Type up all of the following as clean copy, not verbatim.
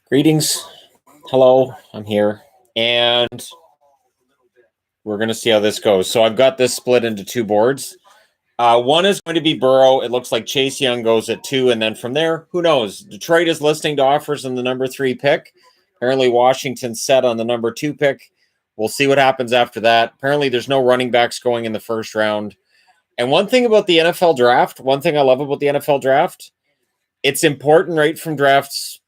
Greetings. Hello, I'm here. And we're going to see how this goes. So I've got this split into two boards. One is going to be Burrow. It looks like Chase Young goes at 2. And then from there, who knows? Detroit is listening to offers in the number 3 pick. Apparently, Washington's set on the number 2 pick. We'll see what happens after that. Apparently, there's no running backs going in the first round. And one thing about the NFL draft, one thing I love about the NFL draft, it's important right from drafts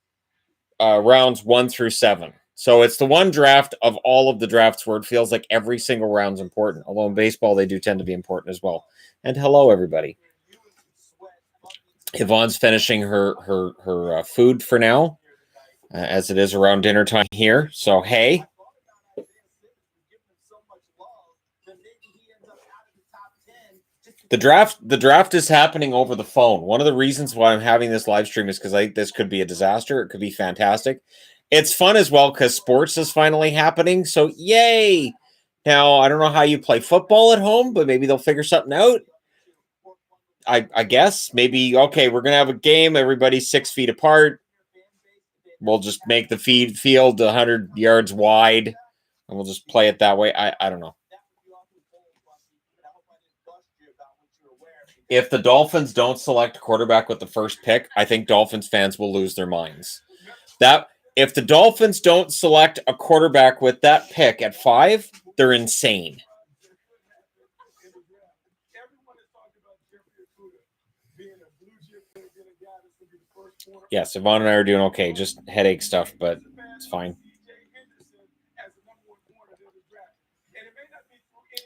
rounds 1 through 7. So it's the one draft of all of the drafts where it feels like every single round's important. Although in baseball, they do tend to be important as well. And hello, everybody. Yvonne's finishing her food for now, as it is around dinner time here. So, hey. The draft is happening over the phone. One of the reasons why I'm having this live stream is because I think this could be a disaster. It could be fantastic. It's fun as well because sports is finally happening. So yay! Now I don't know how you play football at home, but maybe they'll figure something out. I guess maybe okay. We're gonna have a game. Everybody's 6 feet apart. We'll just make the field 100 yards wide, and we'll just play it that way. I don't know. If the Dolphins don't select a quarterback with the first pick, I think Dolphins fans will lose their minds. If the Dolphins don't select a quarterback with that pick at 5, they're insane. Yes, Yvonne and I are doing okay. Just headache stuff, but it's fine.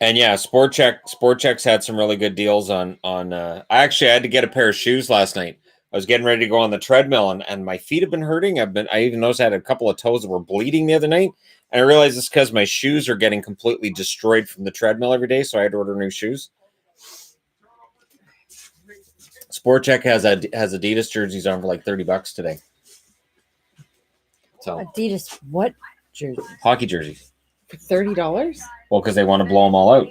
And yeah, Sport Checks had some really good deals on I actually had to get a pair of shoes last night. I was getting ready to go on the treadmill and my feet have been hurting. I even noticed I had a couple of toes that were bleeding the other night. And I realized it's because my shoes are getting completely destroyed from the treadmill every day, so I had to order new shoes. Sport Check has Adidas jerseys on for like $30 today. So Adidas what jersey? Hockey jerseys. For $30? Well, because they want to blow them all out.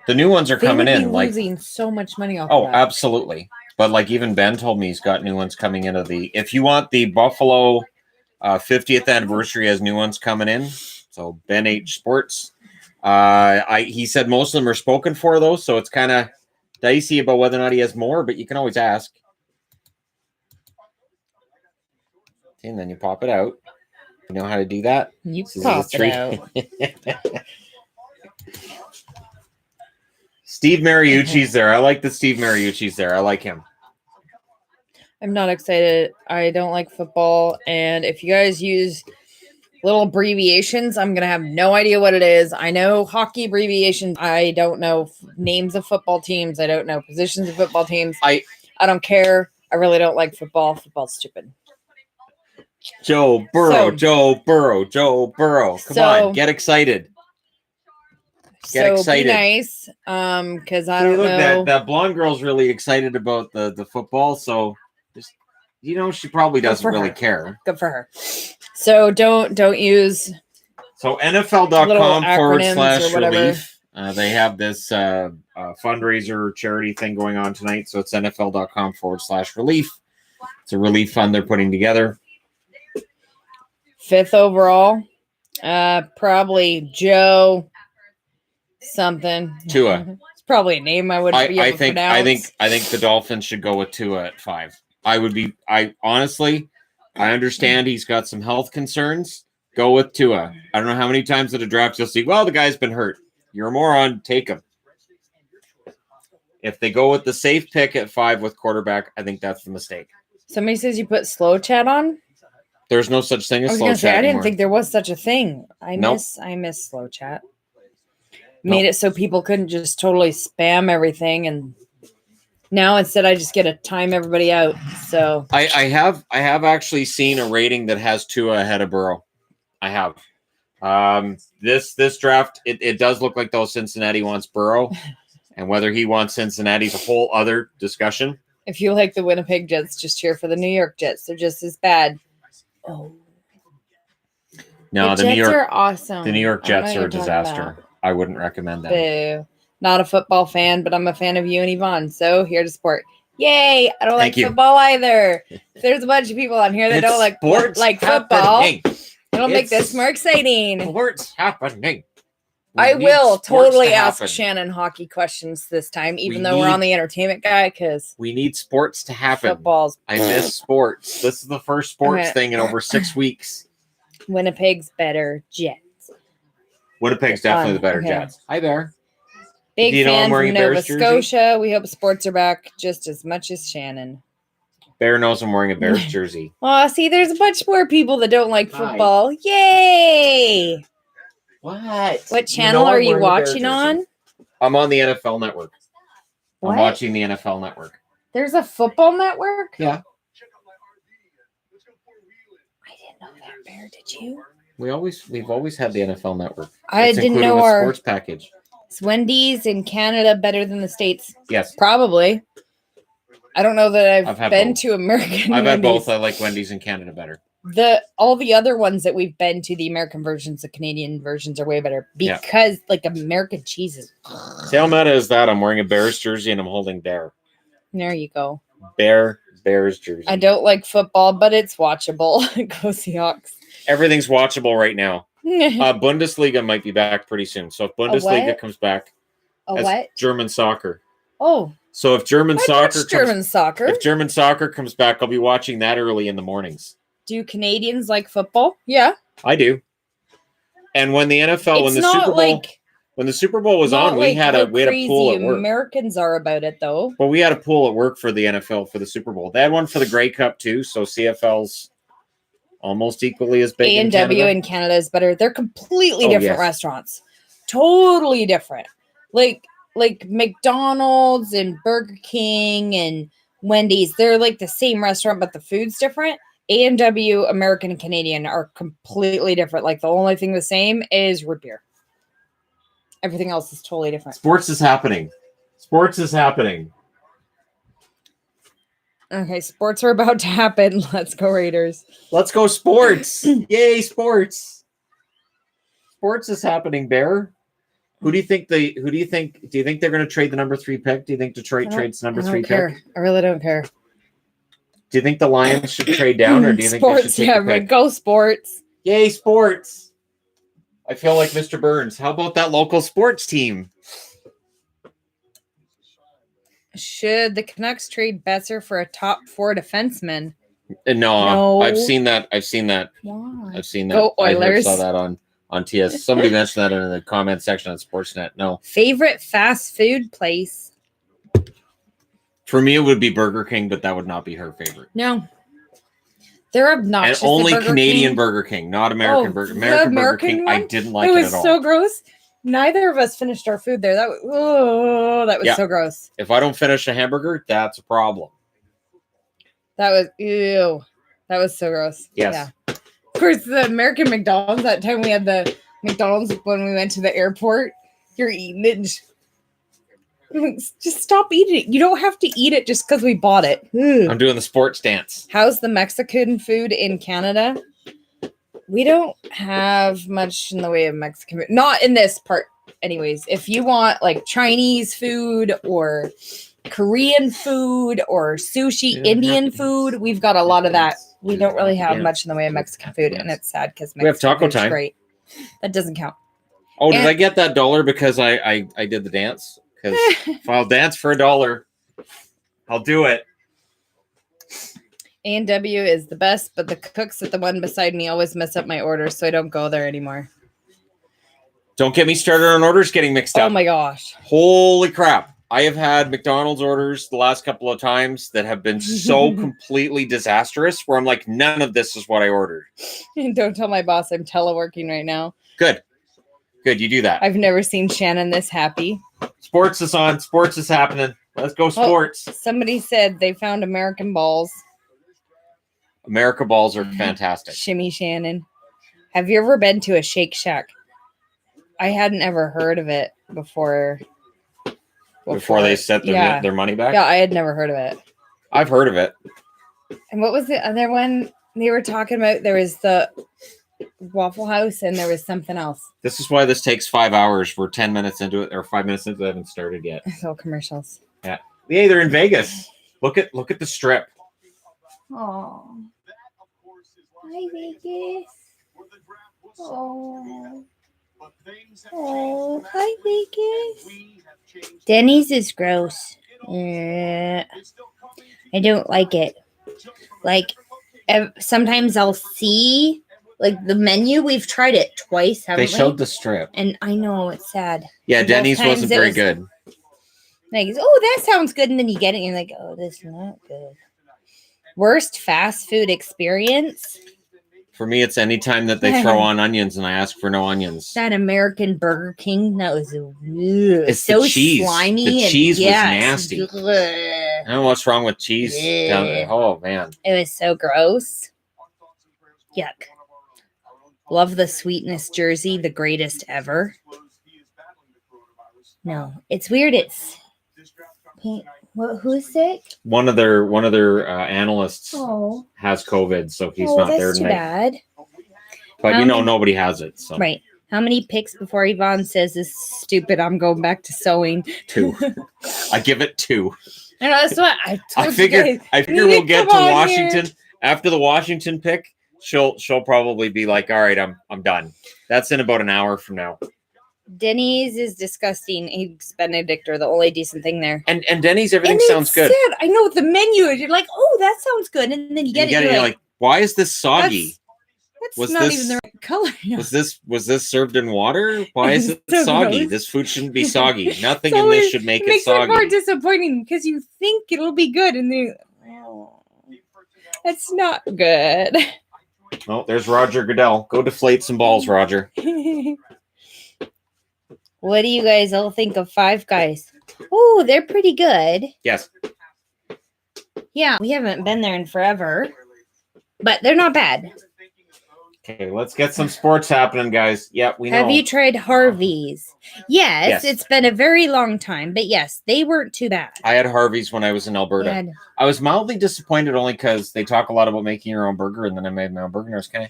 The new ones are coming in. Losing so much money off. Oh, absolutely. But like even Ben told me he's got new ones coming into the. If you want the Buffalo 50th anniversary, has new ones coming in. So Ben H Sports. He said most of them are spoken for though, so it's kind of dicey about whether or not he has more, but you can always ask. And then you pop it out. You know how to do that? You pop it out. Steve Mariucci's there. I like the Steve Mariucci's there. I like him. I'm not excited. I don't like football. And if you guys use little abbreviations, I'm going to have no idea what it is. I know hockey abbreviations. I don't know names of football teams. I don't know positions of football teams. I don't care. I really don't like football. Football's stupid. Joe Burrow. Come on, get excited. Get excited. Be nice, because I don't know. That blonde girl's really excited about the football, so just, she probably doesn't really care. Good for her. So don't use. So NFL.com/relief. They have this fundraiser charity thing going on tonight. So it's NFL.com/relief. It's a relief fund they're putting together. 5th overall, probably Joe something. Tua. It's probably a name I wouldn't be able to pronounce. I think the Dolphins should go with Tua at 5. Honestly, I understand he's got some health concerns. Go with Tua. I don't know how many times at a draft you'll see, well, the guy's been hurt. You're a moron. Take him. If they go with the safe pick at 5 with quarterback, I think that's the mistake. Somebody says you put slow chat on. There's no such thing as slow chat. I didn't think there was such a thing. I miss slow chat. Made it so people couldn't just totally spam everything, and now instead I just get to time everybody out. So I have actually seen a rating that has Tua ahead of Burrow. I have. This draft it does look like though Cincinnati wants Burrow, and whether he wants Cincinnati's a whole other discussion. If you like the Winnipeg Jets, just cheer for the New York Jets. They're just as bad. Oh. No, the Jets are awesome. The New York Jets are a disaster. I wouldn't recommend that. Boo. Not a football fan, but I'm a fan of you and Yvonne, so here to support. Yay! I don't like Thank you. football either. There's a bunch of people on here that don't like football. It'll make this more exciting. Sports happening. I will totally ask Shannon hockey questions this time, even though we're on the entertainment guy, because we need sports to happen. Footballs. I miss sports. This is the first sports thing in over 6 weeks. Winnipeg's better Jets. Winnipeg's definitely the better Jets. Hi there. Big fan from Nova Scotia. We hope sports are back just as much as Shannon. Bear knows I'm wearing a Bears jersey. Oh, see, there's a bunch more people that don't like football. Yay! What channel are you watching on? I'm on the NFL Network. What? I'm watching the NFL Network. There's a football network? Yeah. I didn't know that, Bear. Did you? We've always had the NFL Network. I didn't know our sports package. Is Wendy's in Canada better than the States? Yes. Probably. I don't know that I've been both. to American I've Wendy's. had both. I like Wendy's in Canada better. All the other ones that we've been to, the American versions, the Canadian versions are way better because like American cheeses. See how meta is that? I'm wearing a Bears jersey and I'm holding Bear. There you go. Bears jersey. I don't like football, but it's watchable. Go Seahawks. Everything's watchable right now. Bundesliga might be back pretty soon. So if Bundesliga comes back, German soccer. Oh. So if German soccer comes back, I'll be watching that early in the mornings. Do Canadians like football? Yeah. I do. And when the NFL, when the Super Bowl was on, we had a pool at work. Americans are about it though. But we had a pool at work for the NFL for the Super Bowl. They had one for the Grey Cup too, so CFL's almost equally as big. A&W in Canada is better. They're completely different restaurants. Totally different. Like McDonald's and Burger King and Wendy's, they're like the same restaurant, but the food's different. A&W, American and Canadian are completely different. Like the only thing the same is root beer. Everything else is totally different. Sports is happening. Okay, sports are about to happen. Let's go Raiders. Let's go sports. Yay, sports. Sports is happening, Bear. Do you think they're going to trade the number 3 pick? Do you think Detroit trades the number 3 pick? I really don't care. Do you think the Lions should trade down, or do you think they should take the pick? Go sports. Yay, sports. I feel like Mr. Burns. How about that local sports team? Should the Canucks trade Besser for a top 4 defenseman? No. I've seen that. Why? I've seen that. Go Oilers. I saw that on TS. Somebody mentioned that in the comment section on Sportsnet. No. Favorite fast food place? For me, it would be Burger King, but that would not be her favorite. No. They're obnoxious. And only Canadian Burger King, not American Burger. American Burger King, I didn't like it at all. It was so gross. Neither of us finished our food there. That was so gross. If I don't finish a hamburger, that's a problem. That was ew. That was so gross. Yes. Yeah. Of course, the American McDonald's, that time we had the McDonald's when we went to the airport, you're eating it and just stop eating it. You don't have to eat it just because we bought it. I'm doing the sports dance. How's the Mexican food in Canada? We don't have much in the way of Mexican food. Not in this part, anyways. If you want like Chinese food or Korean food or sushi, Indian food, we've got a lot of that. We don't really have much in the way of Mexican food, and it's sad because we have taco time. Great. That doesn't count. Oh, did I get that $1 because I did the dance? Because if I'll dance for $1, I'll do it. A&W is the best, but the cooks at the one beside me always mess up my order, so I don't go there anymore. Don't get me started on orders getting mixed up. Oh my gosh. Holy crap. I have had McDonald's orders the last couple of times that have been so completely disastrous where I'm like, none of this is what I ordered. Don't tell my boss I'm teleworking right now. Good. You do that. I've never seen Shannon this happy. Sports is on. Sports is happening. Let's go sports. Somebody said they found American balls. America balls are fantastic. Shimmy Shannon. Have you ever been to a Shake Shack? I hadn't ever heard of it before. Before they sent their money back? Yeah, I had never heard of it. I've heard of it. And what was the other one they were talking about? There was the Waffle House and there was something else. This is why this takes 5 hours. We're 10 minutes into it or 5 minutes into it. I haven't started yet. It's all commercials. Yeah. Yeah, they're in Vegas. Look at the strip. Oh. Hi, Vegas. Oh. Oh, hi, Vegas. Denny's is gross. I don't like it. Like, sometimes I'll see, like, the menu. We've tried it twice, haven't we? They showed the strip. And I know, it's sad. Yeah, And Denny's both times wasn't it very was good. Like, oh, that sounds good. And then you get it and you're like, oh, this is not good. Worst fast food experience? For me, it's any time that they throw on onions and I ask for no onions. That American Burger King, that was it's so the cheese. slimy. The cheese was yes. nasty. I don't know what's wrong with cheese down there. Oh, man. It was so gross. Yuck. Love the sweetness jersey, the greatest ever. No, it's weird. It's who's sick? One of their analysts has COVID, so he's not there tonight. That's too bad. But nobody has it. So. Right. How many picks before Yvonne says this is stupid? I'm going back to sewing. 2. I give it 2. And that's what I figure we'll get to Washington after the Washington pick. She'll probably be like, all right, I'm done. That's in about an hour from now. Denny's is disgusting. Eggs Benedict are the only decent thing there. And Denny's, everything sounds good. I know the menu. You're like, oh, that sounds good. And then you get it. You're like, why is this soggy? That's not even the right color. Was this served in water? Why is it so soggy? Gross. This food shouldn't be soggy. Nothing in this should make it soggy. It makes it more disappointing because you think it'll be good and then it's not good. Oh, there's Roger Goodell. Go deflate some balls, Roger. What do you guys all think of Five Guys? Oh, they're pretty good. Yes. Yeah, we haven't been there in forever, but they're not bad. Okay, let's get some sports happening, guys. Yeah, we know. Have you tried Harvey's? Yes, it's been a very long time, but yes, they weren't too bad. I had Harvey's when I was in Alberta. I was mildly disappointed only because they talk a lot about making your own burger, and then I made my own burger, and I was kind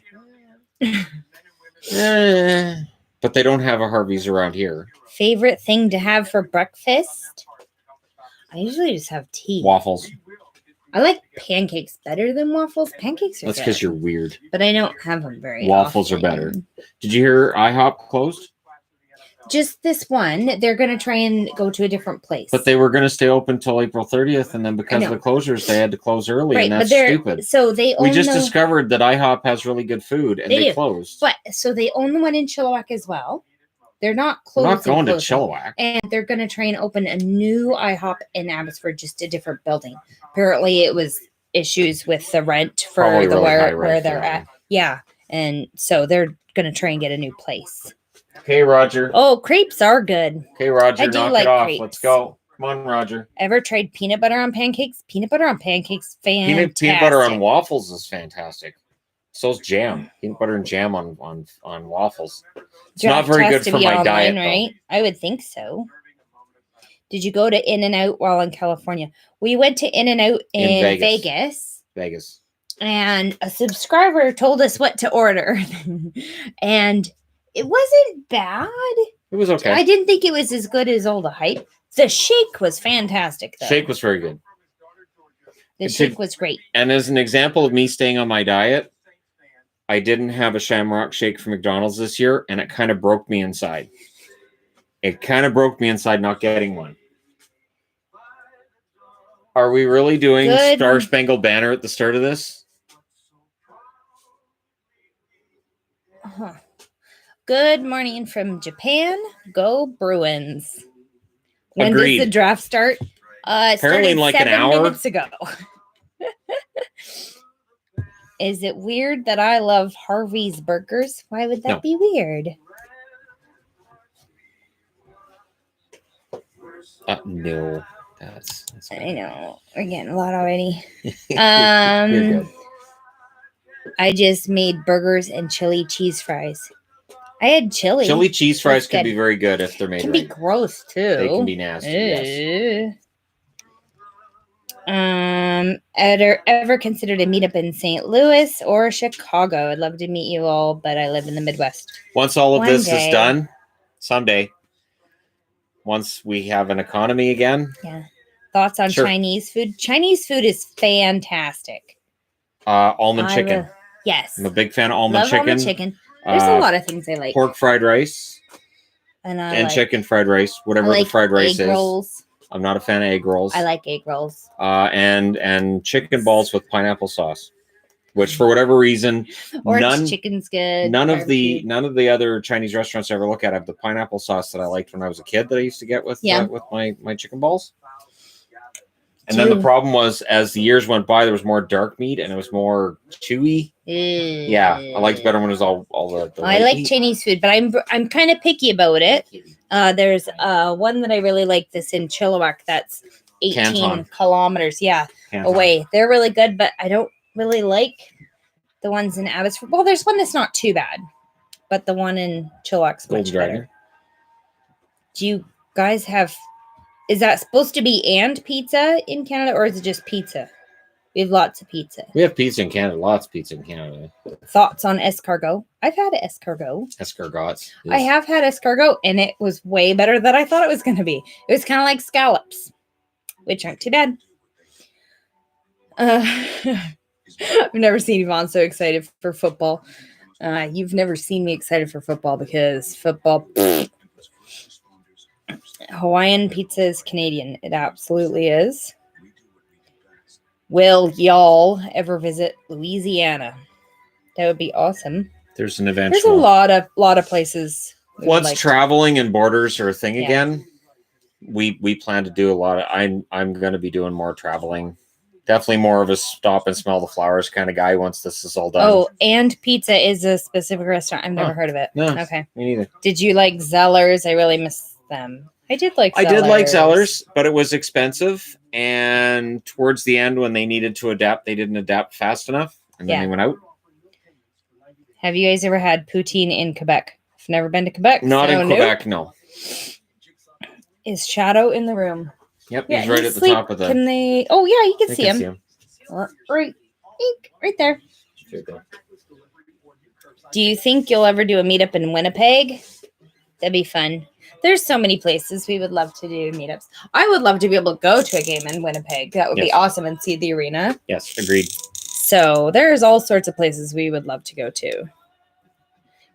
of... But they don't have a Harvey's around here. Favorite thing to have for breakfast? I usually just have tea. Waffles. I like pancakes better than waffles. Pancakes are That's because you're weird. But I don't have them very Waffles often. Are better. Did you hear IHOP closed? Just this one. They're going to try and go to a different place. But they were going to stay open till April 30th, and then because of the closures, they had to close early, and that's stupid. So we just discovered that IHOP has really good food, and they closed. But so they own the one in Chilliwack as well. They're not closed. We're not going to Chilliwack. And they're going to try and open a new IHOP in Abbotsford, just a different building. Apparently, it was issues with the rent for where they're at. Yeah, and so they're going to try and get a new place. Okay, Roger. Oh, crepes are good. Okay, Roger, knock it off. Crepes. Let's go. Come on, Roger. Ever tried peanut butter on pancakes? Peanut butter on pancakes, fantastic. Peanut butter on waffles is fantastic. So's jam. Peanut butter and jam on waffles. It's not very good for my diet, right? I would think so. Did you go to In-N-Out while in California? We went to In-N-Out in Vegas. And a subscriber told us what to order. And it wasn't bad. It was okay. I didn't think it was as good as all the hype. The shake was fantastic, though. Shake was very good. The shake was great. And as an example of me staying on my diet, I didn't have a Shamrock shake from McDonald's this year, and it kind of broke me inside. It kind of broke me inside not getting one. Are we really doing Star Spangled Banner at the start of this? Good morning from Japan. Go Bruins. When Agreed. does the draft start? Apparently in like 7 an hour. Minutes ago. Is it weird that I love Harvey's burgers? Why would that be weird? No. That's I know. We're getting a lot already. You're good. I just made burgers and chili cheese fries. I had chili. Chili cheese fries can be very good if they're made right. Can be gross too. They can be nasty. Yes. Ever considered a meetup in St. Louis or Chicago? I'd love to meet you all, but I live in the Midwest. Once all of this is done, someday, once we have an economy again, Thoughts on Sure. Chinese food? Chinese food is fantastic. Almond chicken. Yes. I'm a big fan of almond Love chicken. almond chicken. There's a lot of things I like. Pork fried rice. And chicken fried rice, whatever like the fried rice egg is. rolls. I'm not a fan of egg rolls. I like egg rolls. And chicken balls with pineapple sauce, which for whatever reason, Orange chicken's good. None of the other Chinese restaurants I ever look at have the pineapple sauce that I liked when I was a kid that I used to get with my chicken balls. And then the problem was, as the years went by, there was more dark meat and it was more chewy. Yeah, I liked better when it was all the I like meat. Chinese food, but I'm kind of picky about it. There's one that I really like, this in Chilliwack, that's 18 Canton. kilometers away. They're really good, but I don't really like the ones in Abbotsford. Well, there's one that's not too bad, but the one in Chilliwack's much better. Do you guys have... Is that supposed to be and pizza in Canada, or is it just pizza? We have lots of pizza. We have pizza in Canada. Lots of pizza in Canada. Thoughts on escargot? I've had escargot. Escargots. I have had escargot, and it was way better than I thought it was going to be. It was kind of like scallops, which aren't too bad. I've never seen Yvonne so excited for football. You've never seen me excited for football because football... Hawaiian pizza is Canadian. It absolutely is. Will y'all ever visit Louisiana? That would be awesome. There's an eventual. There's a lot of places. Once traveling and borders are a thing again, we plan to do a lot of. I'm going to be doing more traveling. Definitely more of a stop and smell the flowers kind of guy once this is all done. Oh, and pizza is a specific restaurant. I've never heard of it. No, okay. Me neither. Did you like Zellers? I really miss them. I did like Zellers, but it was expensive. And towards the end, when they needed to adapt, they didn't adapt fast enough. And then they went out. Have you guys ever had poutine in Quebec? I've never been to Quebec. Not in Quebec, no. Is Shadow in the room? Yep, he's right at the top of the... Can they... Oh, yeah, you can see him. Right there. Do you think you'll ever do a meetup in Winnipeg? That'd be fun. There's so many places we would love to do meetups. I would love to be able to go to a game in Winnipeg. That would be awesome, and see the arena. Yes, agreed. So there's all sorts of places we would love to go to.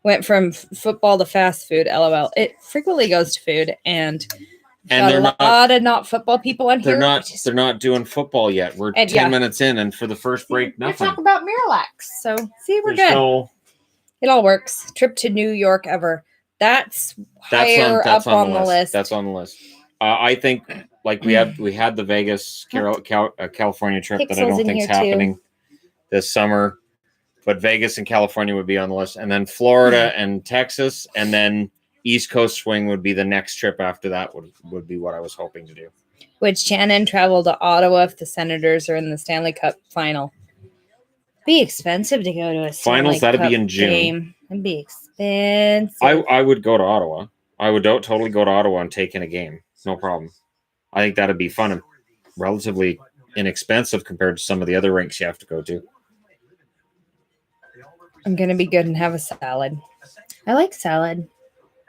Went from football to fast food, LOL. It frequently goes to food, and they're a lot of not football people in here. They're not doing football yet. We're 10 minutes in, and for the first break, nothing. We're talking about Miralax. So see, we're good. It all works. Trip to New York ever. That's higher up on the list. That's on the list. I think like we had the Vegas California trip that I don't think is happening this summer, but Vegas and California would be on the list, and then Florida and Texas, and then East Coast swing would be the next trip after that. Would be what I was hoping to do. Would Shannon travel to Ottawa if the Senators are in the Stanley Cup final? Be expensive to go to a finals. That'd be in June. Game. It'd be expensive. I would go to Ottawa. I would totally go to Ottawa and take in a game. No problem. I think that'd be fun and relatively inexpensive compared to some of the other rinks you have to go to. I'm gonna be good and have a salad. I like salad.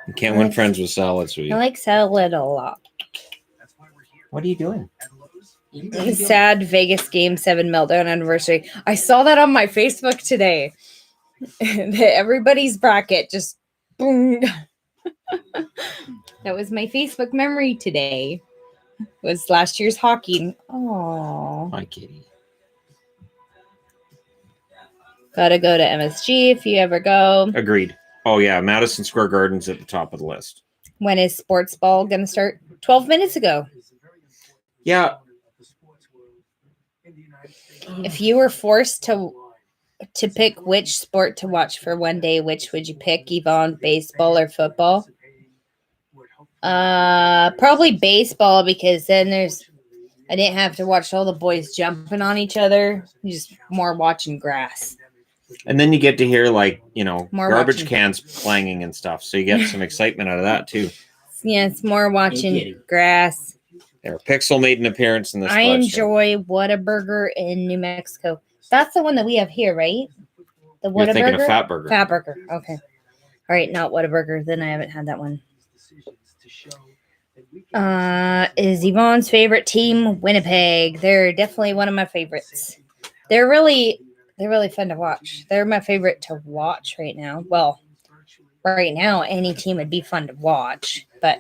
You can't win friends with salads. I like salad a lot. What are you doing? Sad Vegas Game 7 meltdown anniversary. I saw that on my Facebook today. Everybody's bracket just boom. That was my Facebook memory today. Was last year's hockey. Oh, hi Kitty. Gotta go to MSG if you ever go. Agreed. Oh yeah, Madison Square Garden's at the top of the list. When is sports ball gonna start? 12 minutes ago. Yeah. If you were forced to pick which sport to watch for one day, which would you pick, Yvonne? Baseball or football? Probably baseball, because then I didn't have to watch all the boys jumping on each other. Just more watching grass. And then you get to hear more garbage cans people clanging and stuff. So you get some excitement out of that too. Yeah, it's more watching grass. Pixel made an appearance in this. I enjoy Whataburger in New Mexico. That's the one that we have here, right? The Whataburger? You're thinking of Fatburger. Fatburger. Okay. All right, not Whataburger. Then I haven't had that one. Is Yvonne's favorite team Winnipeg? They're definitely one of my favorites. They're really fun to watch. They're my favorite to watch right now. Well, right now, any team would be fun to watch, but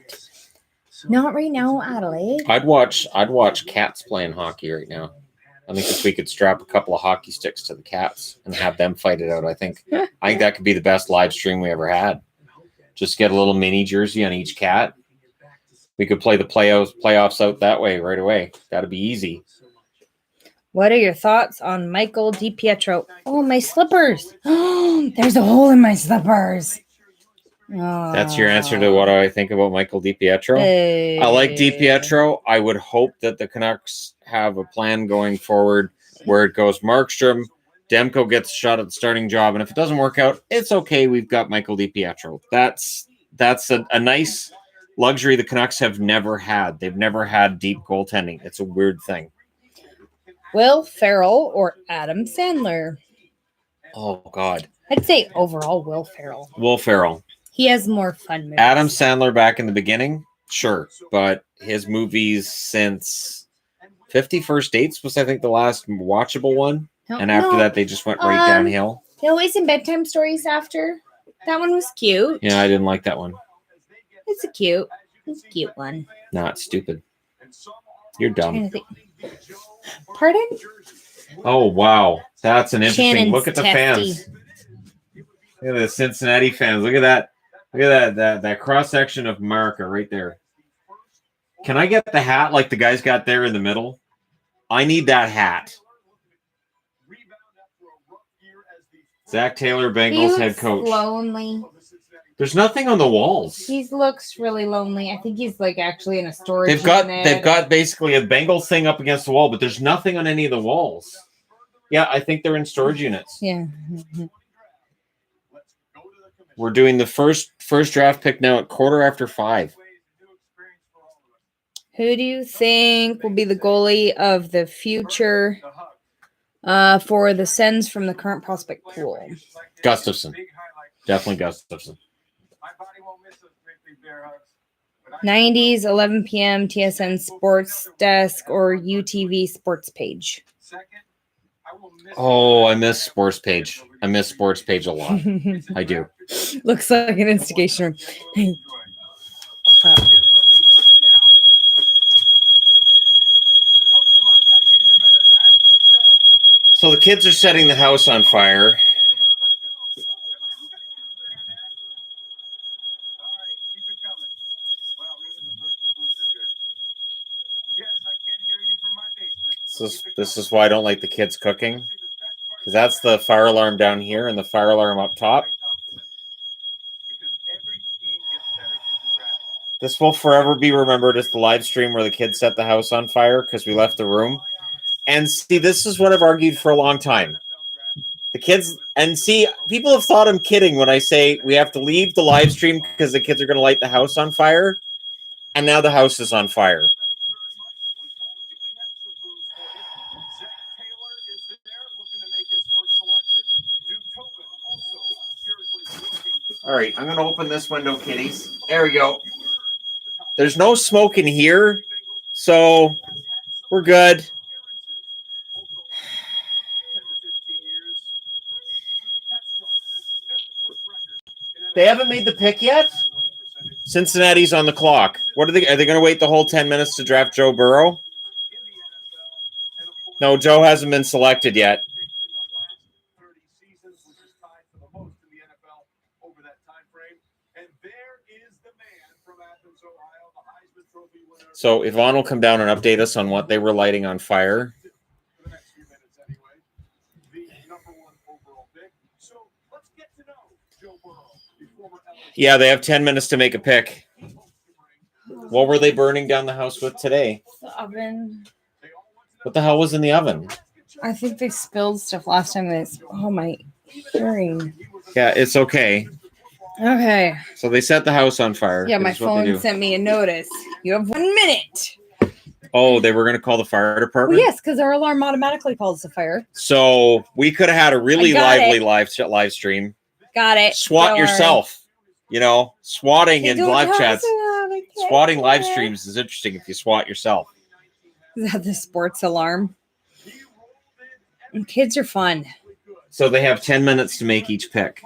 not right now, Adelaide. I'd watch Cats playing hockey right now. I think if we could strap a couple of hockey sticks to the Cats and have them fight it out, I think that could be the best live stream we ever had. Just get a little mini jersey on each cat. We could play the playoffs out that way right away. That'd be easy. What are your thoughts on Michael DiPietro? Oh, my slippers. Oh, there's a hole in my slippers. Oh. That's your answer to what I think about Michael DiPietro? I like DiPietro. I would hope that the Canucks have a plan going forward where it goes Markstrom, Demko gets a shot at the starting job, and if it doesn't work out, it's okay. We've got Michael DiPietro. That's a nice luxury the Canucks have never had. They've never had deep goaltending. It's a weird thing. Will Ferrell or Adam Sandler? Oh, God. I'd say overall Will Ferrell. Will Ferrell. He has more fun movies. Adam Sandler back in the beginning, sure. But his movies since 50 First Dates was, I think, the last watchable one. And after that, they just went right downhill. Always in Bedtime Stories after. That one was cute. Yeah, I didn't like that one. It's a cute one. No, it's stupid. You're dumb. Pardon? Oh, wow. That's an interesting Shannon's look at the testy. fans. Look at the Cincinnati fans. Look at that. Look at that cross-section of America right there. Can I get the hat like the guys got there in the middle? I need that hat. Zach Taylor, Bengals head coach. Lonely. There's nothing on the walls. He looks really lonely. I think he's like actually in a storage They've got basically a Bengals thing up against the wall, but there's nothing on any of the walls. Yeah, I think they're in storage units. Yeah. We're doing the first draft pick now at 5:15. Who do you think will be the goalie of the future for the Sens from the current prospect pool? Gustafson. Definitely Gustafson. 90s, 11 p.m., TSN Sports Desk or UTV Sports Page. Oh, I miss Sports Page. I miss Sports Page a lot. I do. Looks like an instigation room. Crap. So the kids are setting the house on fire. This is why I don't like the kids cooking. Because that's the fire alarm down here and the fire alarm up top. This will forever be remembered as the live stream where the kids set the house on fire because we left the room. And see, this is what I've argued for a long time. The kids, and see, people have thought I'm kidding when I say we have to leave the live stream because the kids are going to light the house on fire. And now the house is on fire. All right, I'm going to open this window, kitties. There we go. There's no smoke in here, so we're good. They haven't made the pick yet? Cincinnati's on the clock. What are they going to wait the whole 10 minutes to draft Joe Burrow? No, Joe hasn't been selected yet. So Yvonne will come down and update us on what they were lighting on fire. Yeah, they have 10 minutes to make a pick. What were they burning down the house with today? The oven. What the hell was in the oven? I think they spilled stuff last time. Oh, my hearing. Yeah, it's okay. Okay. So they set the house on fire. Yeah, my phone sent me a notice. You have 1 minute. Oh, they were going to call the fire department? Well, yes, because our alarm automatically calls the fire. So we could have had a really lively live stream. Got it. SWAT yourself. You know, swatting in live chats. Swatting live streams is interesting if you swat yourself. Is that the sports alarm? And kids are fun. So they have 10 minutes to make each pick.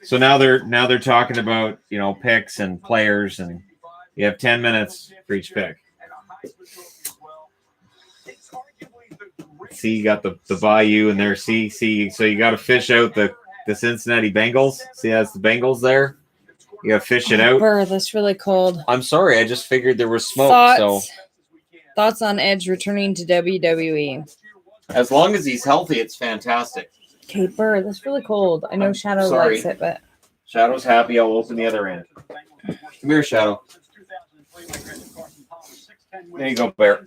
So now they're talking about, picks and players, and you have 10 minutes for each pick. See, you got the Bayou in there. See, so you got to fish out the Cincinnati Bengals. See, that's the Bengals there. You got to fish it out. Burr, that's really cold. I'm sorry, I just figured there was smoke. Thoughts on Edge returning to WWE? As long as he's healthy, it's fantastic. Okay, Burr, that's really cold. I know Shadow likes it, but Shadow's happy. I'll open the other end. Come here, Shadow. There you go, Bear.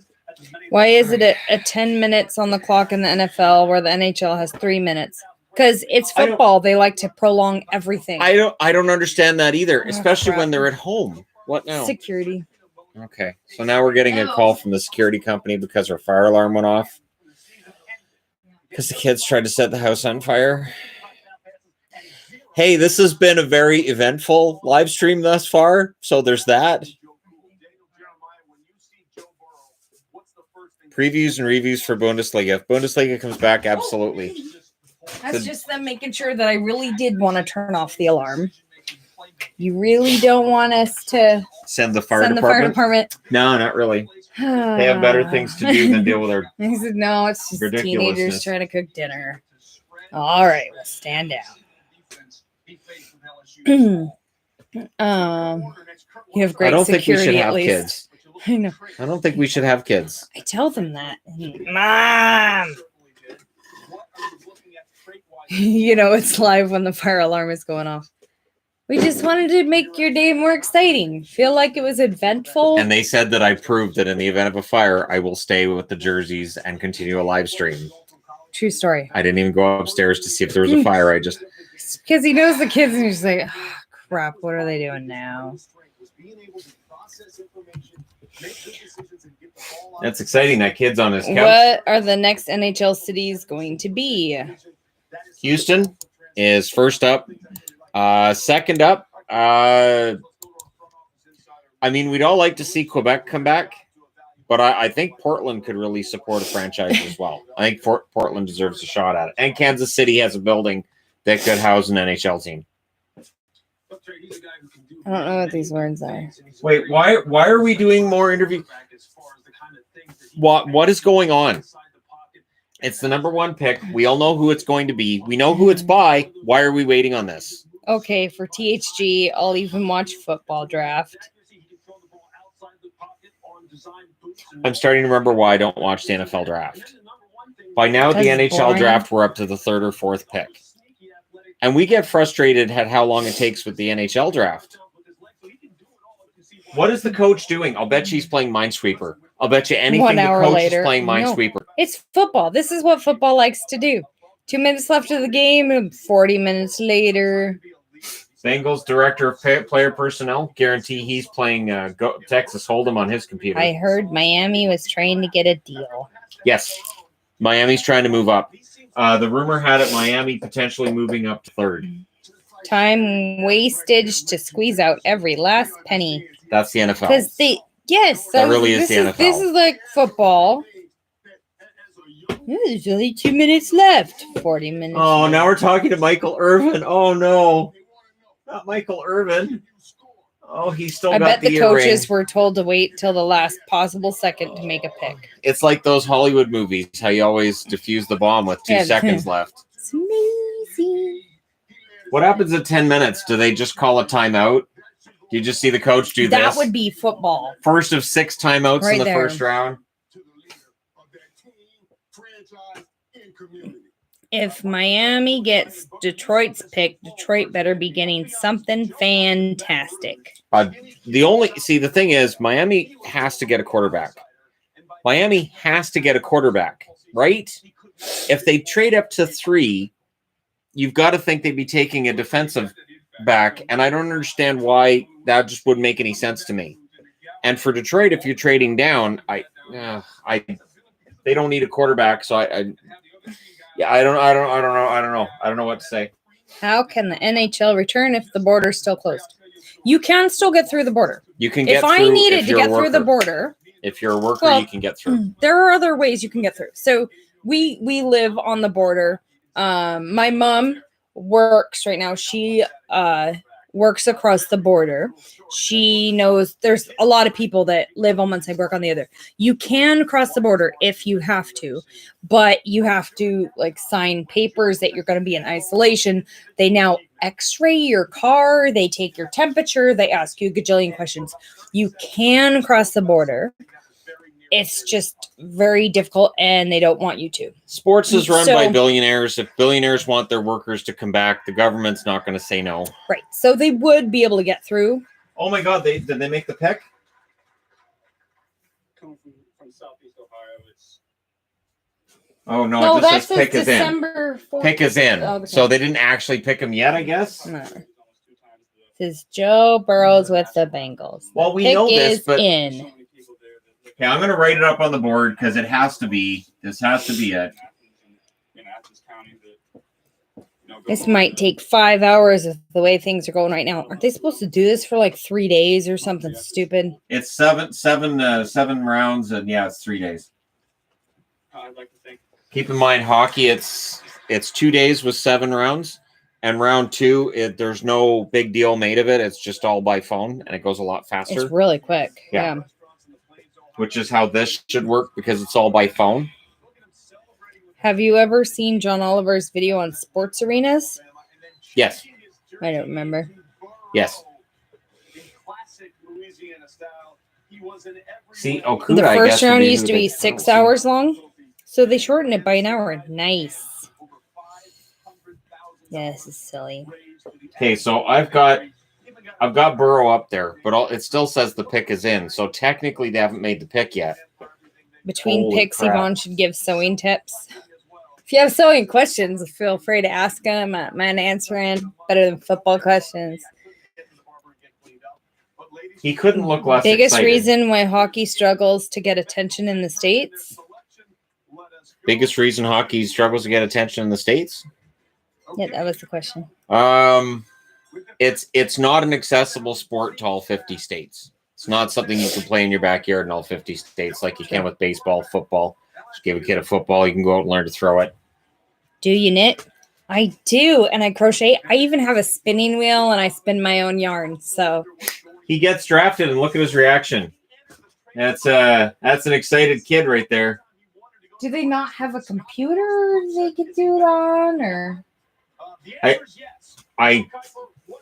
Why is it at 10 minutes on the clock in the NFL where the NHL has 3 minutes? Because it's football. They like to prolong everything. I don't understand that either, especially when they're at home. What now? Security. Okay, so now we're getting a call from the security company because our fire alarm went off. Because the kids tried to set the house on fire. Hey, this has been a very eventful live stream thus far, so there's that. Previews and reviews for Bundesliga. If Bundesliga comes back, absolutely. That's just them making sure that I really did want to turn off the alarm. You really don't want us to send the fire department? No, not really. They have better things to do than deal with our I said, no, it's just teenagers trying to cook dinner. All right, we'll stand down. You have great security at least. Kids. I know. I don't think we should have kids. I tell them that. Mom! It's live when the fire alarm is going off. We just wanted to make your day more exciting. Feel like it was eventful. And they said that I proved that in the event of a fire, I will stay with the jerseys and continue a live stream. True story. I didn't even go upstairs to see if there was a fire. I just... Because he knows the kids and he's like, oh, crap, what are they doing now? That's exciting. That kid's on his couch. What are the next NHL cities going to be? Houston is first up. Second up, we'd all like to see Quebec come back, but I think Portland could really support a franchise as well. I think Portland deserves a shot at it. And Kansas City has a building that could house an NHL team. I don't know what these words are. Wait, why are we doing more interviews? What is going on? It's the number one pick. We all know who it's going to be. We know who it's by. Why are we waiting on this? Okay, for THG, I'll even watch football draft. I'm starting to remember why I don't watch the NFL draft. By now, the NHL draft, we're up to the third or fourth pick. And we get frustrated at how long it takes with the NHL draft. What is the coach doing? I'll bet you he's playing Minesweeper. I'll bet you anything the coach is playing Minesweeper. It's football. This is what football likes to do. 2 minutes left of the game, and 40 minutes later. Bengals director of player personnel guarantee he's playing Texas Hold'em on his computer. I heard Miami was trying to get a deal. Yes, Miami's trying to move up. The rumor had it Miami potentially moving up to third. Time wastage to squeeze out every last penny. That's the NFL. Because that really is the NFL. This is like football. There's only 2 minutes left. 40 minutes. Oh, left. Now we're talking to Michael Irvin. Oh no, not Michael Irvin. Oh, he's still got the I bet the earring. coaches were told to wait till the last possible second to make a pick. It's like those Hollywood movies, how you always defuse the bomb with 2 seconds left. It's amazing. What happens at 10 minutes? Do they just call a timeout? Do you just see the coach do this? That would be football. First of 6 timeouts Right in the there. first round. If Miami gets Detroit's pick, Detroit better be getting something fantastic. The thing is, Miami has to get a quarterback. Miami has to get a quarterback, right? If they trade up to 3, you've got to think they'd be taking a defensive back, and I don't understand why that just wouldn't make any sense to me. And for Detroit, if you're trading down, they don't need a quarterback, so I don't know what to say. How can the NHL return if the border's still closed? You can still get through the border. You can get If through. I needed if to you're a get through the worker. border, If you're a worker, well, you can get through. there are other ways you can get through. So we live on the border. My mom works right now. She works across the border. She knows there's a lot of people that live on one side, work on the other. You can cross the border if you have to, but you have to like sign papers that you're going to be in isolation. They now x-ray your car. They take your temperature. They ask you a gajillion questions. You can cross the border. It's just very difficult and they don't want you to. Sports is run by billionaires. If billionaires want their workers to come back, the government's not going to say no. Right. So they would be able to get through. Oh my God! Did they make the pick? Coming from Southeast Ohio, it's Oh no! No, it just that's says pick is in. December 4th. Pick is in. Oh, okay. So they didn't actually pick him yet, I guess. No. almost 2 times the. This is Joe Burrows with the Bengals. Well, we Pick know this, is but So in. many people there that okay, I'm going to write it up on the board because it has to be. This has to be it. in Athens County that go This over might there. take 5 hours with the way things are going right now. Aren't they supposed to do this for like 3 days or something stupid? It's seven rounds, and yeah, it's 3 days. I'd like to think. Keep in mind, hockey. It's 2 days with 7 rounds, and round 2, there's no big deal made of it. It's just all by phone, and it goes a lot faster. It's really quick. Yeah. Which is how this should work because it's all by phone. Have you ever seen John Oliver's video on sports arenas? Yes. I don't remember. Yes. See, Okudah, The I first guess, would round be used who to they- be 6 hours long, so they shortened it by an hour. Nice. Yeah, this is silly. Okay, so I've got Burrow up there, but it still says the pick is in. So technically, they haven't made the pick yet. Between Holy picks, crap. Yvonne should give sewing tips. If you have sewing questions, feel free to ask them. Mine answering better than football questions. He couldn't look less Biggest excited. reason why hockey struggles to get attention in the States? Biggest reason hockey struggles to get attention in the States? Yeah, that was the question. It's not an accessible sport to all 50 states. It's not something you can play in your backyard in all 50 states like you can with baseball, football. Just give a kid a football, you can go out and learn to throw it. Do you knit? I do, and I crochet. I even have a spinning wheel, and I spin my own yarn. So He gets drafted, and look at his reaction. That's an excited kid right there. do they not have a computer they could do it on, or? I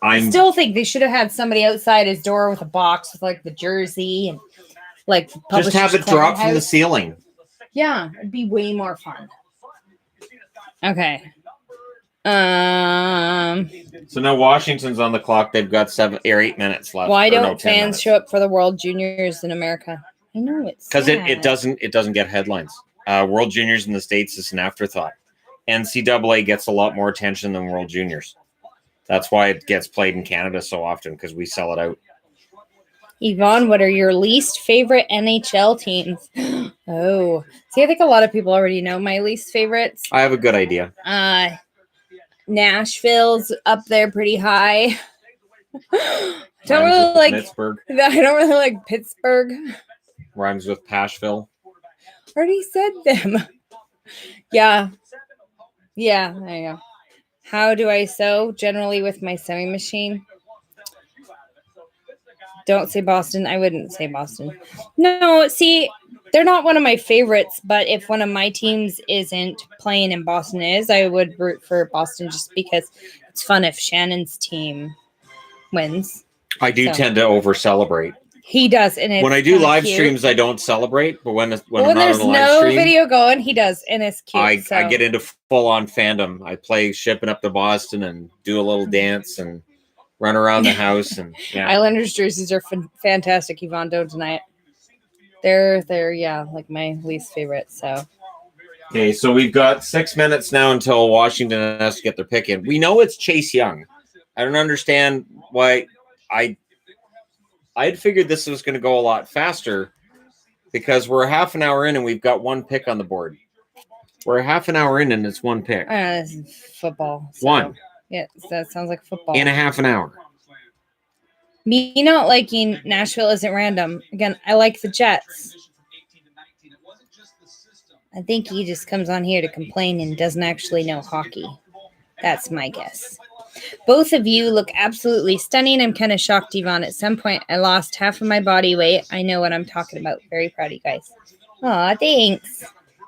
I'm still think they should have had somebody outside his door with a box with like the jersey and like just Publishers have it drop from the Clearinghouse. ceiling. Yeah, it'd be way more fun. Okay. So now Washington's on the clock. They've got 7 or 8 minutes left. Why Or no, don't 10 fans minutes. show up for the World Juniors in America? I know it's Because sad. it doesn't get headlines. World Juniors in the States is an afterthought. NCAA gets a lot more attention than World Juniors. That's why it gets played in Canada so often because we sell it out. Yvonne, what are your least favorite NHL teams? Oh, see, I think a lot of people already know my least favorites. I have a good idea. Nashville's up there pretty high. Don't Rhymes really with like. Pittsburgh. I don't really like Pittsburgh. Rhymes with Pashville. Already said them. Yeah. Yeah, there you go. How do I sew? Generally with my sewing machine. Don't say Boston. I wouldn't say Boston. No, see, they're not one of my favorites, but if one of my teams isn't playing and Boston is, I would root for Boston just because it's fun if Shannon's team wins. I do So. tend to over celebrate. He does. And it's When I do kinda live cute. streams, I don't celebrate. But when I'm When not there's on a live no stream, video going, he does. And it's cute. I so. get into full on fandom. I play shipping up to Boston and do a little dance and run around the house. And yeah, Islanders jerseys are fantastic. Yvonne, don't deny it. They're yeah, like my least favorite. So okay. So we've got 6 minutes now until Washington has to get their pick in. We know it's Chase Young. I don't understand why. I'd figured this was going to go a lot faster because we're half an hour in and we've got one pick on the board. We're half an hour in and it's one pick. this is football. So, One Yeah, that sounds like football. in a half an hour. Me not liking Nashville isn't random. Again, I like the Jets. I think he just comes on here to complain and doesn't actually know hockey. That's my guess. Both of you look absolutely stunning. I'm kind of shocked, Yvonne. At some point, I lost half of my body weight. I know what I'm talking about. Very proud of you guys. Aw, thanks.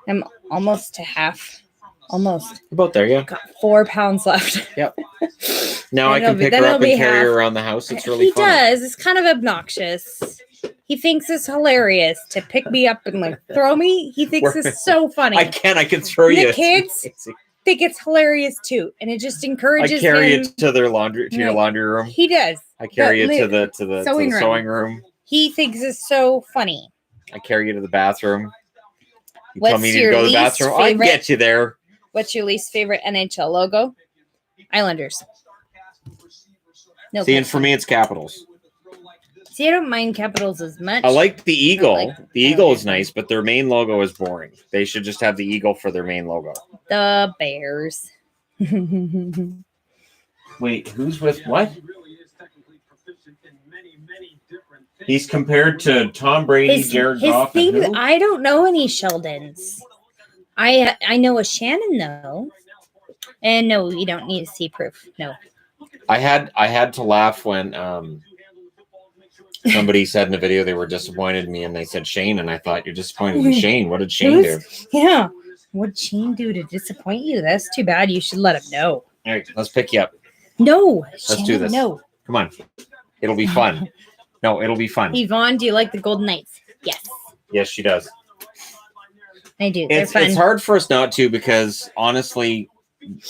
I'm almost to half. Almost. About there, yeah. Got 4 pounds left. Yep. Now I can pick her up and carry her around the house. It's really fun. He does. It's kind of obnoxious. He thinks it's hilarious to pick me up and like throw me. He thinks it's so funny. I can throw you. The kids think it's hilarious too, and it just encourages. I carry him. it to their laundry your laundry room. He does. I carry it to the sewing room. He thinks it's so funny. I carry you to the bathroom. You What's tell me to your go to the least bathroom. I can favorite- get you there. What's your least favorite NHL logo? Islanders. No. See, and for me, it's Capitals. See, I don't mind Capitals as much. I like the eagle. like- The eagle is nice, but their main logo is boring. They should just have the eagle for their main logo. the Bears. Wait, who's with what? He's compared to Tom Brady, Jared Goff, and who? I don't know any Sheldons. I know a Shannon though. And no, you don't need to see proof. No. I had to laugh when somebody said in the video they were disappointed in me, and they said Shane, and I thought, you're disappointed in Shane. What did Shane do? Yeah. What did Shane do to disappoint you? That's too bad. You should let him know. All right, let's pick you up. No. Let's do this. No. Come on. It'll be fun. No, it'll be fun. Yvonne, do you like the Golden Knights? Yes. Yes, she does. I do. They're It's fun. hard for us not to, because honestly,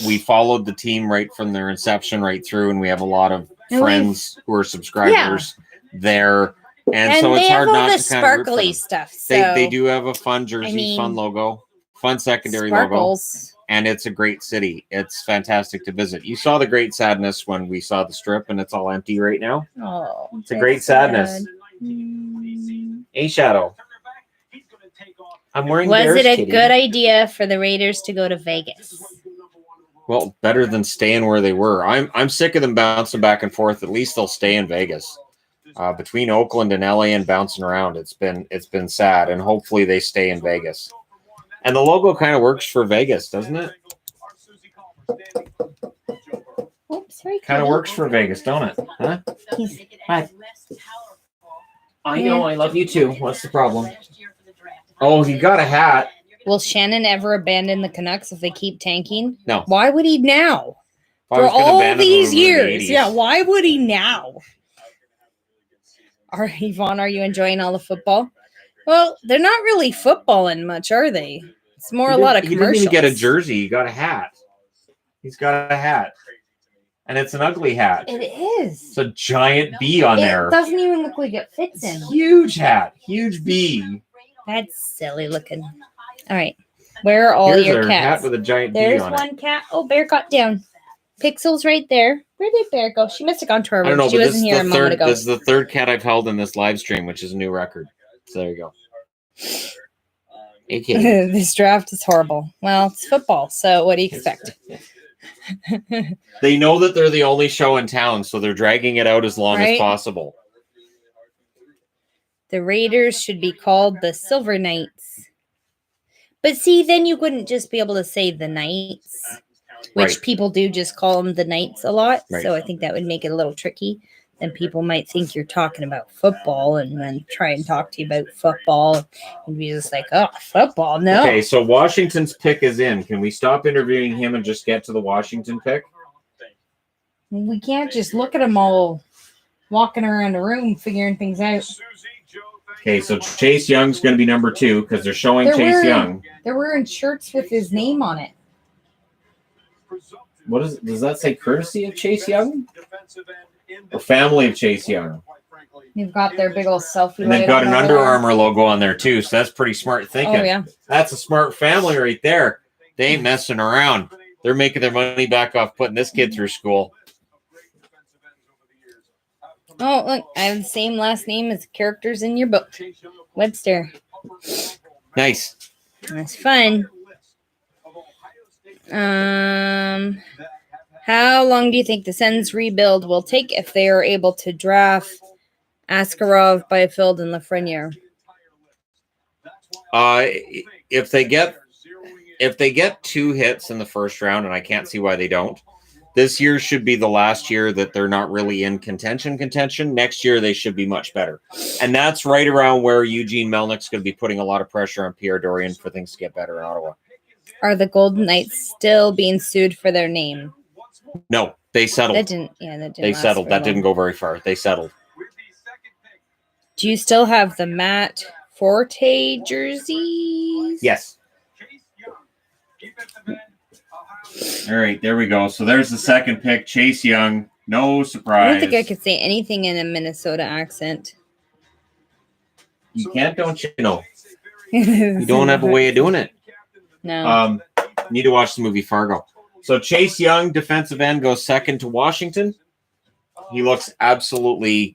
we followed the team right from their inception right through, and we have a lot of friends who are subscribers there. And so it's hard not to kind of root for sparkly them. stuff. So They do have a fun jersey, fun logo, fun secondary sparkles. logo, and it's a great city. It's fantastic to visit. You saw the great sadness when we saw the strip, and it's all empty right now. Oh, It's a great sadness. sad. A Shadow. I'm wearing. Was Bears, it a kitty. good idea for the Raiders to go to Vegas? Well, better than staying where they were. I'm sick of them bouncing back and forth. At least they'll stay in Vegas. Between Oakland and LA and bouncing around, it's been sad, and hopefully they stay in Vegas. And the logo kind of works for Vegas, doesn't it? Oops, sorry. Kind of works for Vegas, don't it? Huh? Hi. I know. I love you too. What's the problem? Oh, he got a hat. Will Shannon ever abandon the Canucks if they keep tanking? No. Why would he now? If I For was gonna all abandon these them in the years. 80s. Yeah, why would he now? Yvonne, are you enjoying all the football? Well, they're not really footballing much, are they? It's more a lot of He commercials. didn't even get a jersey. He got a hat. He's got a hat. And it's an ugly hat. It is. It's a giant bee on there. It doesn't even look like it fits him. Huge hat. Huge bee. That's silly looking. All right. Where are all Here's your her cats? hat with a giant There's bee on it. one cat. Oh, Bear got down. Pixel's right there. Where did Bear go? She must have gone to her I don't room. know, She but wasn't here a moment ago. this is the third cat I've held in this live stream, which is a new record. So there you go. AK. This draft is horrible. Well, it's football, so what do you expect? They know that they're the only show in town, so they're dragging it out as long as Right. possible. The Raiders should be called the Silver Knights. But see, then you wouldn't just be able to say the Knights, which Right. people do just call them the Knights a lot. Right. So I think that would make it a little tricky. Then people might think you're talking about football and then try and talk to you about football and be just like, oh, football, no. Okay, so Washington's pick is in. Can we stop interviewing him and just get to the Washington pick? We can't just look at them all walking around the room figuring things out. Okay, so Chase Young's going to be number 2 because they're showing They're Chase wearing- Young. They're wearing shirts with his name on it. What is? Does that say courtesy of Chase Young or family of Chase Young? They've got their big old selfie. And they've light got on an the Under wall. Armour logo on there too, so that's pretty smart thinking. Oh, yeah. That's a smart family right there. They ain't messing around. They're making their money back off putting this kid through school. Oh, look, I have the same last name as the characters in your book. Webster. Nice. That's fun. How long do you think the Sens rebuild will take if they are able to draft Askarov, Byfield, and Lafreniere? If they get 2 hits in the first round, and I can't see why they don't, this year should be the last year that they're not really in contention. Next year, they should be much better. And that's right around where Eugene Melnick's going to be putting a lot of pressure on Pierre Dorian for things to get better in Ottawa. Are the Golden Knights still being sued for their name? No, they settled. That didn't They last settled. very That didn't long. go very far. They settled. Do you still have the Matt Forte jerseys? Yes. All right, there we go. So there's the second pick, Chase Young. No surprise. I don't think I could say anything in a Minnesota accent. You can't, don't you know? You don't have a way of doing it. No. Need to watch the movie Fargo. So Chase Young, defensive end, goes second to Washington. He looks absolutely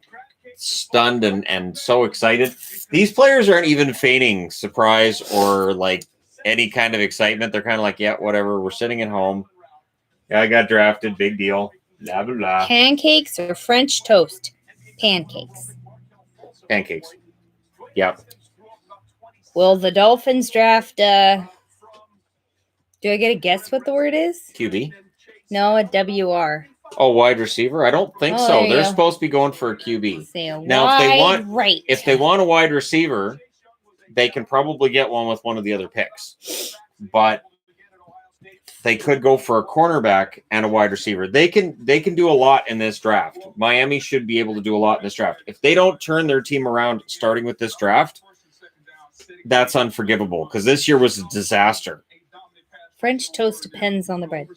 stunned and so excited. These players aren't even feigning surprise or like any kind of excitement. They're kind of like, yeah, whatever. We're sitting at home. Yeah, I got drafted. Big deal. Blah, blah, blah. Pancakes or French toast? Pancakes. Pancakes. Yeah. Will the Dolphins draft do I get a guess what the word is? QB. No, a WR. Oh, wide receiver? I don't think Oh, so. there you They're go. supposed to be going for a QB. Say a Now, wide if they want a wide receiver, they can probably get one with one of the other picks. But they could go for a cornerback and a wide receiver. They can do a lot in this draft. Miami should be able to do a lot in this draft. If they don't turn their team around starting with this draft, that's unforgivable because this year was a disaster. French toast depends on the bread.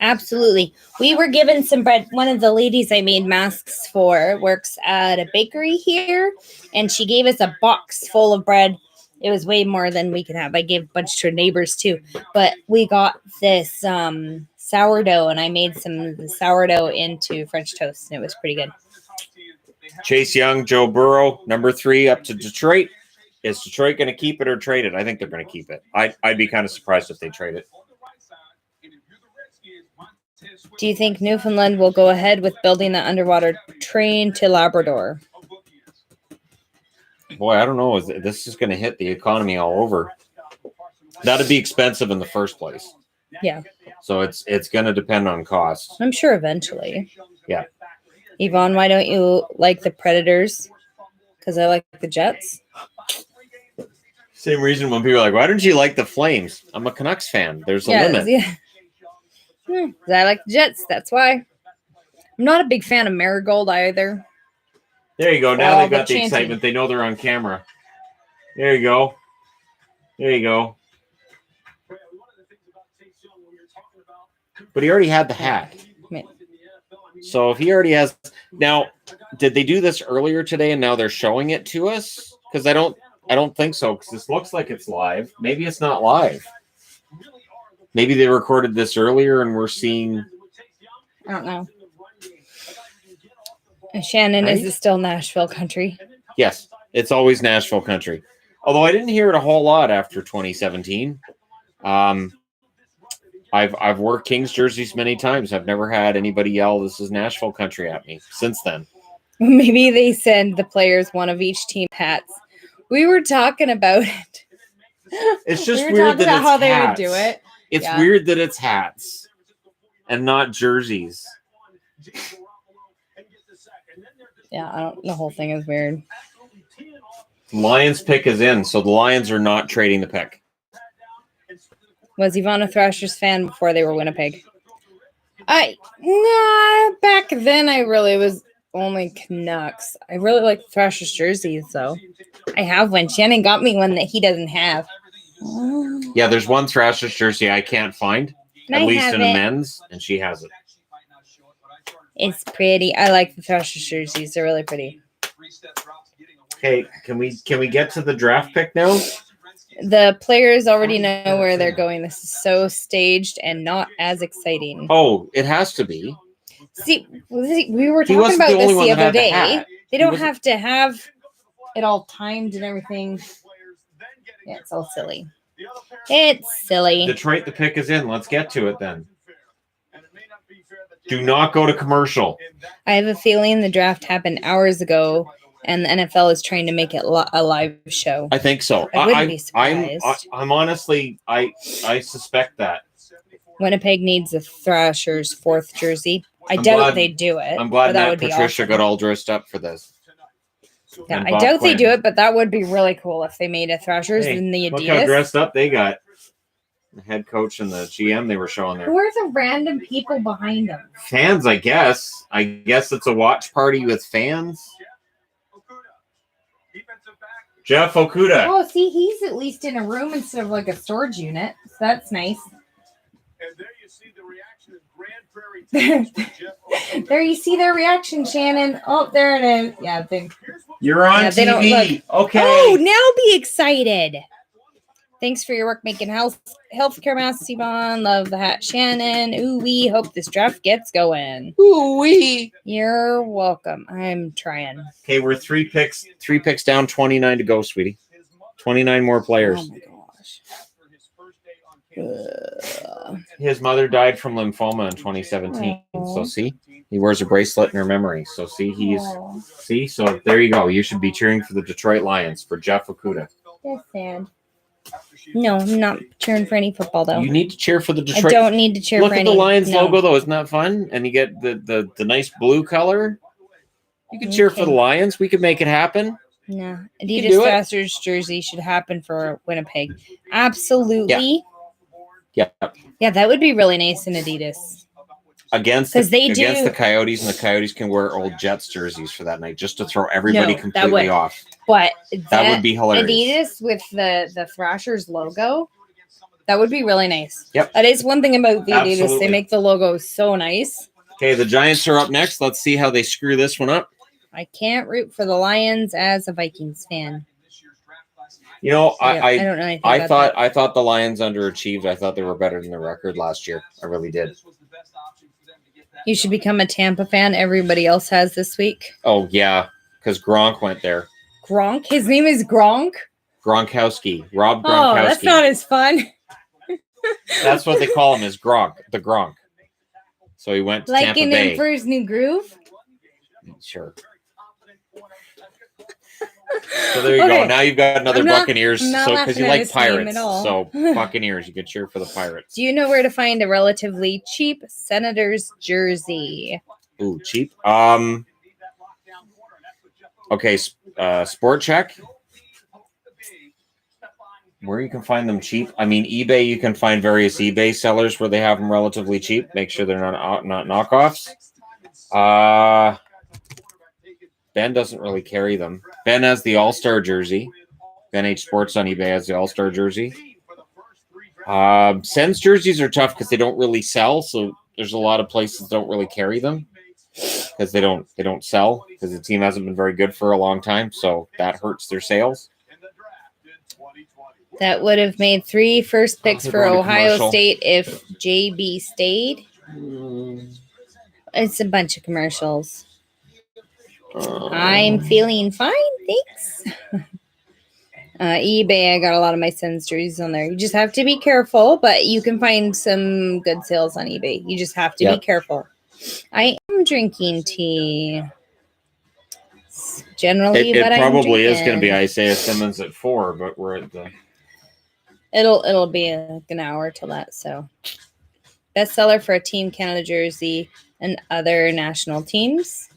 Absolutely. We were given some bread. One of the ladies I made masks for works at a bakery here, and she gave us a box full of bread. It was way more than we could have. I gave a bunch to her neighbors too. But we got this sourdough, and I made some of the sourdough into French toast, and it was pretty good. Chase Young, Joe Burrow, number 3 up to Detroit. Is Detroit going to keep it or trade it? I think they're going to keep it. I'd be kind of surprised if they trade it. Do you think Newfoundland will go ahead with building the underwater train to Labrador? Boy, I don't know. This is going to hit the economy all over. That'd be expensive in the first place. Yeah. So it's going to depend on cost. I'm sure eventually. Yeah. Yvonne, why don't you like the Predators? Because I like the Jets. Same reason when people are like, why don't you like the Flames? I'm a Canucks fan. There's a limit. Yeah. 'Cause I like the Jets. That's why. I'm not a big fan of Marigold either. There you go. Now Oh, they've got the the chanting. excitement. They know they're on camera. There you go. There you go. But he already had the hat. So if he already has... Now, did they do this earlier today and now they're showing it to us? Because I don't think so, because this looks like it's live. Maybe it's not live. Maybe they recorded this earlier and we're seeing... I don't know. Shannon, Right? is it still Nashville country? Yes, it's always Nashville country. Although I didn't hear it a whole lot after 2017. I've worked Kings jerseys many times. I've never had anybody yell, "This is Nashville country" at me since then. Maybe they send the players one of each team hats. We were talking about it. It's just we were weird talking that about it's how they hats. would do it. It's Yeah. weird that it's hats and not jerseys. Yeah, the whole thing is weird. Lions pick is in, so the Lions are not trading the pick. Was Yvonne a Thrashers fan before they were Winnipeg? Back then I really was only Canucks. I really like the Thrashers jerseys, though. I have one. Shannon got me one that he doesn't have. Yeah, there's one Thrashers jersey I can't find, And at I least have in a it. men's, and she has it. It's pretty. I like the Thrashers jerseys. They're really pretty. Okay, can we get to the draft pick now? The players already know where they're going. This is so staged and not as exciting. Oh, it has to be. See, we were He talking wasn't about the only this one the that other had the day. hat. They He don't wasn't- have to have it all timed and everything. Yeah, it's all silly. It's silly. Detroit, the pick is in. Let's get to it then. Do not go to commercial. I have a feeling the draft happened hours ago, and the NFL is trying to make it a live show. I think so. I wouldn't be surprised. I'm honestly, I suspect that. Winnipeg needs a Thrashers 4th jersey. I doubt they do it. I'm glad but that Matt would be Patricia awesome. got all dressed up for this. Yeah, And I Bob doubt they Quinn. do it, but that would be really cool if they made a Thrashers in the Look how Adidas. dressed up they got. The head coach and the GM they were showing there. Who are the random people behind them? Fans, I guess. I guess it's a watch party with fans. Jeff Okudah. Oh, see, he's at least in a room instead of like a storage unit. So that's nice. And there you see the reaction of Grand Prairie. There you see their reaction, Shannon. Oh, there it is. Yeah, You're on they don't TV. Okay. Oh, now be excited. Thanks for your work making healthcare masks, Yvonne. Love the hat, Shannon. Ooh, we hope this draft gets going. Ooh wee. You're welcome. I'm trying. Okay, we're three picks down, 29 to go, sweetie. 29 more players. Oh my gosh. His mother died from lymphoma in 2017. So see, he wears a bracelet in her memory. So see, so there you go. You should be cheering for the Detroit Lions for Jeff Okudah. That's sad. No, I'm not cheering for any football though. You need to cheer for the I Detroit. don't need to cheer Look for at any. the Lions no. logo though. Isn't that fun? And you get the nice blue color. You can cheer for the Lions. We could make it happen. No, You can Adidas do it. Thrashers jersey should happen for Winnipeg. Absolutely. Yeah. Yeah, that would be really nice in Adidas. Against 'Cause they against do- the Coyotes, and the Coyotes can wear old Jets jerseys for that night just to throw everybody No, that completely would- off. But That would be hilarious. Adidas with the Thrashers logo, that would be really nice. Yep. That is one thing about the Adidas. Absolutely. They make the logo so nice. Okay, the Giants are up next. Let's see how they screw this one up. I can't root for the Lions as a Vikings fan. You know, I I don't know anything I about thought that. I thought the Lions underachieved. I thought they were better than their record last year. I really did. You should become a Tampa fan. Everybody else has this week. Oh yeah, because Gronk went there. Gronk. His name is Gronk. Gronkowski, Rob Oh, Gronkowski. that's not as fun. That's what they call him, is Gronk, the Gronk. So he went to Tampa Liking Bay. him for his new groove. Sure. So there you go. Okay. Now you've got another I'm not- Buccaneers. I'm not So because you laughing at like his name Pirates, at all. so Buccaneers, you can cheer for the Pirates. Do you know where to find a relatively cheap Senators jersey? Ooh, cheap. Okay, Sport Check. Where you can find them cheap. I mean, eBay. You can find various eBay sellers where they have them relatively cheap. Make sure they're not knockoffs. Ben doesn't really carry them. Ben has the All-Star jersey. Ben H Sports on eBay has the All-Star jersey. Sens jerseys are tough because they don't really sell. So there's a lot of places that don't really carry them because they don't sell because the team hasn't been very good for a long time. So that hurts their sales. That would have made 3 first picks they're for going to Ohio commercial. State if JB stayed. It's a bunch of commercials. I'm feeling fine, thanks. eBay, I got a lot of my Sens jerseys on there. You just have to be careful, but you can find some good sales on eBay. You just have to be careful. I am drinking tea. It's generally It what I'm probably is going to be drinking. Isaiah Simmons at 4, but we're at the. It'll be like an hour till that. So, bestseller for a Team Canada jersey and other national teams.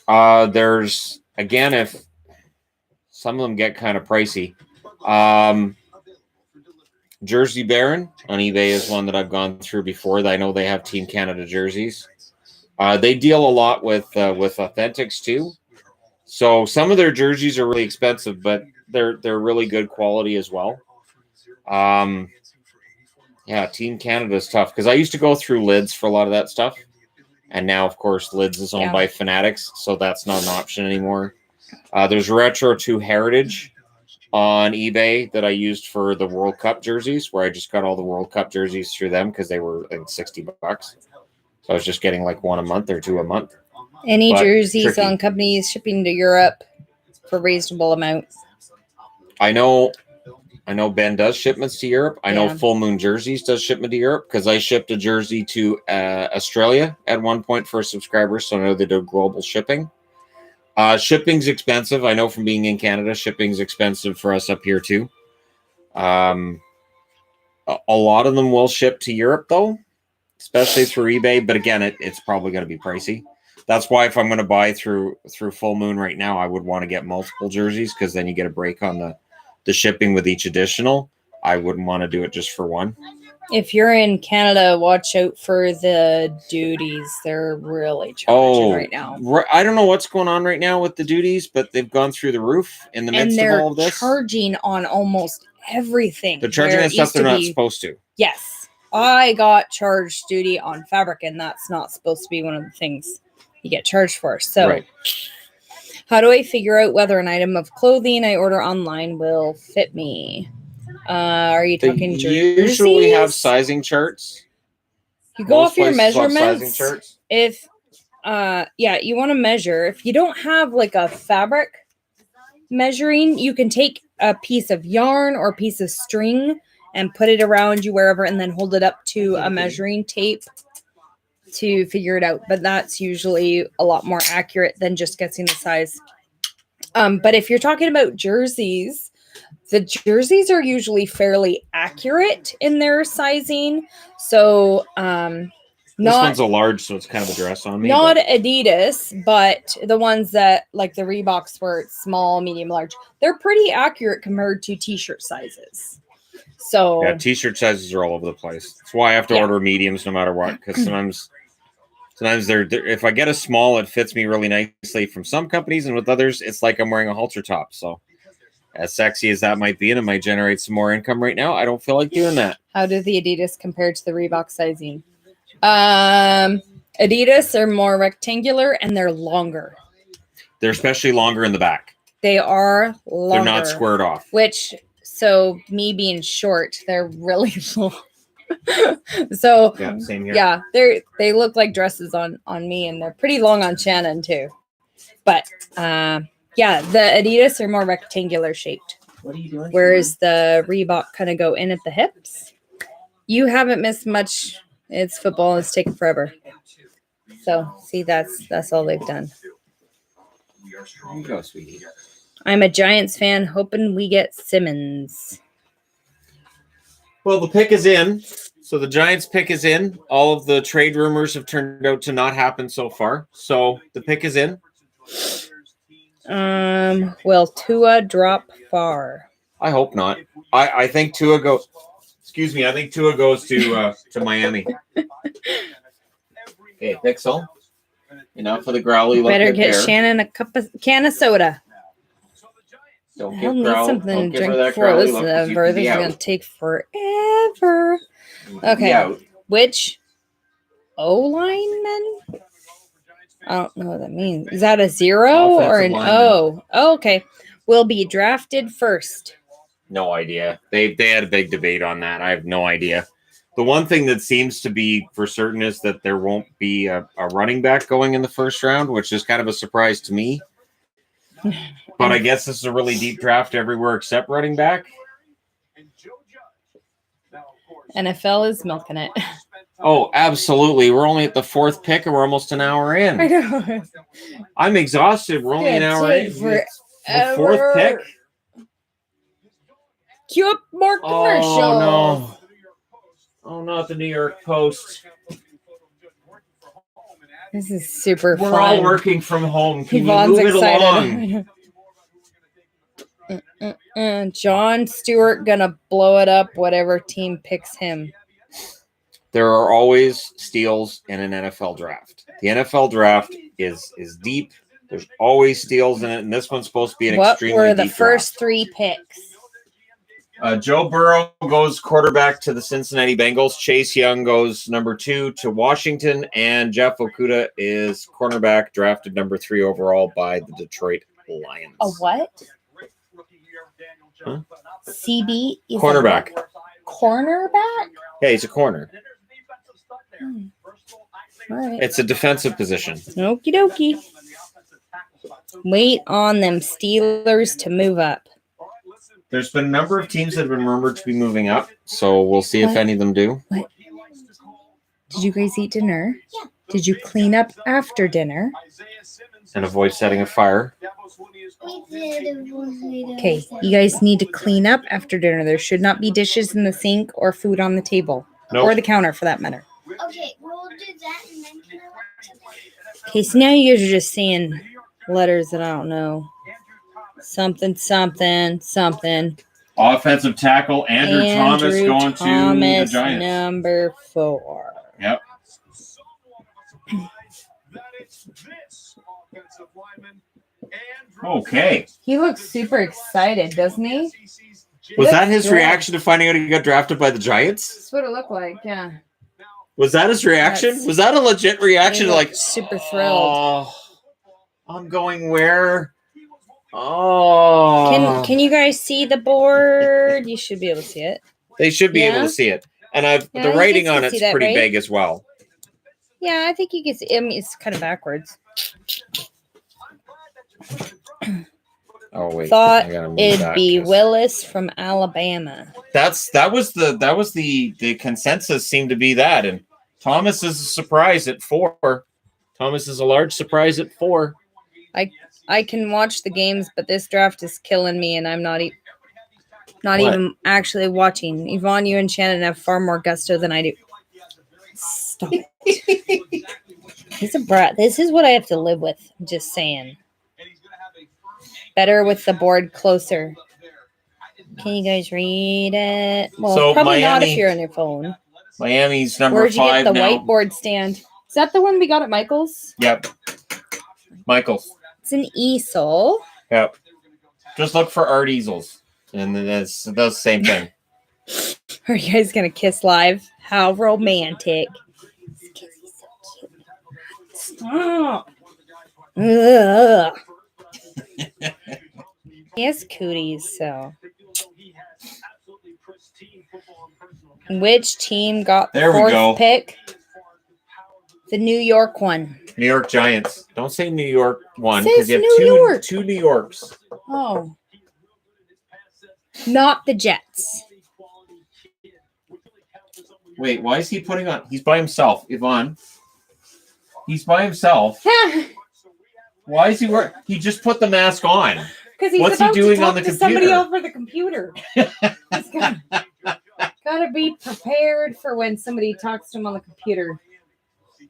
There's again, if some of them get kind of pricey. Jersey Baron on eBay is one that I've gone through before. I know they have Team Canada jerseys. They deal a lot with authentics too. So some of their jerseys are really expensive, but they're really good quality as well. Yeah, Team Canada is tough because I used to go through Lids for a lot of that stuff. And now, of course, Lids is owned by Fanatics, so that's not an option anymore. There's Retro 2 Heritage on eBay that I used for the World Cup jerseys, where I just got all the World Cup jerseys through them because they were like $60. So I was just getting like 1 a month or 2 a month. Any But jerseys tricky. on companies shipping to Europe for reasonable amounts. I know I know Ben does shipments to Europe. I know Yeah. Full Moon Jerseys does shipment to Europe because I shipped a jersey to Australia at one point for a subscriber, so I know they do global shipping. Shipping's expensive. I know from being in Canada, shipping's expensive for us up here too. A lot of them will ship to Europe though, especially through eBay. But again, it's probably going to be pricey. That's why if I'm going to buy through Full Moon right now, I would want to get multiple jerseys because then you get a break on the shipping with each additional. I wouldn't want to do it just for one. If you're in Canada, watch out for the duties. They're really charging right now. I don't know what's going on right now with the duties, but they've gone through the roof in the midst of all of this. And they're charging on almost everything. They're charging on stuff they're not supposed to. Yes. I got charged duty on fabric, and that's not supposed to be one of the things you get charged for. So right. How do I figure out whether an item of clothing I order online will fit me? Are you talking jerseys? Usually have sizing charts. You go off your measurements. Sizing charts. If you want to measure. If you don't have like a fabric measuring, you can take a piece of yarn or a piece of string and put it around you wherever and then hold it up to a measuring tape to figure it out. But that's usually a lot more accurate than just guessing the size. But if you're talking about jerseys, the jerseys are usually fairly accurate in their sizing. So this one's a large, so it's kind of a dress on me. Not Adidas, but the ones that like the Reeboks where it's small, medium, large. They're pretty accurate compared to t-shirt sizes. So yeah, t-shirt sizes are all over the place. That's why I have to order mediums no matter what, because sometimes they're if I get a small, it fits me really nicely from some companies, and with others, it's like I'm wearing a halter top. So as sexy as that might be, and it might generate some more income right now, I don't feel like doing that. How do the Adidas compare to the Reebok sizing? Adidas are more rectangular and they're longer. They're especially longer in the back. They are longer. They're not squared off. So me being short, they're really long. So yeah, same here. Yeah, they look like dresses on me, and they're pretty long on Shannon too. But yeah, the Adidas are more rectangular shaped. What are you doing? Whereas the Reebok kind of go in at the hips. You haven't missed much. It's football. It's taken forever. So see, that's all they've done. There you go, sweetie. I'm a Giants fan, hoping we get Simmons. Well, the pick is in. So the Giants pick is in. All of the trade rumors have turned out to not happen so far. So the pick is in. Will Tua drop far? I hope not. I think Tua goes. Excuse me. I think Tua goes to Miami. Okay, Pixel. Enough for the growly. Better get Shannon a can of soda. Don't I'll need something to drink before this is over. This is going to take forever. Okay. Which O-lineman? I don't know what that means. Is that a 0 or an O? Oh, okay. Will be drafted first. No idea. They had a big debate on that. I have no idea. The one thing that seems to be for certain is that there won't be a running back going in the first round, which is kind of a surprise to me. But I guess this is a really deep draft everywhere except running back. NFL is milking it. Oh, absolutely. We're only at the 4th pick and we're almost an hour in. I know. I'm exhausted. We're only an hour in. The 4th pick. Cue up more commercials. Oh, no. Oh, not the New York Post. This is super fun. We're all working from home. Can Yvonne's you move it along? John Stewart gonna blow it up, whatever team picks him. There are always steals in an NFL draft. The NFL draft is deep. There's always steals in it, and this one's supposed to be an extremely deep What were the first draft. 3 picks? Joe Burrow goes quarterback to the Cincinnati Bengals. Chase Young goes number 2 to Washington, and Jeff Okudah is cornerback, drafted number 3 overall by the Detroit Lions. A what? Huh? CB? Cornerback. Cornerback? Yeah, he's a corner. All right. It's a defensive position. Okie dokie. Wait on them Steelers to move up. There's been a number of teams that have been rumored to be moving up, so we'll see if What? any of them do. Did you guys eat dinner? Yeah. Did you clean up after dinner? And avoid setting a fire. Okay, you guys need to clean up after dinner. There should not be dishes in the sink or food on the table. Nope. Or the counter, for that matter. Okay, we'll do that and then can I watch something? Okay, so now you guys are just saying letters that I don't know. Something, something, something. Offensive tackle Andrew Thomas going to the Giants. Number 4. Yep. Okay. He looks super excited, doesn't he? Was that his That's reaction to finding out he got drafted by the Giants? That's what it looked like, yeah. Was that his reaction? Yes. Was that a legit reaction? He Like, looked super thrilled. Oh, I'm going where? Oh. Can you guys see the board? You should be able to see it. They should be able Yeah? to see it. And Yeah, the you writing guys on can it's see that, pretty right? big as well. Yeah, I think you can see. I mean, it's kind of backwards. Oh wait, Thought I gotta move it'd that be 'cause Willis from Alabama. that was the consensus seemed to be that, and Thomas is a surprise at 4. Thomas is a large surprise at 4. I can watch the games, but this draft is killing me, and I'm not What? even actually watching. Yvonne, you and Shannon have far more gusto than I do. Stop it. He's a brat. This is what I have to live with. I'm just saying. Better with the board closer. Can you guys read it? Well, So, probably not if Miami- you're on your phone. Miami's number Where'd you 5 get the now. whiteboard stand? Is that the one we got at Michael's? Yep. Michaels. It's an easel. Yep. Just look for art easels, and then that's the same thing. Are you guys gonna kiss live? How romantic! This kiss is so cute. Stop. Ugh. He has cooties, so. Which team got the There we go. 4th pick? The New York one. New York Giants. Don't say New York one Says because you have New York. two New Yorks. Oh. Not the Jets. Wait, why is he putting on? He's by himself, Yvonne. He's by himself. Why is he wearing? He just put the mask on. Because he's What's he about doing to talk on the to somebody computer? over the computer. He's gotta be prepared for when somebody talks to him on the computer.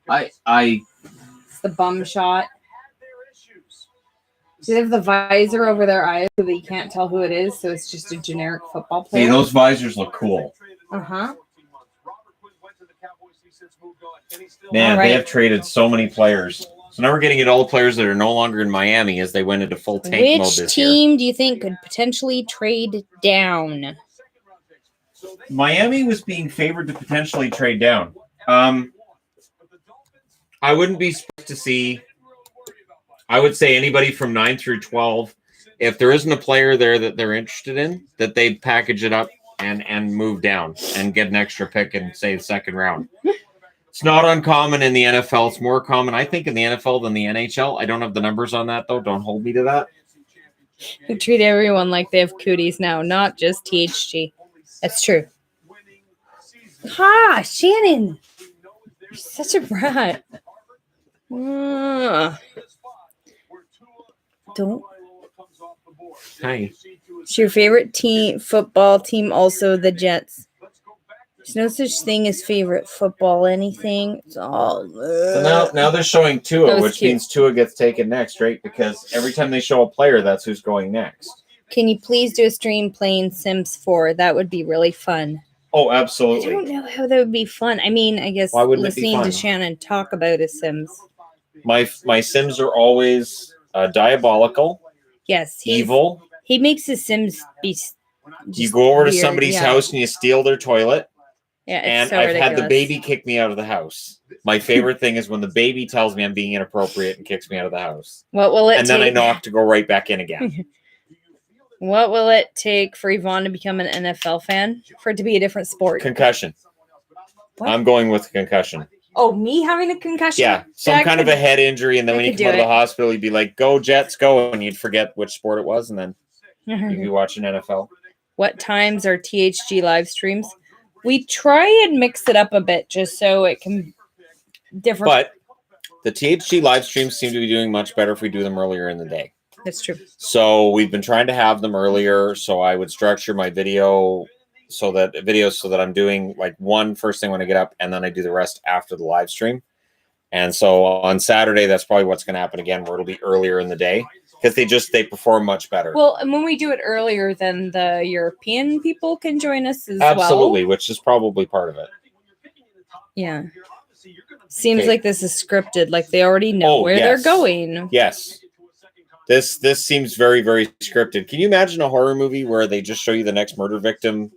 I It's the bum shot. Do they have the visor over their eyes so that you can't tell who it is? So it's just a generic football hey, player. those visors look cool. Uh-huh. Man, All right. they have traded so many players. So now we're getting at all the players that are no longer in Miami as they went into full tank mode Which this year. team do you think could potentially trade down? Miami was being favored to potentially trade down. I wouldn't be surprised to see. I would say anybody from 9 through 12. If there isn't a player there that they're interested in, that they package it up and move down and get an extra pick in, say, the second round. It's not uncommon in the NFL. It's more common, I think, in the NFL than the NHL. I don't have the numbers on that, though. Don't hold me to that. They treat everyone like they have cooties now, not just THG. That's true. Ha, Shannon. You're such a brat. Don't. Hi. Is your favorite team, football team, also the Jets? There's no such thing as favorite football anything. It's all. So now they're showing That Tua, was which cute. means Tua gets taken next, right? Because every time they show a player, that's who's going next. Can you please do a stream playing Sims 4? That would be really fun. Oh, I absolutely. don't know how that would be fun. I mean, I guess Why wouldn't it be listening to fun? Shannon talk about his Sims. My Sims are always diabolical, Yes, evil. he makes his Sims be. You just go over to weird, somebody's yeah. house and you steal their toilet. Yeah, it's And so I've ridiculous. had the baby kick me out of the house. My favorite thing is when the baby tells me I'm being inappropriate and kicks me out of the house. What will it And take? then I knock to go right back in again. What will it take for Yvonne to become an NFL fan? For it to be a different sport? Concussion. What? I'm going with concussion. Oh, me having a concussion? Yeah, some That kind of could- a head injury, and then I when you could come do out of the it. hospital, you'd be like, "Go Jets, go!" and you'd forget which sport it was, and then you'd be watching NFL. What times are THG live streams? We try and mix it up a bit just so it can different. But the THG live streams seem to be doing much better if we do them earlier in the day. That's true. So we've been trying to have them earlier. So I would structure my video so that I'm doing like one first thing when I get up, and then I do the rest after the live stream. And so on Saturday, that's probably what's going to happen again, where it'll be earlier in the day because they perform much better. Well, and when we do it earlier, then the European people can join us as Absolutely, well. which is probably part of it. Yeah. Seems like this is scripted. Like they already know where they're going. Yes. This seems very, very scripted. Can you imagine a horror movie where they just show you the next murder victim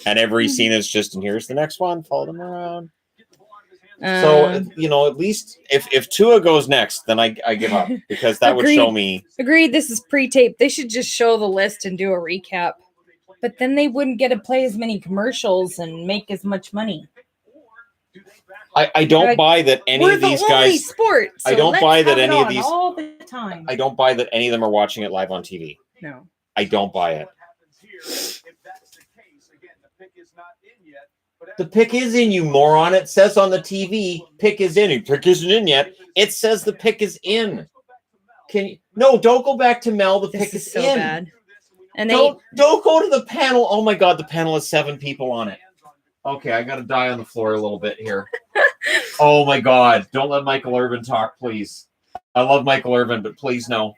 and every scene is just, and here's the next one, follow them around. So, at least if Tua goes next, then I give up because that would show me. Agreed. This is pre-taped. They should just show the list and do a recap. But then they wouldn't get to play as many commercials and make as much money. I don't buy that any of these guys. Sport, so I don't buy that any of these. All the time. I don't buy that any of them are watching it live on TV. No. I don't buy it. The pick is in, you moron. It says on the TV, pick is in. Pick isn't in yet. It says the pick is in. No, don't go back to Mel. The pick is so in. Bad. And don't go to the panel. Oh my God, the panel has 7 people on it. Okay, I got to die on the floor a little bit here. Oh my God, don't let Michael Irvin talk, please. I love Michael Irvin, but please no.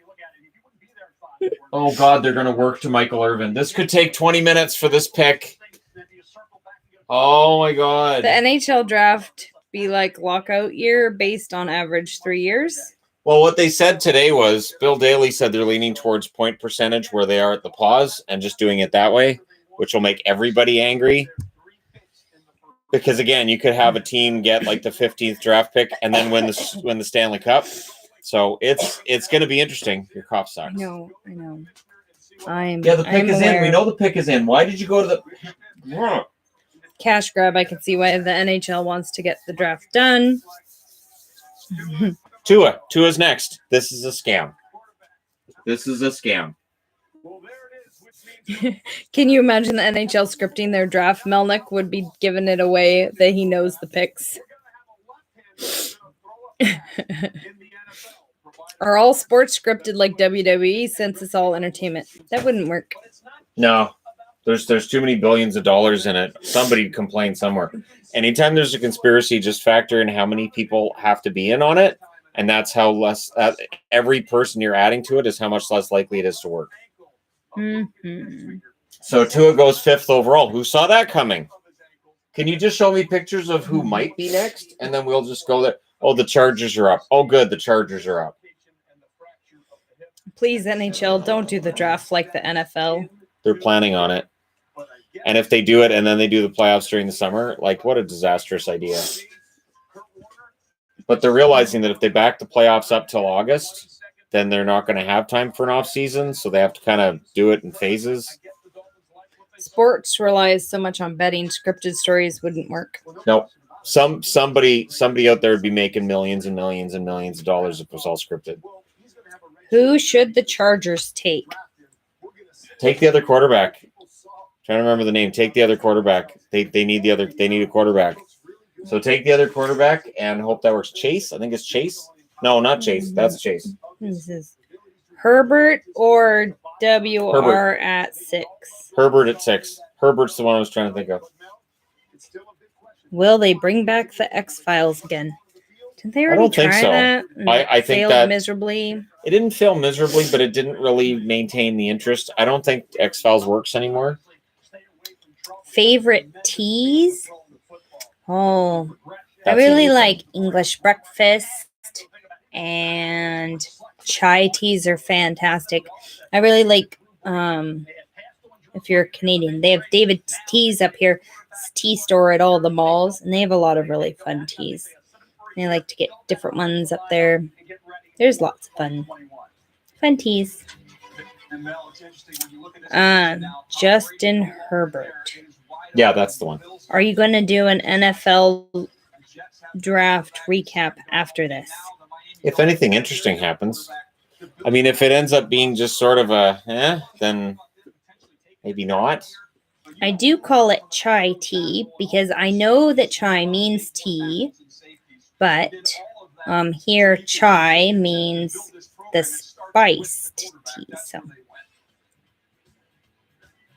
Oh God, they're going to work to Michael Irvin. This could take 20 minutes for this pick. Oh my God. The NHL draft be like lockout year based on average 3 years? Well, what they said today was Bill Daly said they're leaning towards point percentage where they are at the pause and just doing it that way, which will make everybody angry. Because again, you could have a team get like the 15th draft pick and then win the Stanley Cup. So it's going to be interesting. Your cop sucks. I know. The pick is in. We know the pick is in. Why did you go to the cash grab? I can see why the NHL wants to get the draft done. Tua's next. This is a scam. Can you imagine the NHL scripting their draft? Melnick would be giving it away that he knows the picks. Are all sports scripted like WWE since it's all entertainment? That wouldn't work. No. There's too many billions of dollars in it. Somebody complained somewhere. Anytime there's a conspiracy, just factor in how many people have to be in on it, and that's how less every person you're adding to it is how much less likely it is to work. Mm-hmm. So Tua goes 5th overall. Who saw that coming? Can you just show me pictures of who might be next, and then we'll just go there. Oh, the Chargers are up. Oh, good, the Chargers are up. Please, NHL, don't do the draft like the NFL. They're planning on it. And if they do it and then they do the playoffs during the summer, like what a disastrous idea. But they're realizing that if they back the playoffs up till August, then they're not going to have time for an off season. So they have to kind of do it in phases. Sports relies so much on betting. Scripted stories wouldn't work. Nope. Somebody out there would be making millions and millions and millions of dollars if it was all scripted. Who should the Chargers take? Take the other quarterback. Trying to remember the name. Take the other quarterback. They need a quarterback. So take the other quarterback and hope that works. Chase? I think it's Chase. No, not Chase. That's Chase. This is Herbert or WR Herbert. at 6. Herbert at 6. Herbert's the one I was trying to think of. Will they bring back the X-Files again? Didn't they already don't think try so. that? I think failed that miserably. It didn't fail miserably, but it didn't really maintain the interest. I don't think X-Files works anymore. Favorite teas? Oh, I That's really easy. like English breakfast, and chai teas are fantastic. I really like, if you're Canadian, they have David's Teas up here. It's a tea store at all the malls, and they have a lot of really fun teas. I like to get different ones up there. There's lots of fun teas. Justin Herbert. Yeah, that's the one. Are you going to do an NFL draft recap after this? If anything interesting happens. I mean, if it ends up being just sort of then Maybe not. I do call it chai tea because I know that chai means tea, but here chai means the spiced tea. So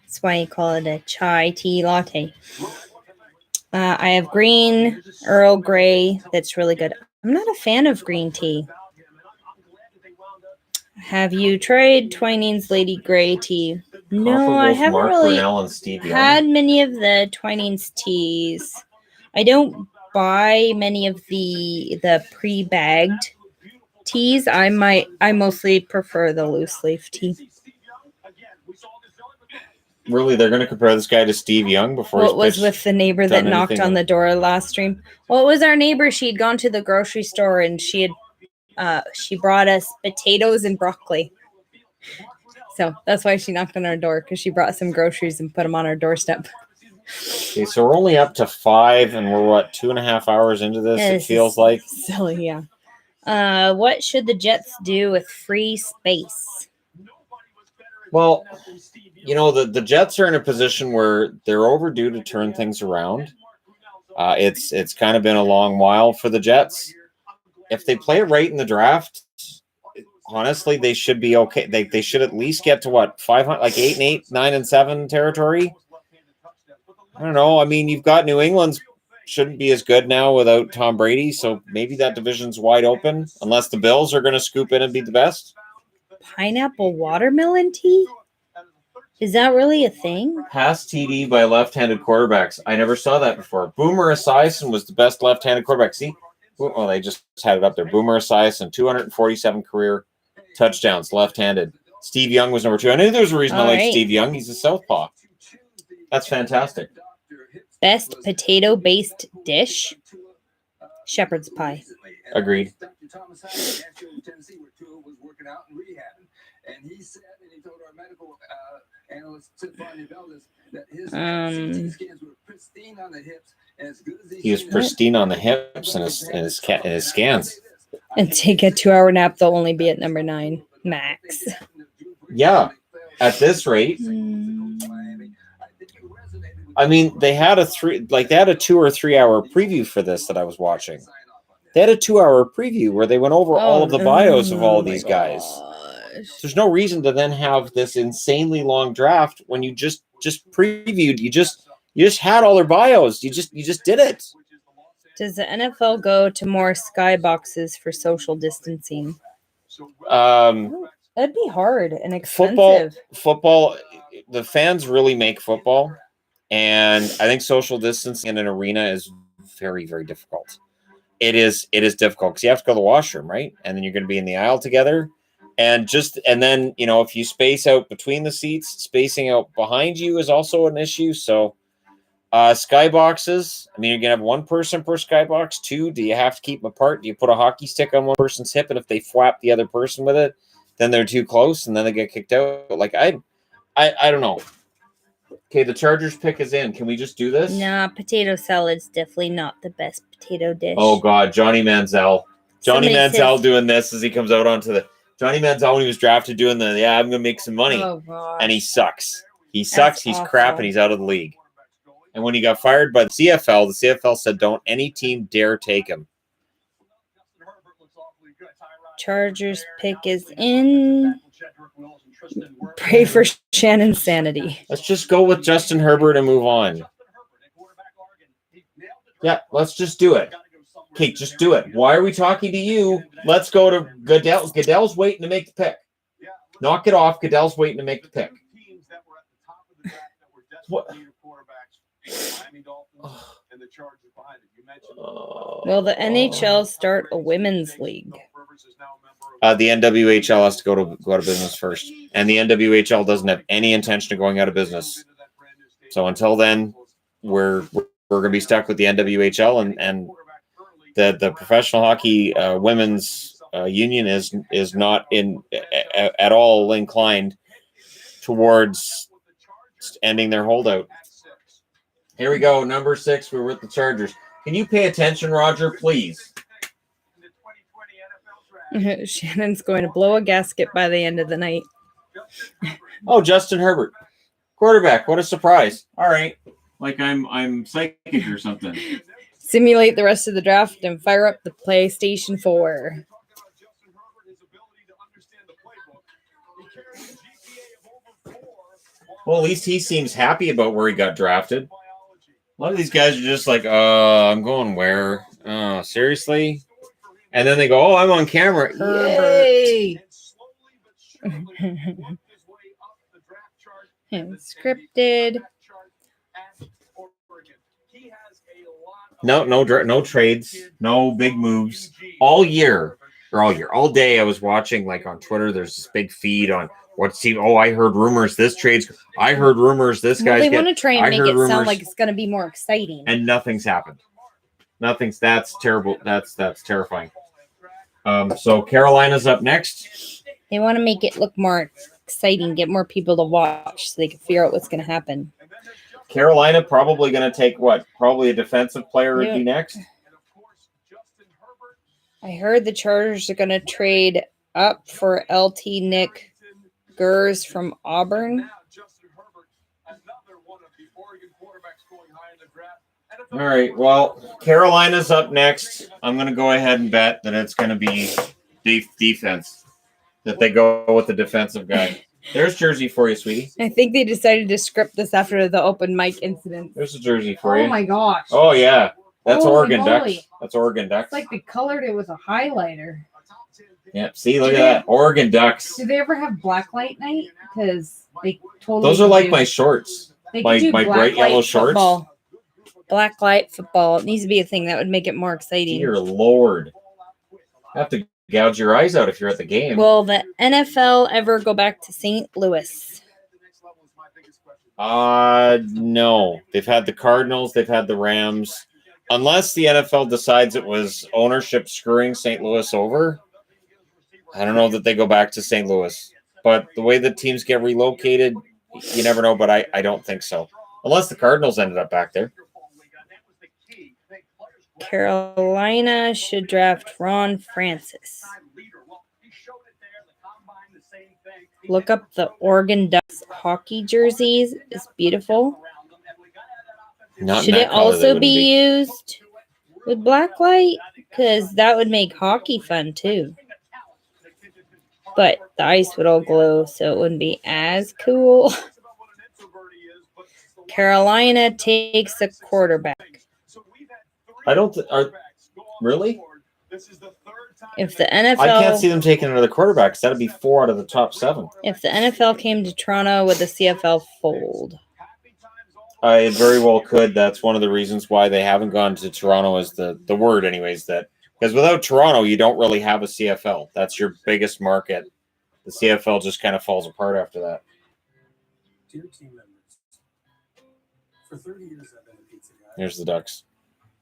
that's why I call it a chai tea latte. I have green Earl Grey. That's really good. I'm not a fan of green tea. Have you tried Twinings Lady Grey tea? No, I haven't Mark really Brunell and Steve Young. had many of the Twinings teas. I don't buy many of the pre-bagged teas. I mostly prefer the loose leaf tea. Really, they're going to compare this guy to Steve Young before What he's was pitched- with the neighbor that done knocked anything on else. the door last stream? Well, it was our neighbor. She'd gone to the grocery store and she brought us potatoes and broccoli. So that's why she knocked on our door, because she brought some groceries and put them on our doorstep. Okay, so we're only up to 5, and we're, 2.5 hours into this, Yeah, it this feels is like. silly, yeah. What should the Jets do with free space? Well, the Jets are in a position where they're overdue to turn things around. It's kind of been a long while for the Jets. If they play it right in the draft, honestly, they should be okay. They should at least get to 500, like 8-8, 9-7 territory. I don't know. I mean, you've got New England's shouldn't be as good now without Tom Brady, so maybe that division's wide open, unless the Bills are going to scoop in and be the best. Pineapple watermelon tea? Is that really a thing? Pass TD by left-handed quarterbacks. I never saw that before. Boomer Esiason was the best left-handed quarterback. See? Well, they just had it up there. Boomer Esiason, 247 career touchdowns, left-handed. Steve Young was number 2. I knew there was a reason I like Steve Young. He's a southpaw. That's fantastic. Best potato-based dish? Shepherd's pie. Agreed. He was pristine on the hips and his scans. And take a 2-hour nap, they'll only be at number 9 max. Yeah, at this rate. I mean, they had a 2 or 3 hour preview for this that I was watching. They had a 2-hour preview where they went over all of the bios of all of these guys. There's no reason to then have this insanely long draft when you just previewed. You just had all their bios. You just did it. Does the NFL go to more skyboxes for social distancing? That'd be hard and expensive. Football. The fans really make football, and I think social distancing in an arena is very, very difficult. It is difficult because you have to go to the washroom, right? And then you're going to be in the aisle together. And then, if you space out between the seats, spacing out behind you is also an issue. So skyboxes, I mean, you're going to have one person per skybox. 2, do you have to keep them apart? Do you put a hockey stick on one person's hip? And if they flap the other person with it, then they're too close and then they get kicked out. Like, I don't know. Okay, the Chargers pick is in. Can we just do this? Nah, potato salad's definitely not the best potato dish. Oh, God, Johnny Manziel. Johnny Manziel doing this as he comes out onto the... Johnny Manziel, when he was drafted, doing I'm going to make some money. Oh, gosh. And he sucks. He's crap, and he's out of the league. And when he got fired by the CFL said, don't any team dare take him. Chargers pick is in. Pray for Shannon's sanity. Let's just go with Justin Herbert and move on. Yeah, let's just do it. Okay, just do it. Why are we talking to you? Let's go to Goodell. Goodell's waiting to make the pick. Knock it off. Goodell's waiting to make the pick. What? Will the NHL start a women's league? The NWHL has to go to business first, and the NWHL doesn't have any intention of going out of business. So until then, we're going to be stuck with the NWHL, and the professional hockey women's union is not at all inclined towards ending their holdout. Here we go, number 6. We're with the Chargers. Can you pay attention, Roger, please? Shannon's going to blow a gasket by the end of the night. Oh, Justin Herbert. Of Quarterback. What a surprise. All right. Like I'm psychic or something. Simulate the rest of the draft and fire up the PlayStation 4. Well, at least he seems happy about where he got drafted. A lot of these guys are just like, I'm going where? Seriously? And then they go, oh, I'm on camera. Yay! Scripted. No trades, no big moves. All day. I was watching like on Twitter. There's this big feed on what's team. Oh, I heard rumors. This trades. I heard rumors. This Well, guy's. they want to try and make it rumors, sound like it's going to be more exciting. and nothing's happened. That's terrible. That's terrifying. So Carolina's up next. They want to make it look more exciting, get more people to watch so they can figure out what's going to happen. Carolina probably going to take what? Probably a defensive player would be next. I heard the Chargers are going to trade up for LT Nick Gers from Auburn. All right. Well, Carolina's up next. I'm going to go ahead and bet that it's going to be defense. That they go with the defensive guy. There's jersey for you, sweetie. I think they decided to script this after the open mic incident. There's a jersey for you. Oh my gosh. Oh yeah, that's Holy Oregon moly. Ducks. That's Oregon Ducks. It's like they colored it with a highlighter. Yep. See, look at that, Oregon Ducks. Do they ever have blacklight night? Because they totally. Those are like my shorts. My bright yellow shorts. Football. Black light football. It needs to be a thing that would make it more exciting. Dear Lord, I have to gouge your eyes out if you're at the game. Will the NFL ever go back to St. Louis? No. They've had the Cardinals. They've had the Rams. Unless the NFL decides it was ownership screwing St. Louis over, I don't know that they go back to St. Louis. But the way the teams get relocated, you never know. But I don't think so. Unless the Cardinals ended up back there. Carolina should draft Ron Francis. Look up the Oregon Ducks hockey jerseys. It's beautiful. Should it also be used with black light? Because that would make hockey fun too. But the ice would all glow, so it wouldn't be as cool. Carolina takes a quarterback. I don't. Really? If the NFL, I can't see them taking another quarterback. That'd be 4 out of the top 7. If the NFL came to Toronto, would the CFL fold? I very well could. That's one of the reasons why they haven't gone to Toronto. Is the word, anyways. That because without Toronto, you don't really have a CFL. That's your biggest market. The CFL just kind of falls apart after that. Dear team members, for 30 years I've been a pizza guy. Here's the Ducks.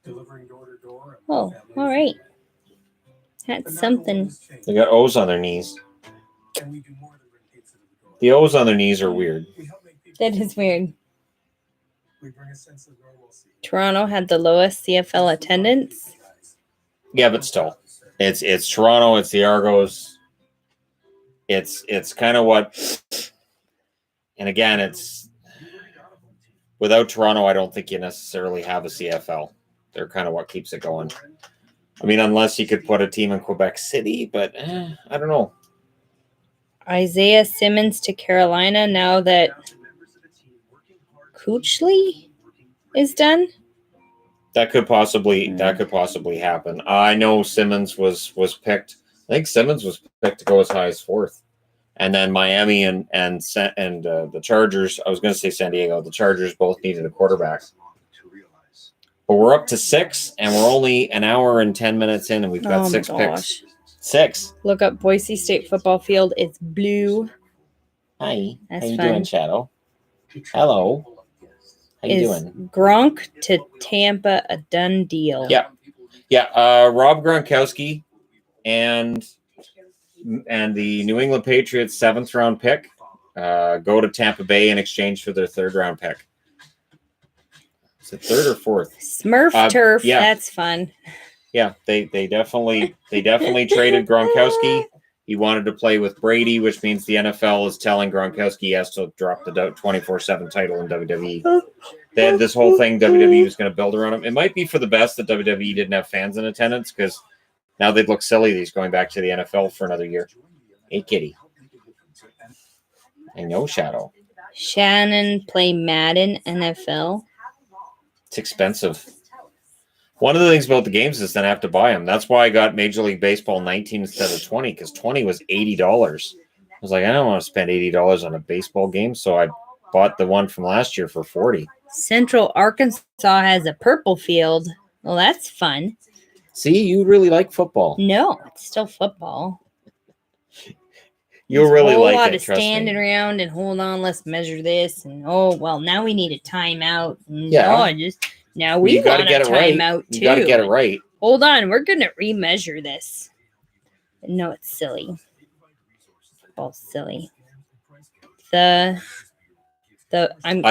Delivering door to door. Oh, all right. That's something. They got O's on their knees. And we do more than bring pizza to the door. The O's on their knees are weird. We help make people That is weird. we bring a sense of normalcy. Toronto had the lowest CFL attendance. Yeah, but still, it's Toronto. It's the Argos. It's kind of what. And again, it's without Toronto. I don't think you necessarily have a CFL. They're kind of what keeps it going. I mean, unless you could put a team in Quebec City, but I don't know. Isaiah Simmons to Carolina now that Coochly is done. That could possibly happen. I know Simmons was picked. I think Simmons was picked to go as high as 4th, and then Miami and the Chargers. I was going to say San Diego. The Chargers both needed a quarterback. But we're up to 6, and we're only an hour and 10 minutes in, and we've got 6 picks. 6. Look up Boise State football field. It's blue. Hi. That's How you fun. doing, Shadow? Hello. How you Is doing? Gronk to Tampa a done deal? Yeah. Rob Gronkowski and the New England Patriots 7th round pick go to Tampa Bay in exchange for their 3rd round pick. Is it 3rd or 4th? Smurf turf. yeah. That's fun. Yeah, they definitely traded Gronkowski. He wanted to play with Brady, which means the NFL is telling Gronkowski he has to drop the 24/7 title in WWE. They had this whole thing WWE was going to build around him. It might be for the best that WWE didn't have fans in attendance because now they'd look silly that he's going back to the NFL for another year. Hey, kitty. I know, Shadow. Shannon play Madden NFL. It's expensive. One of the things about the games is then I have to buy them. That's why I got Major League Baseball 19 instead of 20 because 20 was $80. I was like, I don't want to spend $80 on a baseball game, so I bought the one from last year for $40. Central Arkansas has a purple field. Well, that's fun. See, you really like football. No, it's still football. You'll really like it. A lot of trust standing me. around and hold on, let's measure this. And now we need a timeout. Yeah. Now we You gotta want get a it right. timeout too. You got to get it right. Hold on, we're gonna remeasure this. No, it's silly. All silly. I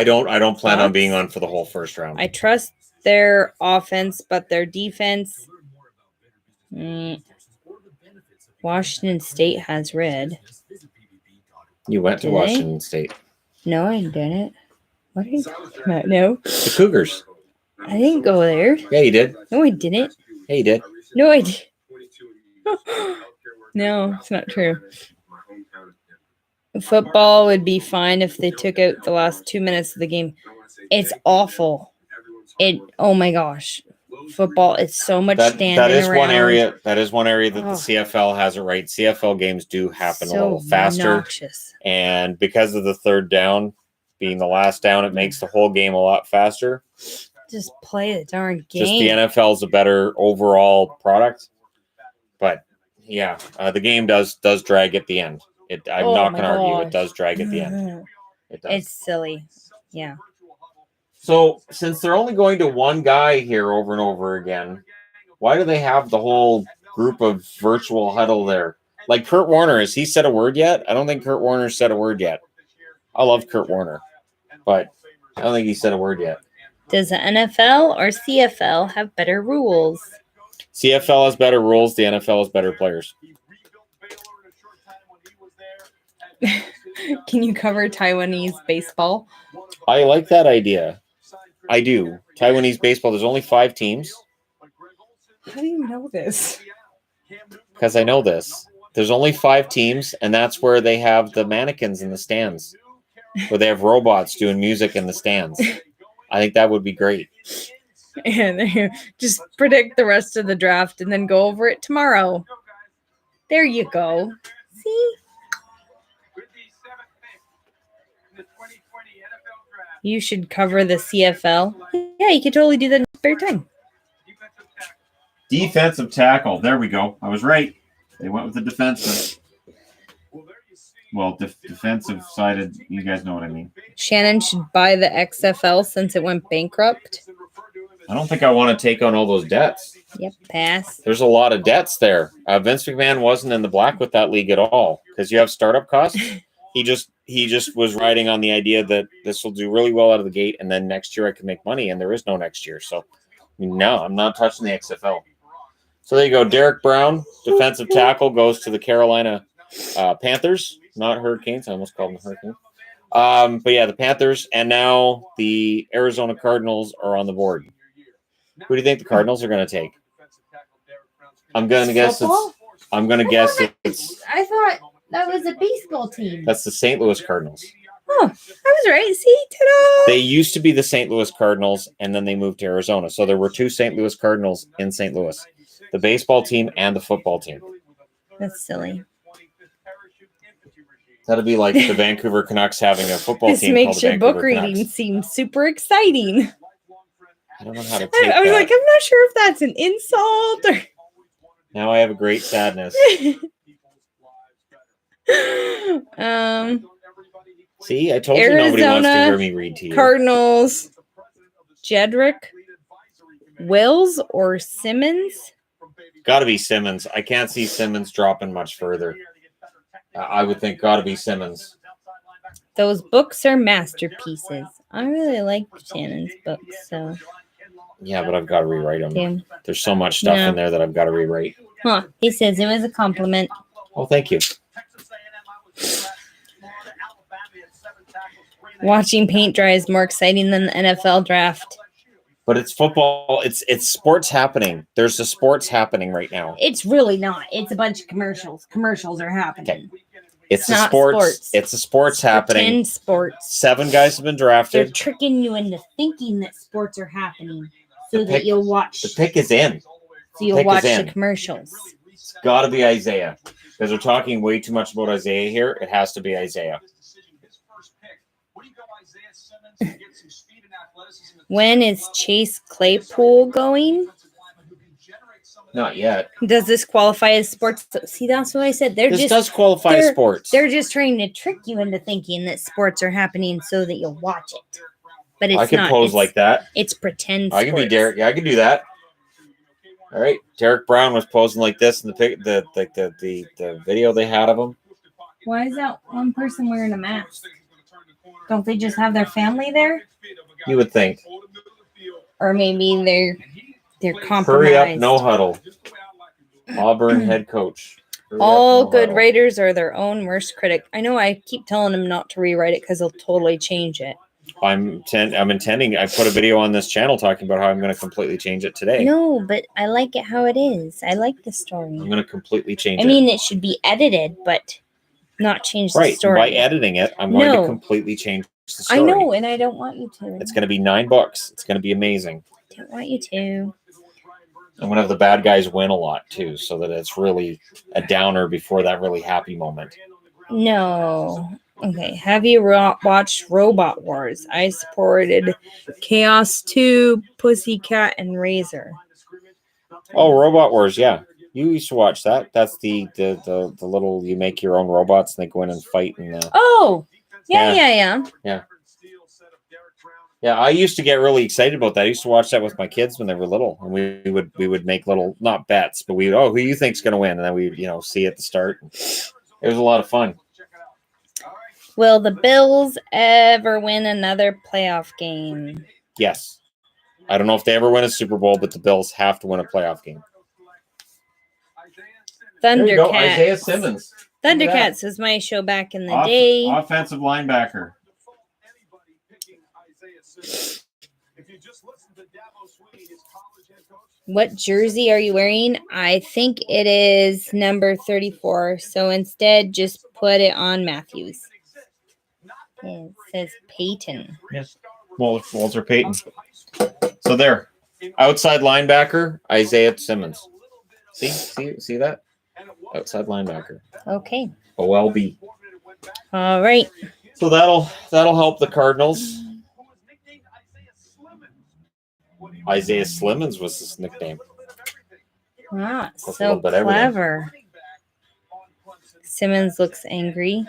don't plan on being on for the whole first round. I trust their offense, but their defense. Washington State has red. You went to Did Washington State. No, I didn't. What are you talking about? No, The Cougars. I didn't go there. Yeah, you did. No, I didn't. Yeah, you did. No, I did. No, it's not true. Football would be fine if they took out the last 2 minutes of the game. It's awful. Oh my gosh. Football, it's so much standing that is around. one area. That is one area that the Oh. CFL has it right. CFL games do happen a So little faster, obnoxious. and because of the third down being the last down, it makes the whole game a lot faster. Just play the darn game. Just the NFL is a better overall product, but yeah, the game does drag at the end. I'm Oh not my going to argue. It gosh. does drag at the end. It does. It's silly. Yeah. So since they're only going to one guy here over and over again, why do they have the whole group of virtual huddle there? Like Kurt Warner, has he said a word yet? I don't think Kurt Warner said a word yet. I love Kurt Warner, but I don't think he said a word yet. Does the NFL or CFL have better rules? CFL has better rules. The NFL has better players. Can you cover Taiwanese baseball? I like that idea. I do. Taiwanese baseball, there's only 5 teams. How do you know this? Because I know this. There's only 5 teams, and that's where they have the mannequins in the stands, where they have robots doing music in the stands. I think that would be great. And just predict the rest of the draft and then go over it tomorrow. There you go. See? You should cover the CFL. Yeah, you could totally do that in spare time. Defensive tackle. There we go. I was right. They went with the defensive. Well, defensive sided. You guys know what I mean. Shannon should buy the XFL since it went bankrupt. I don't think I want to take on all those debts. Yep, pass. There's a lot of debts there. Vince McMahon wasn't in the black with that league at all because you have startup costs. He just was riding on the idea that this will do really well out of the gate, and then next year I can make money, and there is no next year. So, no, I'm not touching the XFL. So there you go. Derrick Brown, defensive tackle, goes to the Carolina Panthers, not Hurricanes. I almost called them Hurricanes. But yeah, the Panthers, and now the Arizona Cardinals are on the board. Who do you think the Cardinals are going to take? I'm going to guess it's. I thought that was a baseball team. That's the St. Louis Cardinals. Oh, I was right. See? Ta-da! They used to be the St. Louis Cardinals, and then they moved to Arizona. So there were 2 St. Louis Cardinals in St. Louis, the baseball team and the football team. That's silly. That'd be like the Vancouver Canucks having a football This team makes called your the book Vancouver reading Canucks. seem super exciting. I don't know how to take I was that. like, I'm not sure if that's an insult or. Now I have a great sadness. See, I told you nobody wants to Arizona hear me read to you. Cardinals, Jedrick Wills or Simmons? Got to be Simmons. I can't see Simmons dropping much further. I would think got to be Simmons. Those books are masterpieces. I really like Shannon's books, so Yeah, but I've got to rewrite them. damn. There's so much stuff Yeah. in there that I've got to rewrite. Huh. He says it was a compliment. Oh, thank you. Watching paint dry is more exciting than the NFL draft. But it's football. It's sports happening. There's a sports happening right now. It's really not. It's a bunch of commercials. Commercials are happening. Okay. It's a not sports. sports. It's a sports happening. Pretend sports. 7 guys have been They're drafted. tricking you into thinking that sports are happening so The that pick- you'll watch. The pick is in. So you'll pick is watch the in. commercials. It's got to be Isaiah. Because we're talking way too much about Isaiah here. It has to be Isaiah. When is Chase Claypool going? Not yet. Does this qualify as sports? See, that's what I said. This does qualify as sports. They're just trying to trick you into thinking that sports are happening so that you'll watch it. But it's I can not. pose It's- like that. It's pretend I can be sports. Derrick. Yeah, I can do that. All right. Derrick Brown was posing like this in the video they had of him. Why is that one person wearing a mask? Don't they just have their family there? You would think. Or maybe they're compromised. Hurry up, no huddle. Auburn head coach. Hurry up, All no good huddle. writers are their own worst critic. I know I keep telling them not to rewrite it because they'll totally change it. I'm intending. I put a video on this channel talking about how I'm going to completely change it today. No, but I like it how it is. I like the I'm story. going to completely change I it. mean, it should be edited, but not change the Right. story. By editing it, I'm going No. to completely change the story. I know, and I don't want you to. It's going to be $9. It's going to be amazing. I don't want you to. I'm going to have the bad guys win a lot too, so that it's really a downer before that really happy moment. No. Okay. Have you watched Robot Wars? I supported Chaos 2, Pussycat, and Razor. Oh, Robot Wars, yeah. You used to watch that. That's the little, you make your own robots and they go in and fight. Oh, yeah. Yeah, I used to get really excited about that. I used to watch that with my kids when they were little, and we would make little, not bets, but who you think's going to win, and then we see at the start. It was a lot of fun. Will the Bills ever win another playoff game? Yes, I don't know if they ever win a Super Bowl, but the Bills have to win a playoff game. There you go, Isaiah Thundercats. Simmons. Look at that. Thundercats was my show back in the day. Offensive linebacker. What jersey are you wearing? I think it is number 34. So instead, just put it on Matthews. It says Peyton. Yes, Walter Payton. So there, outside linebacker, Isaiah Simmons. See that? Outside linebacker. Okay. OLB. All right. So that'll help the Cardinals. Isaiah Simmons was his nickname. Wow, That's a so little bit everything. clever. Simmons looks angry.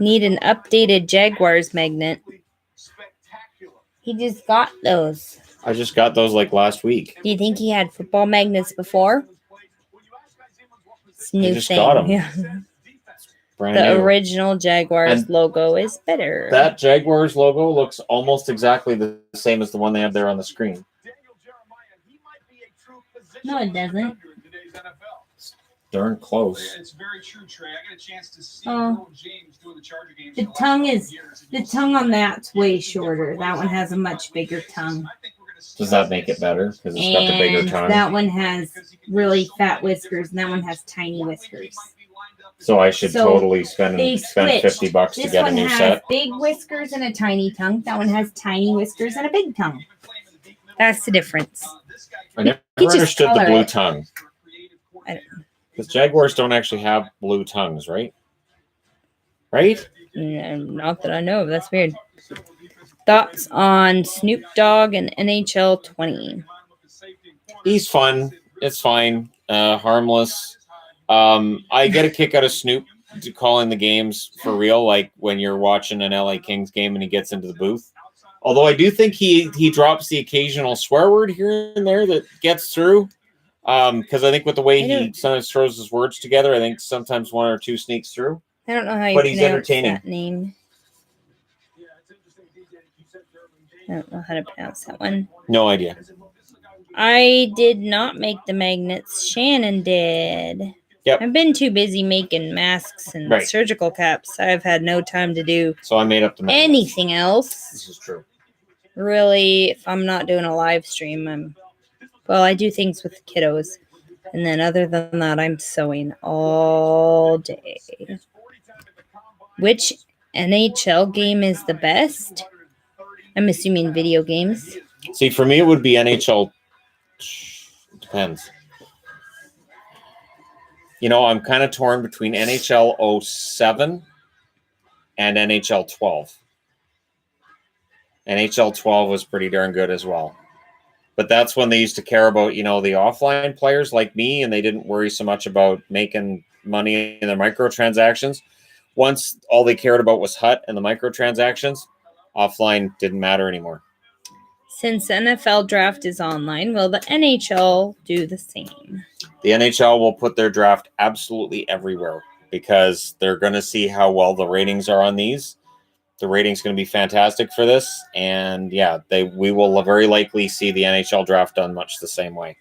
Need an updated Jaguars magnet. He just got those. I just got those like last week. Do you think he had football magnets before? It's a new just thing. got 'em. Yeah. Brand The new. original Jaguars And logo is better. That Jaguars logo looks almost exactly the same as the one they have there on the screen. No, it doesn't. Darn close. It's very true, Trey. I got a chance to see Oh. James doing the Charger games. The tongue on that's way shorter. That one has a much bigger tongue. Does that make it better? Because it's got the bigger And tongue. that one has really fat whiskers, and that one has tiny whiskers. So I should So totally spend They switched. $50 to This get a one new has set. big whiskers and a tiny tongue. That one has tiny whiskers and a big tongue. That's the difference. I never You just understood the color blue it. tongue. I don't Because Jaguars don't actually have blue tongues, right? Right? Not that I know of. That's weird. Thoughts on Snoop Dogg and NHL 20? He's fun. It's fine. Harmless. I get a kick out of Snoop calling the games for real, like when you're watching an LA Kings game and he gets into the booth. Although I do think he drops the occasional swear word here and there that gets through. Because I think with the way he sometimes throws his words together, I think sometimes one or two sneaks through. I don't know how you But he's pronounce entertaining. that name. I don't know how to pronounce that one. No idea. I did not make the magnets. Shannon did. Yep. I've been too busy making masks and Right. surgical caps. I've had no time to do So I made up the magnets. anything else. This is true. Really, if I'm not doing a live stream, I do things with the kiddos. And then other than that, I'm sewing all day. Which NHL game is the best? I'm assuming video games. See, for me, it would be NHL. Depends. You know, I'm kind of torn between NHL 07 and NHL 12. NHL 12 was pretty darn good as well. But that's when they used to care about, you know, the offline players like me, and they didn't worry so much about making money in their microtransactions. Once all they cared about was HUT and the microtransactions, offline didn't matter anymore. Since NFL draft is online, will the NHL do the same? The NHL will put their draft absolutely everywhere because they're going to see how well the ratings are on these. The rating's going to be fantastic for this. And yeah, we will very likely see the NHL draft done much the same way.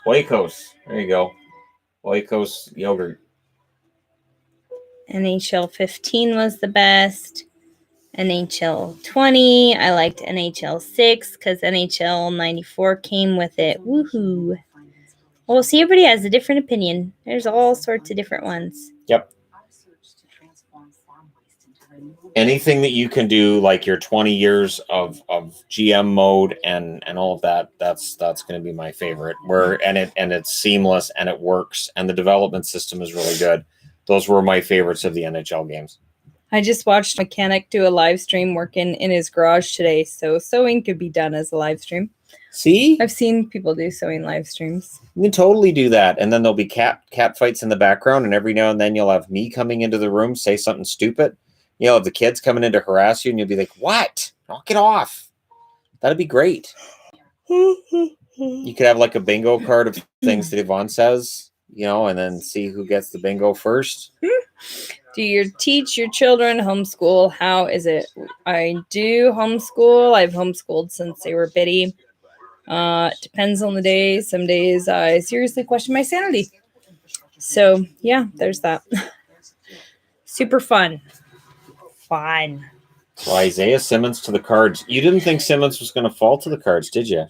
Oikos. There you go. Oikos yogurt. NHL 15 was the best. NHL 20. I liked NHL 6 because NHL 94 came with it. Woohoo. Well, see, everybody has a different opinion. There's all sorts of different ones. Yep. Anything that you can do, like your 20 years of GM mode and all of that, that's going to be my favorite. And it's seamless and it works and the development system is really good. Those were my favorites of the NHL games. I just watched a mechanic do a live stream working in his garage today, so sewing could be done as a live stream. See? I've seen people do sewing live streams. You can totally do that. And then there'll be cat fights in the background, and every now and then you'll have me coming into the room, say something stupid. You'll have the kids coming in to harass you, and you'll be like, what? Knock it off. That'd be great. You could have like a bingo card of things that Yvonne says, you know, and then see who gets the bingo first. Do you teach your children homeschool? How is it? I do homeschool. I've homeschooled since they were bitty. Depends on the day. Some days I seriously question my sanity. So, yeah, there's that. Super fun. Fun. So Isaiah Simmons to the Cards. You didn't think Simmons was going to fall to the Cards, did you?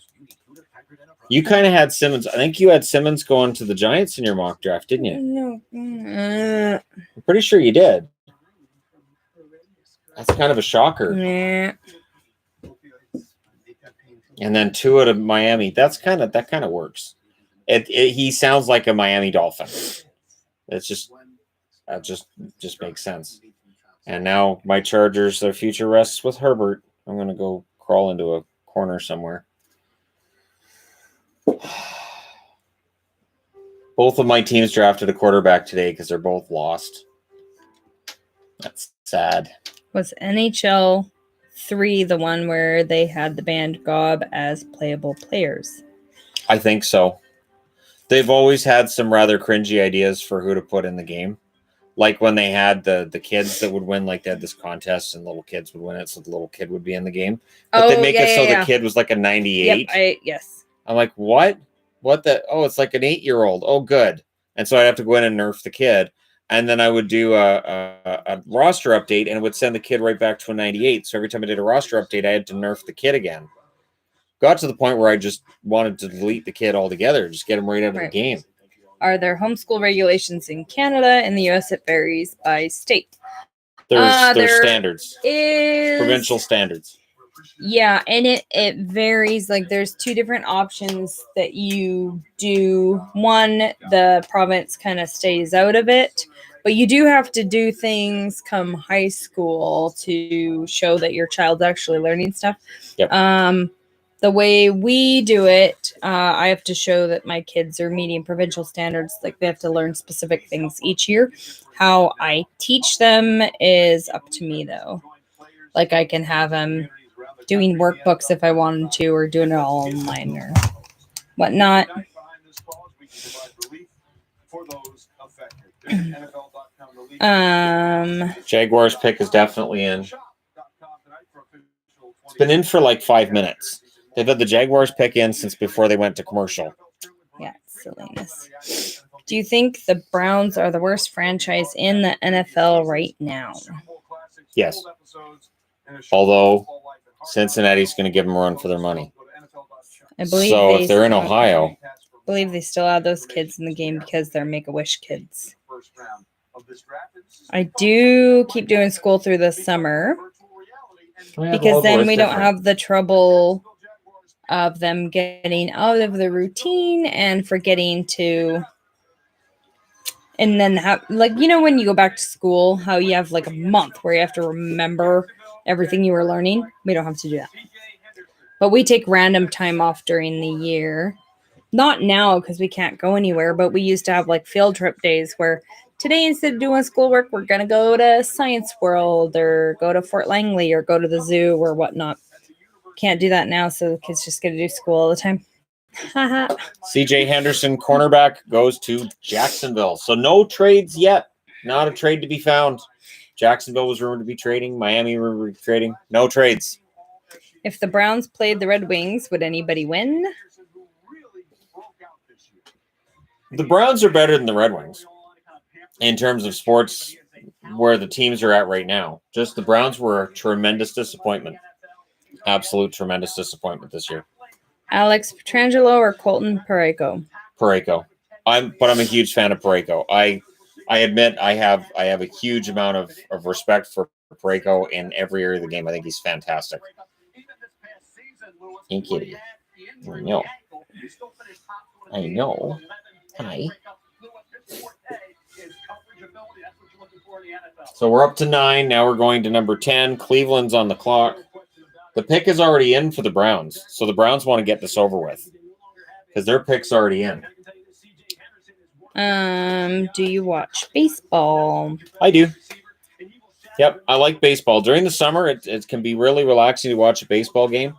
You kind of had Simmons. I think you had Simmons going to the Giants in your mock draft, didn't you? No. I'm pretty sure you did. That's kind of a shocker. Yeah. And then Tua to Miami. That kind of works. He sounds like a Miami Dolphin. That just makes sense. And now my Chargers, their future rests with Herbert. I'm gonna go crawl into a corner somewhere. Both of my teams drafted a quarterback today because they're both lost. That's sad. Was NHL 3 the one where they had the band Gob as playable players? I think so. They've always had some rather cringy ideas for who to put in the game. Like when they had the kids that would win, like they had this contest and little kids would win it, so the little kid would be in the game. But they make it so the kid was like a 98. Yep, yes. I'm like, what? What the? Oh, it's like an 8-year-old. Oh, good. And so I'd have to go in and nerf the kid. And then I would do a roster update, and it would send the kid right back to a 98. So every time I did a roster update, I had to nerf the kid again. Got to the point where I just wanted to delete the kid altogether, just get him right out of the game. Are there homeschool regulations in Canada? In the U.S., it varies by state. There's standards. Is Provincial standards. Yeah, and it varies. Like there's two different options that you do. One, the province kind of stays out of it, but you do have to do things come high school to show that your child's actually learning stuff. Yep. The way we do it, I have to show that my kids are meeting provincial standards. Like they have to learn specific things each year. How I teach them is up to me, though. Like I can have them doing workbooks if I wanted to, or doing it all online or whatnot. Jaguars pick is definitely in. It's been in for like 5 minutes. They've had the Jaguars pick in since before they went to commercial. Yeah, silliness. Do you think the Browns are the worst franchise in the NFL right now? Yes. Although Cincinnati's going to give them a run for their money. I believe So if they're in Ohio, I believe they still have those kids in the game because they're Make-A-Wish kids. I do keep doing school through the summer because then we don't have the trouble of them getting out of the routine and forgetting to, and then have, like, you know, when you go back to school, how you have like a month where you have to remember everything you were learning. We don't have to do that. But we take random time off during the year. Not now because we can't go anywhere, but we used to have like field trip days where today, instead of doing schoolwork, we're going to go to Science World or go to Fort Langley or go to the zoo or whatnot. Can't do that now, so the kids just get to do school all the time. CJ Henderson, cornerback, goes to Jacksonville. So no trades yet. Not a trade to be found. Jacksonville was rumored to be trading. Miami rumored to be trading. No trades. If the Browns played the Red Wings, would anybody win? The Browns are better than the Red Wings in terms of sports where the teams are at right now. Just the Browns were a tremendous disappointment. Absolute tremendous disappointment this year. Alex Petrangelo or Colton Parayko? Parayko. I'm a huge fan of Parayko. I admit I have a huge amount of respect for Parayko in every area of the game. I think he's fantastic. Hey, kitty. I know. Hi. So we're up to 9. Now we're going to number 10. Cleveland's on the clock. The pick is already in for the Browns. So the Browns want to get this over with because their pick's already in. Do you watch baseball? I do. Yep, I like baseball. During the summer, it can be really relaxing to watch a baseball game.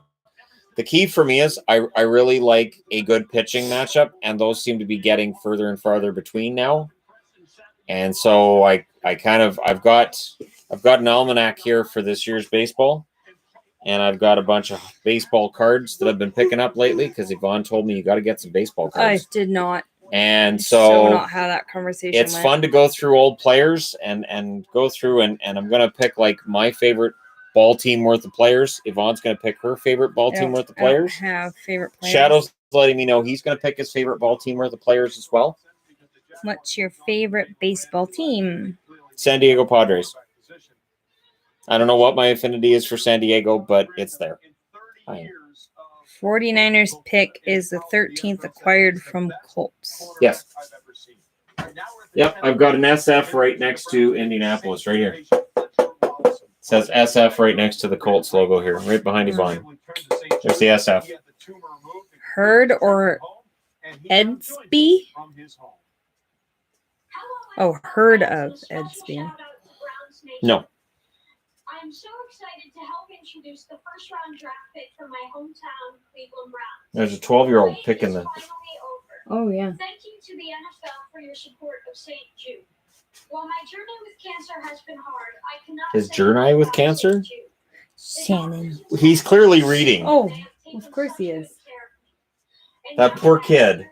The key for me is I really like a good pitching matchup, and those seem to be getting further and farther between now. And so I've got an almanac here for this year's baseball, and I've got a bunch of baseball cards that I've been picking up lately because Yvonne told me you got to get some baseball cards. I did not. And so not how that conversation it's went. fun to go through old players and go through and I'm going to pick like my favorite ball team worth of players. Yvonne's going to pick her favorite ball team worth of players. I don't have favorite players. Shadow's letting me know he's going to pick his favorite ball team worth of players as well. What's your favorite baseball team? San Diego Padres. I don't know what my affinity is for San Diego, but it's there. 49ers pick is the 13th acquired from Colts. Yes. Yep, I've got an SF right next to Indianapolis, right here. It says SF right next to the Colts logo here, right behind Yvonne. There's the SF. Herd or Edsby? Oh, heard of Edsby. No. I'm so excited to help introduce the first round draft pick for my hometown Cleveland Browns. There's a 12-year-old picking the. Oh, yeah. Thank you to the NFL for your support of St. Jude. While my journey with cancer has been hard, I cannot. His journey with cancer? Shannon. He's clearly reading. Oh, of course he is. That poor kid.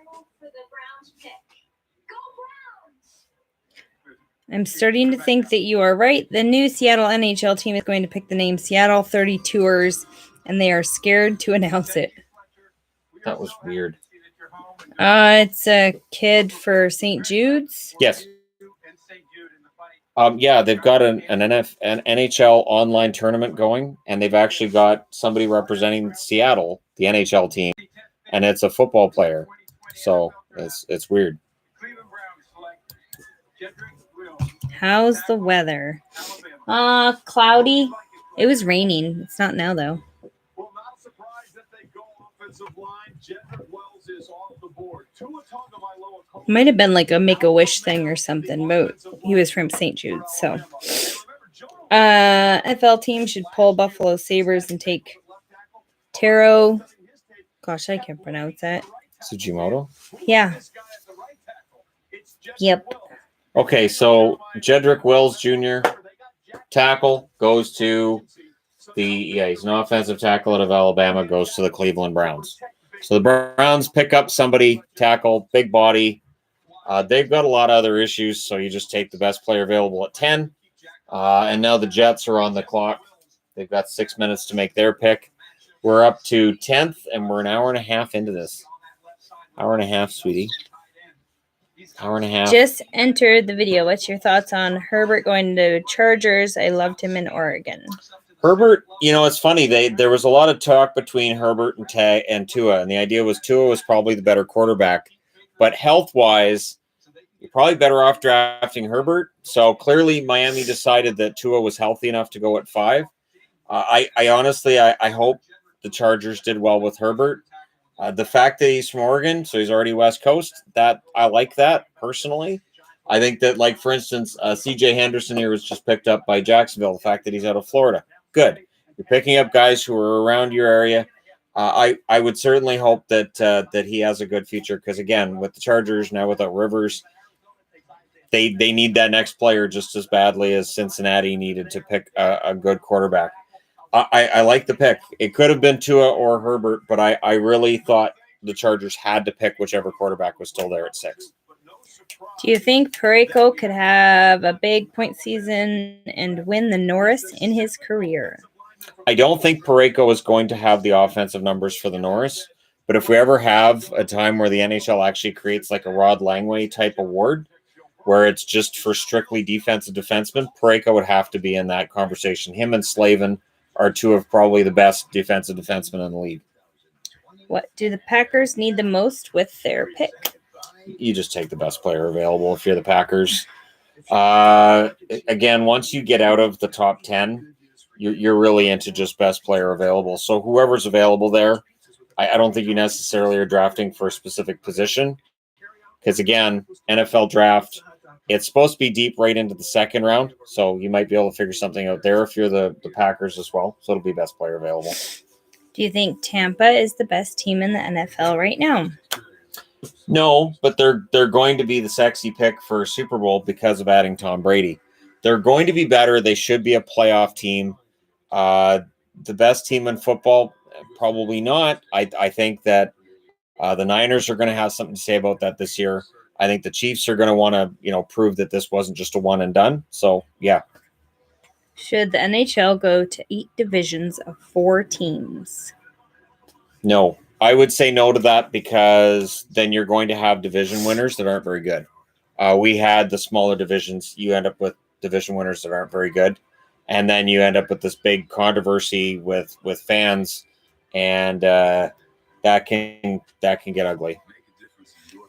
I'm starting to think that you are right. The new Seattle NHL team is going to pick the name Seattle 32ers, and they are scared to announce it. That was weird. It's a kid for St. Jude's. Yes. Yeah, they've got an NHL online tournament going, and they've actually got somebody representing Seattle, the NHL team, and it's a football player. So it's weird. How's the weather? Cloudy. It was raining. It's not now, though. Well, not surprised that they go offensive line. Jedrick Wills is off the board. Might have been like a Make-A-Wish thing or something, but he was from St. Jude, so. FL team should pull Buffalo Sabres and take Taro. Gosh, I can't pronounce that. Tsujimoto? Yeah. Yep. Okay, so Jedrick Wills Jr. tackle goes to He's an offensive tackle out of Alabama, goes to the Cleveland Browns. So the Browns pick up somebody, tackle, big body. They've got a lot of other issues, so you just take the best player available at 10. And now the Jets are on the clock. They've got 6 minutes to make their pick. We're up to 10th, and we're an hour and a half into this. Hour and a half, sweetie. Hour and a half. Just entered the video. What's your thoughts on Herbert going to Chargers? I loved him in Oregon. Herbert, it's funny. There was a lot of talk between Herbert and Tua, and the idea was Tua was probably the better quarterback. But health-wise, you're probably better off drafting Herbert. So clearly Miami decided that Tua was healthy enough to go at 5. I honestly hope the Chargers did well with Herbert. The fact that he's from Oregon, so he's already West Coast, that I like that personally. I think that, like, for instance, CJ Henderson here was just picked up by Jacksonville. The fact that he's out of Florida, good. You're picking up guys who are around your area. I would certainly hope that he has a good future because, again, with the Chargers now without Rivers, they need that next player just as badly as Cincinnati needed to pick a good quarterback. I like the pick. It could have been Tua or Herbert, but I really thought the Chargers had to pick whichever quarterback was still there at 6. Do you think Pareko could have a big point season and win the Norris in his career? I don't think Pareko is going to have the offensive numbers for the Norris, but if we ever have a time where the NHL actually creates like a Rod Langway type award, where it's just for strictly defensive defensemen, Pareko would have to be in that conversation. Him and Slavin are two of probably the best defensive defensemen in the league. What do the Packers need the most with their pick? You just take the best player available if you're the Packers. Again, once you get out of the top 10, you're really into just best player available. So whoever's available there, I don't think you necessarily are drafting for a specific position. Because, again, NFL draft, it's supposed to be deep right into the second round. So you might be able to figure something out there if you're the Packers as well. So it'll be best player available. Do you think Tampa is the best team in the NFL right now? No, but they're going to be the sexy pick for Super Bowl because of adding Tom Brady. They're going to be better. They should be a playoff team. The best team in football, probably not. I think that the Niners are going to have something to say about that this year. I think the Chiefs are going to want to, prove that this wasn't just a one and done. So, yeah. Should the NHL go to 8 divisions of 4 teams? No. I would say no to that because then you're going to have division winners that aren't very good. We had the smaller divisions. You end up with division winners that aren't very good. And then you end up with this big controversy with fans, and that can get ugly.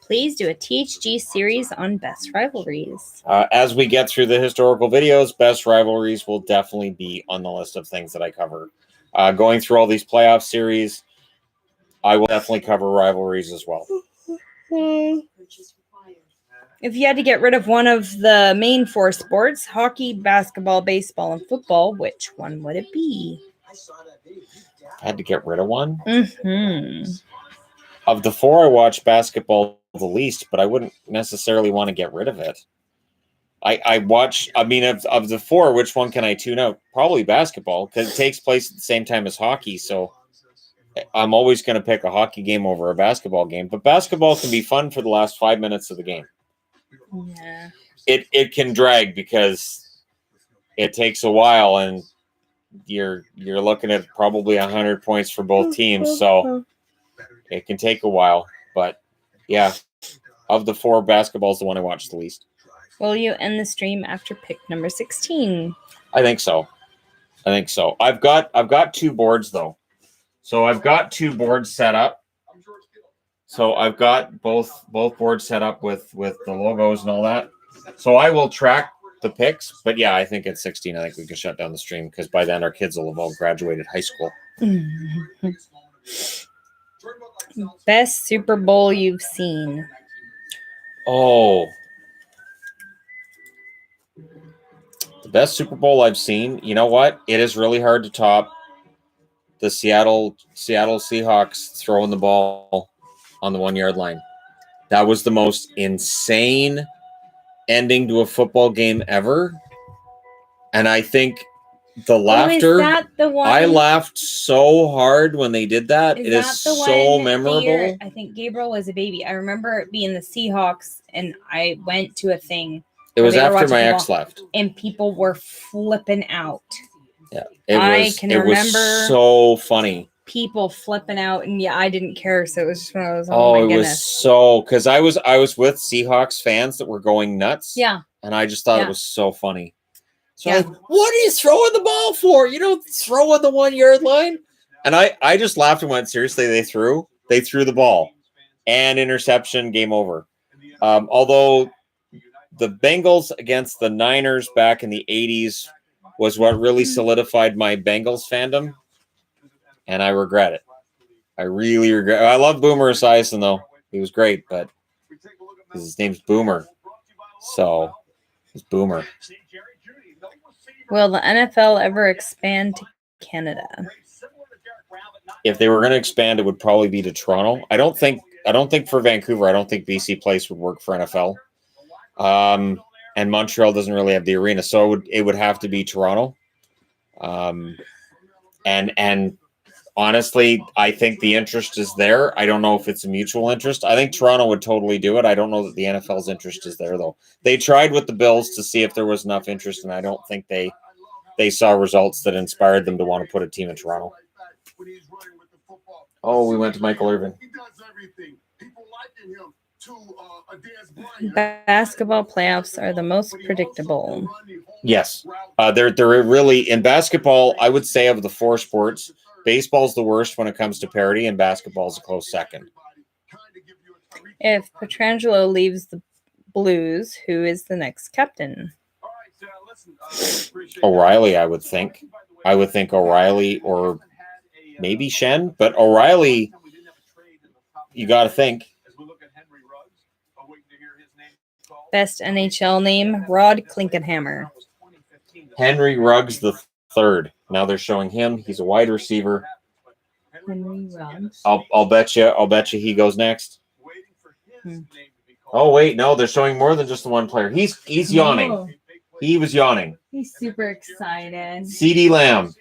Please do a THG series on best rivalries. As we get through the historical videos, best rivalries will definitely be on the list of things that I cover. Going through all these playoff series, I will definitely cover rivalries as well. If you had to get rid of one of the main 4 sports, hockey, basketball, baseball, and football, which one would it be? I had to get rid of one? Mm-hmm. Of the 4, I watch basketball the least, but I wouldn't necessarily want to get rid of it. Of the 4, which one can I tune out? Probably basketball, because it takes place at the same time as hockey, so I'm always going to pick a hockey game over a basketball game. But basketball can be fun for the last 5 minutes of the game. Yeah. It can drag because it takes a while, and you're looking at probably 100 points for both teams, so it can take a while. But yeah, of the 4, basketball is the one I watch the least. Will you end the stream after pick number 16? I think so. I've got 2 boards though. So I've got 2 boards set up. So I've got both boards set up with the logos and all that. So I will track the picks. But yeah, I think at 16, I think we can shut down the stream because by then our kids will have all graduated high school. Best Super Bowl you've seen? Oh. The best Super Bowl I've seen, you know what? It is really hard to top the Seattle Seahawks throwing the ball on the 1-yard line. That was the most insane ending to a football game ever. And I think The laughter. Is that the one? I laughed so hard when they did that. It is that the so one memorable. the year I think Gabriel was a baby. I remember it being the Seahawks, and I went to a thing. It was they were after watching my football. ex left. And people were flipping out. Yeah, I was. can It was remember so funny. People flipping out, and yeah, I didn't care. So it was just one of those. Oh, my it goodness. was so because I was with Seahawks fans that were going nuts. Yeah, and I just thought Yeah. it was so funny. So Yeah. like, what are you throwing the ball for? You don't throw on the 1 yard line. And I just laughed and went, seriously, they threw the ball and interception, game over. Although the Bengals against the Niners back in the 80s was what really solidified my Bengals fandom. And I regret it. I really regret it. I love Boomer Esiason, though. He was great, but his name's Boomer. So it's Boomer. Will the NFL ever expand to Canada? If they were going to expand, it would probably be to Toronto. I don't think for Vancouver. I don't think BC Place would work for NFL. And Montreal doesn't really have the arena, so it would have to be Toronto. And honestly, I think the interest is there. I don't know if it's a mutual interest. I think Toronto would totally do it. I don't know that the NFL's interest is there, though. They tried with the Bills to see if there was enough interest, and I don't think they saw results that inspired them to want to put a team in Toronto. Oh, we went to Michael Irvin. Basketball playoffs are the most predictable. Yes. They're really, in basketball, I would say of the four sports, baseball's the worst when it comes to parity, and basketball's a close second. If Petrangelo leaves the Blues, who is the next captain? O'Reilly, I would think. I would think O'Reilly or maybe Shen, but O'Reilly, you got to think. Best NHL name, Rod Klinkenhammer. Henry Ruggs the third. Now they're showing him. He's a wide receiver. Henry Ruggs. I'll bet you he goes next. Oh wait, no, they're showing more than just the one player. He's yawning. Oh, He was yawning. he's super excited. CeeDee Lamb,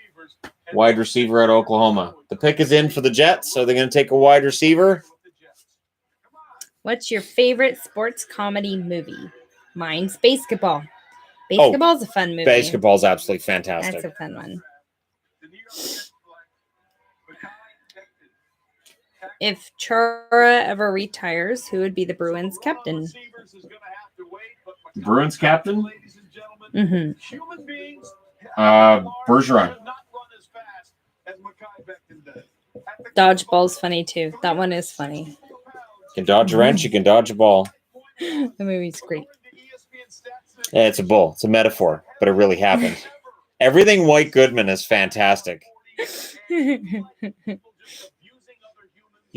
wide receiver at Oklahoma. The pick is in for the Jets, so they're going to take a wide receiver. What's your favorite sports comedy movie? Mine's Basketball. Basketball's a fun movie. Basketball's absolutely fantastic. That's a fun one. If Chara ever retires, who would be the Bruins captain? Bruins captain? Mm-hmm. Bergeron. Dodgeball's funny too. That one is funny. You can dodge a wrench, you can dodge a ball. The movie's great. Yeah, it's a bull. It's a metaphor, but it really happened. Everything White Goodman is fantastic. You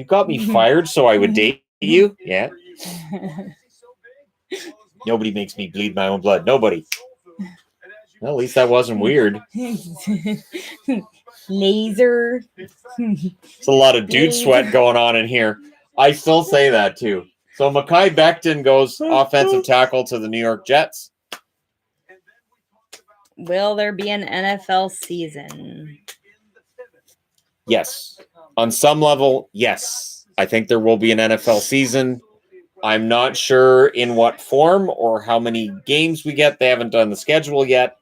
got me fired so I would date you? Yeah. Nobody makes me bleed my own blood. Nobody. Well, at least that wasn't weird. Laser. It's a lot of dude sweat going on in here. I still say that too. So Mekhi Becton goes offensive tackle to the New York Jets. Will there be an NFL season? Yes. On some level, yes. I think there will be an NFL season. I'm not sure in what form or how many games we get. They haven't done the schedule yet.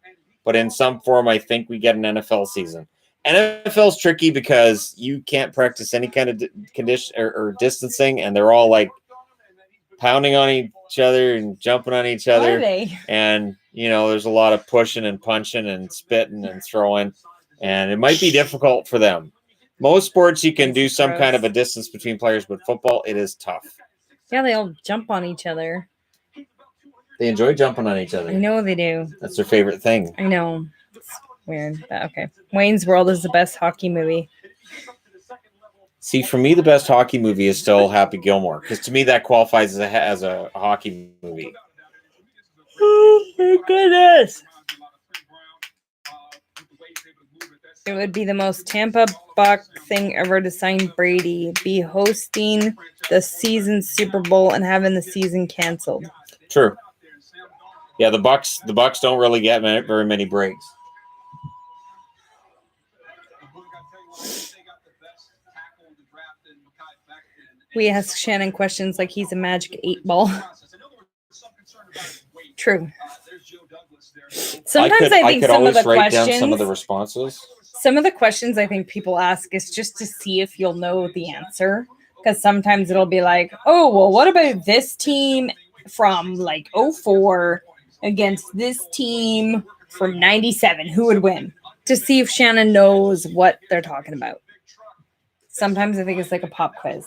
But in some form, I think we get an NFL season. NFL's tricky because you can't practice any kind of condition or distancing, and they're all like pounding on each other and jumping on each other. Are they? And, there's a lot of pushing and punching and spitting and throwing, and it might be difficult for them. Most sports, you can do some kind of a distance between players, but football, it is tough. Yeah, they all jump on each other. They enjoy jumping on each other. I know they do. That's their favorite thing. I know. It's weird, but okay. Wayne's World is the best hockey movie. See, for me, the best hockey movie is still Happy Gilmore, because to me that qualifies as a hockey movie. Oh my goodness! It would be the most Tampa Buck thing ever to sign Brady, be hosting the season Super Bowl and having the season canceled. True. Yeah, the Bucks don't really get very many breaks. We ask Shannon questions like he's a magic 8-ball. True. Sometimes I think could some of always the write down questions, some of the responses. some of the questions I think people ask is just to see if you'll know the answer. Because sometimes it'll be like, oh, well, what about this team from like 04 against this team from 97? Who would win? To see if Shannon knows what they're talking about. Sometimes I think it's like a pop quiz.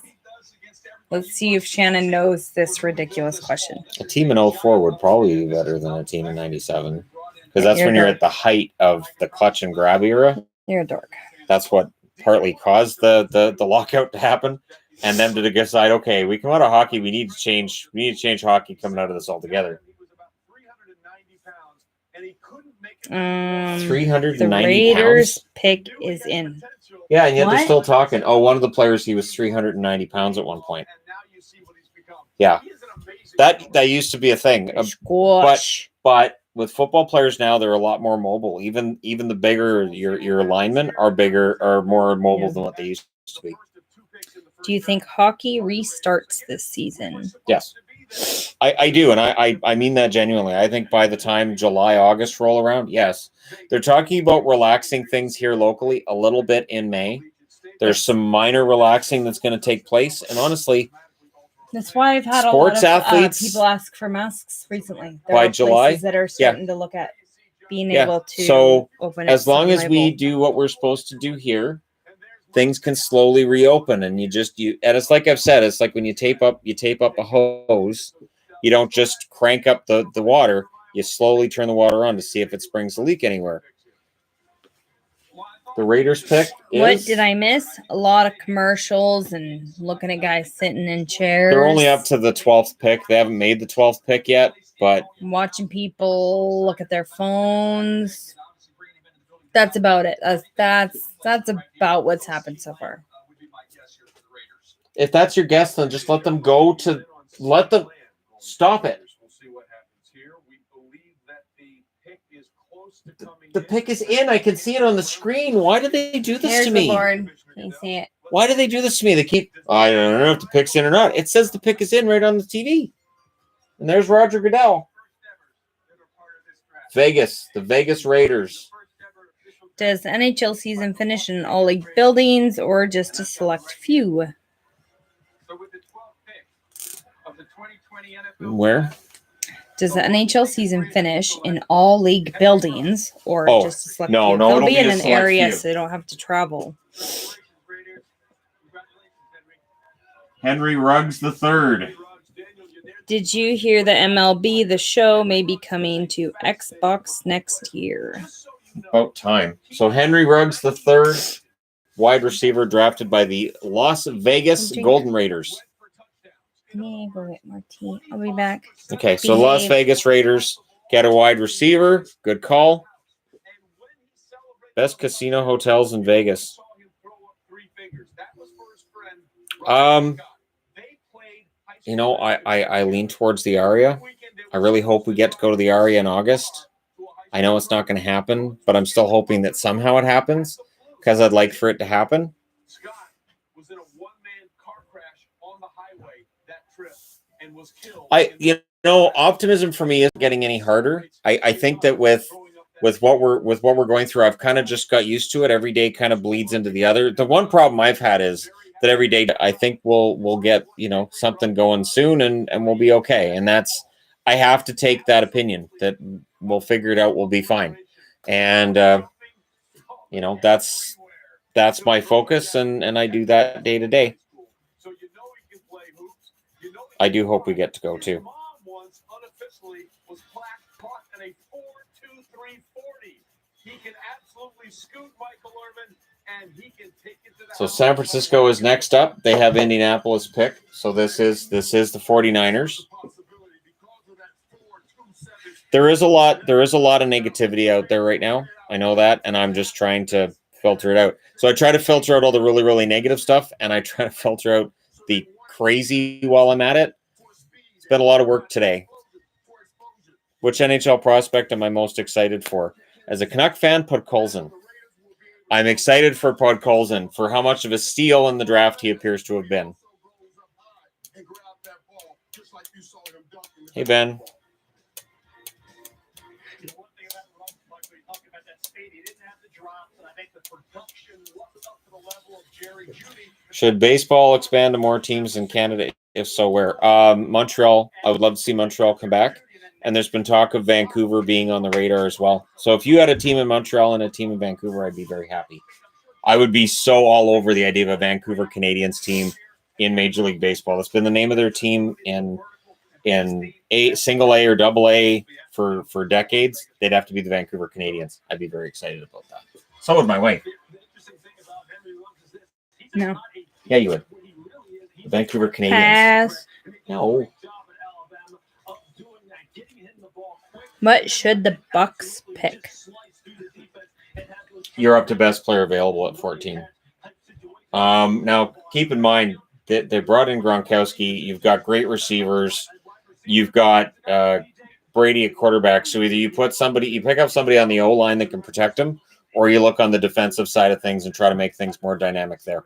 Let's see if Shannon knows this ridiculous question. A team in 04 would probably be better than a team in 97. Because that's when you're at the height of the clutch and grab era. You're a dork. That's what partly caused the lockout to happen. And them to decide, okay, we come out of hockey, we need to change hockey coming out of this altogether. 390 The Raiders pounds. pick is in. Yeah, and yet they're What? still talking. Oh, one of the players, he was 390 pounds at one point. Yeah, that used to be a thing. Squash. But with football players now, they're a lot more mobile. Even the bigger your linemen are more mobile than what they used to be. Do you think hockey restarts this season? Yes, I do, and I mean that genuinely. I think by the time July, August roll around, yes. They're talking about relaxing things here locally a little bit in May. There's some minor relaxing that's going to take place, and honestly, That's why I've had Sports a lot of athletes, people ask for masks recently. There by are July, places that are starting to look at being Yeah. able to So, open it as long as we semi-bowl. do what we're supposed to do here, things can slowly reopen. And and it's like I've said, it's like when you tape up a hose, you don't just crank up the water, you slowly turn the water on to see if it springs a leak anywhere. The Raiders pick is, What did I miss? A lot of commercials and looking at guys sitting in chairs. they're only up to the 12th pick. They haven't made the 12th pick yet, but watching people look at their phones. That's about it. That's about what's happened so far. if that's your guess, then just let them stop it. The pick is in. I can see it on the screen. Why do they do this Here's to the me? board. Can you see it? Why do they do this to me? They keep, I don't know if the pick's in or not. It says the pick is in right on the TV. And there's Roger Goodell. Vegas, the Vegas Raiders. Does NHL season finish in all league buildings or just a select few? Where? Does the NHL season finish in all league buildings or just a select no, few? no, They'll it'll be be in a an select area few. so they don't have to travel. Henry Ruggs III. Did you hear the MLB, the show, may be coming to Xbox next year? About time. So Henry Ruggs III, wide receiver drafted by the Las Vegas Golden Raiders. I need to go get more tea. I'll be back. Okay, so Las Vegas Raiders get a wide receiver. Good call. Best casino hotels in Vegas. I lean towards the Aria. I really hope we get to go to the Aria in August. I know it's not going to happen, but I'm still hoping that somehow it happens because I'd like for it to happen. Optimism for me isn't getting any harder. I think that with what we're going through, I've kind of just got used to it. Every day kind of bleeds into the other. The one problem I've had is that every day I think we'll get something going soon and we'll be okay. And I have to take that opinion that we'll figure it out. We'll be fine. And that's my focus, and I do that day to day. I do hope we get to go too. So San Francisco is next up. They have Indianapolis pick. So this is the 49ers. There is a lot of negativity out there right now. I know that, and I'm just trying to filter it out. So I try to filter out all the really, really negative stuff, and I try to filter out the crazy while I'm at it. It's been a lot of work today. Which NHL prospect am I most excited for? As a Canuck fan, Podkolzin. I'm excited for Podkolzin for how much of a steal in the draft he appears to have been. Hey, Ben. Should baseball expand to more teams in Canada? If so, where? Montreal. I would love to see Montreal come back. And there's been talk of Vancouver being on the radar as well. So if you had a team in Montreal and a team in Vancouver, I'd be very happy. I would be so all over the idea of a Vancouver Canadians team in Major League Baseball. That's been the name of their team in single A or double A for decades. They'd have to be the Vancouver Canadians. I'd be very excited about that. So would my wife. No. Yeah, you would. The Vancouver Canadians. Pass. No. What should the Bucks pick? You're up to best player available at 14. Now, keep in mind that they brought in Gronkowski. You've got great receivers. You've got Brady at quarterback. So either you pick up somebody on the O-line that can protect him, or you look on the defensive side of things and try to make things more dynamic there.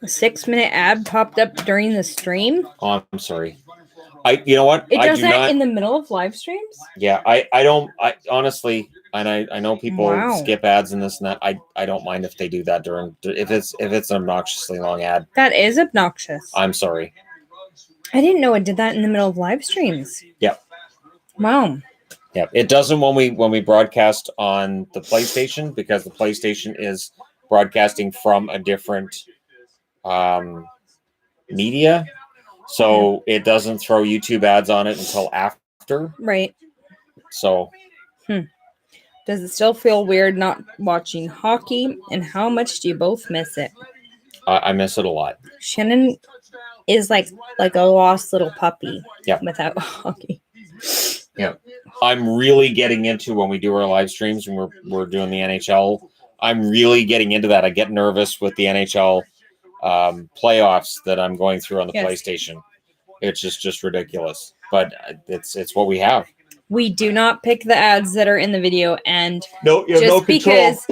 A 6-minute ad popped up during the stream. Oh, I'm sorry. You know what? It does do that not, in the middle of live streams? Yeah, I honestly, and I know people Wow. skip ads and this and that. I don't mind if they do that if it's an obnoxiously long ad. That is obnoxious. I'm sorry. I didn't know it did that in the middle of live streams. Yep. Wow. Yep. It doesn't when we broadcast on the PlayStation, because the PlayStation is broadcasting from a different media. So it doesn't throw YouTube ads on it until after. Right. So. Does it still feel weird not watching hockey? And how much do you both miss it? I miss it a lot. Shannon is like a lost little puppy. Yep. Without hockey. Yeah. I'm really getting into when we do our live streams and we're doing the NHL. I'm really getting into that. I get nervous with the NHL playoffs that I'm going through on the PlayStation. It's just ridiculous, but it's what we have. We do not pick the ads that are in the video, and no, you have no control. Because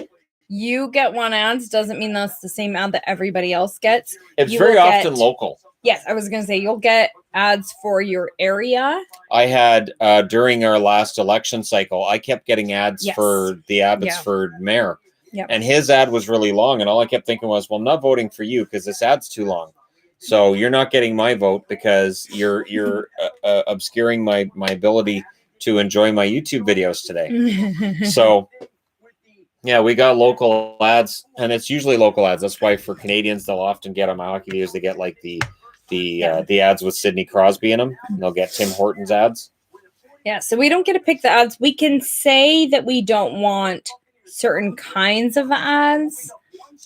you get one ads doesn't mean that's the same ad that everybody else gets. It's very often local. Yes, I was going to say you'll get ads for your area. I had during our last election cycle, I kept getting ads for the Abbotsford mayor. Yep. And his ad was really long, and all I kept thinking was, well, I'm not voting for you because this ad's too long. So you're not getting my vote because you're obscuring my ability to enjoy my YouTube videos today. So, yeah, we got local ads, and it's usually local ads. That's why for Canadians, they'll often get on my hockey videos. They get like the ads with Sidney Crosby in them. And they'll get Tim Hortons ads. Yeah, so we don't get to pick the ads. We can say that we don't want certain kinds of ads.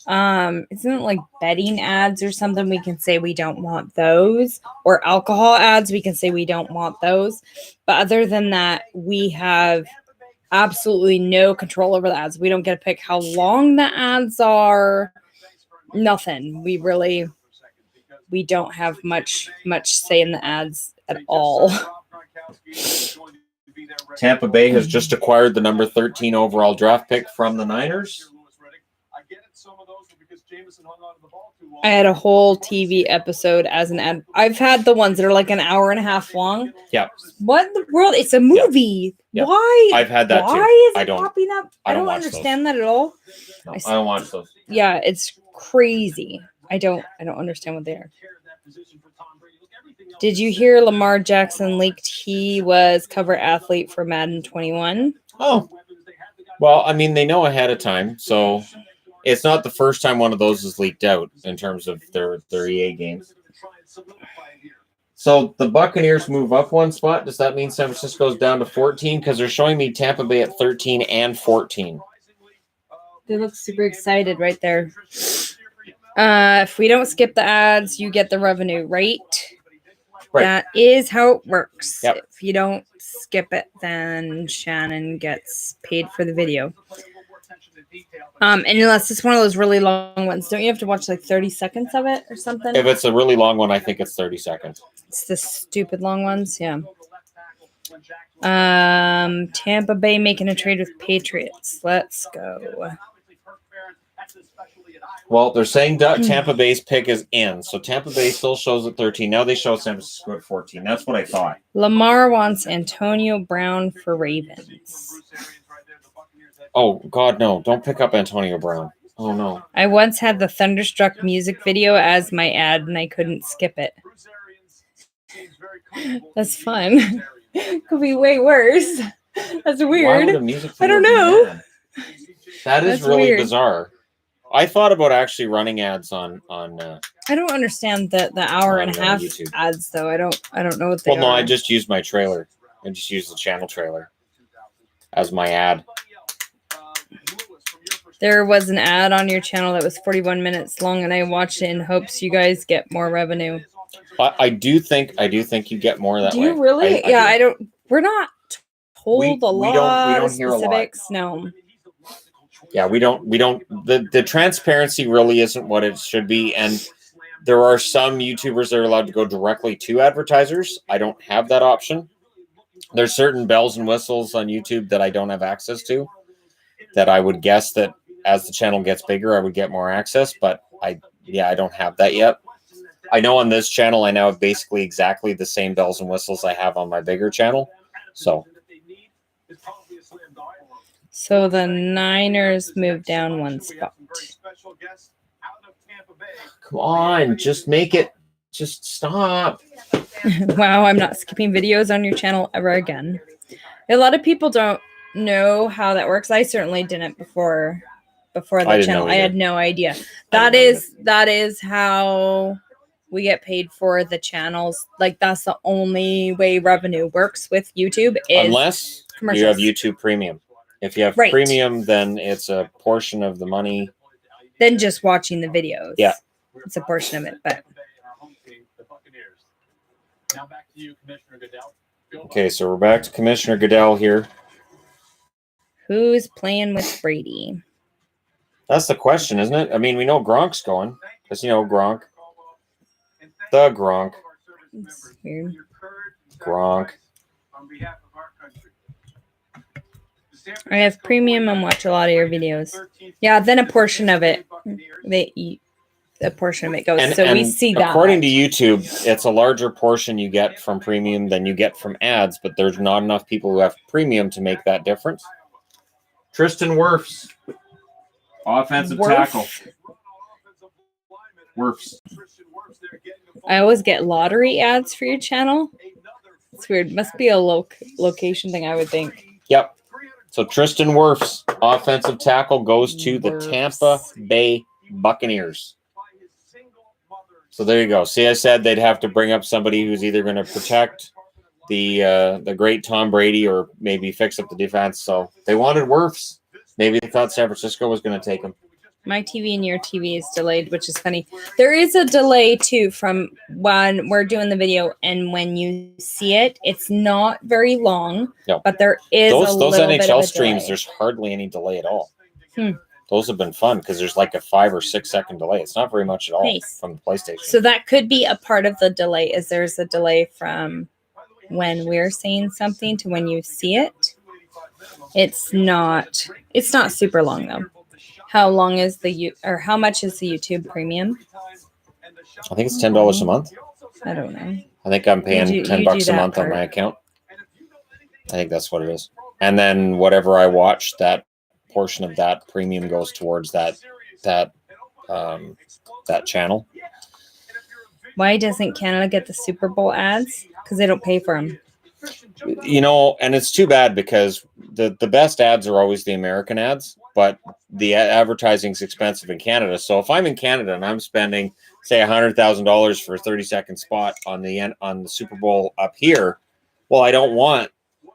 Isn't it like betting ads or something? We can say we don't want those, or alcohol ads. We can say we don't want those. But other than that, we have absolutely no control over the ads. We don't get to pick how long the ads are. Nothing. We don't have much say in the ads at all. Tampa Bay has just acquired the number 13 overall draft pick from the Niners. I had a whole TV episode as an ad. I've had the ones that are like an hour and a half long. Yeah. What in the world? It's a movie. Yeah. Why? I've had that too. Why is it popping up? I don't understand that at all. No, I don't watch those. Yeah, it's crazy. I don't understand what they are. Did you hear Lamar Jackson leaked he was cover athlete for Madden 21? Oh. Well, I mean, they know ahead of time, so it's not the first time one of those is leaked out in terms of their EA games. So the Buccaneers move up one spot. Does that mean San Francisco's down to 14? Because they're showing me Tampa Bay at 13 and 14. They look super excited right there. If we don't skip the ads, you get the revenue, right? That is how it works. Yep. If you don't skip it, then Shannon gets paid for the video. And unless it's one of those really long ones, don't you have to watch like 30 seconds of it or something? If it's a really long one, I think it's 30 seconds. It's the stupid long ones, yeah. Tampa Bay making a trade with Patriots. Let's go. Well, they're saying Tampa Bay's pick is in, so Tampa Bay still shows at 13. Now they show San Francisco at 14. That's what I thought. Lamar wants Antonio Brown for Ravens. Oh, God, no. Don't pick up Antonio Brown. Oh, no. I once had the Thunderstruck music video as my ad, and I couldn't skip it. That's fun. Could be way worse. That's Why weird. would a music I don't video be know. bad? That is That's really weird. bizarre. I thought about actually running ads on I don't understand the hour and a half YouTube. ads though. I don't know what they well, no, are. I just used my trailer. I just used the channel trailer as my ad. There was an ad on your channel that was 41 minutes long, and I watched it in hopes you guys get more revenue. I do think you get more that Do way. you really? I Yeah, do. I don't. We're not told We a don't lot of hear a lot. specifics. No. Yeah, we don't. The transparency really isn't what it should be, and there are some YouTubers that are allowed to go directly to advertisers. I don't have that option. There's certain bells and whistles on YouTube that I don't have access to. That I would guess that as the channel gets bigger, I would get more access, but I don't have that yet. I know on this channel, I now have basically exactly the same bells and whistles I have on my bigger channel. So the Niners moved down one spot. Come on, just make it. Just stop. Wow, I'm not skipping videos on your channel ever again. A lot of people don't know how that works. I certainly didn't before the I didn't channel. know I had either. no idea. I That didn't know is how we get paid for the channels. Like that's the only way revenue works with YouTube is Unless you commercials. have YouTube Premium. If you have Right. Premium, then it's a portion of the money. Then just watching the videos. Yeah. It's a portion of it, but Now back to you, Commissioner Goodell. Okay, so we're back to Commissioner Goodell here. who's playing with Brady? That's the question, isn't it? I mean, we know Gronk's going. Because, Gronk. The Gronk. It's weird. Gronk. On behalf of our country. I have premium and watch a lot of your videos. Yeah, then a portion of it, a portion of it goes. So we see that. According to YouTube, it's a larger portion you get from premium than you get from ads, but there's not enough people who have premium to make that difference. Tristan Wirfs, offensive Wirf? tackle. Wirfs. I always get lottery ads for your channel. It's weird. Must be a location thing, I would think. Yep. So Tristan Wirfs, offensive tackle, goes to the Wirfs. Tampa Bay Buccaneers. So there you go. See, I said they'd have to bring up somebody who's either going to protect the great Tom Brady or maybe fix up the defense. So they wanted Wirfs. Maybe they thought San Francisco was going to take him. My TV and your TV is delayed, which is funny. There is a delay too from when we're doing the video and when you see it. It's not very long, No. but there is Those a little bit of NHL a streams, delay. there's hardly any delay at all. Hmm. Those have been fun because there's like a 5 or 6 second delay. It's not very much at all Nice. from the PlayStation. So that could be a part of the delay. Is there's a delay from when we're saying something to when you see it? It's not super long though. How long is how much is the YouTube Premium? I think it's $10 a month. I don't know. I think I'm paying You do $10 a that month on part. my account. I think that's what it is. And then whatever I watch, that portion of that premium goes towards that channel. Why doesn't Canada get the Super Bowl ads? Because they don't pay for them. And it's too bad because the best ads are always the American ads, but the advertising is expensive in Canada. So if I'm in Canada and I'm spending, say, $100,000 for a 30-second spot on the Super Bowl up here, well, I don't want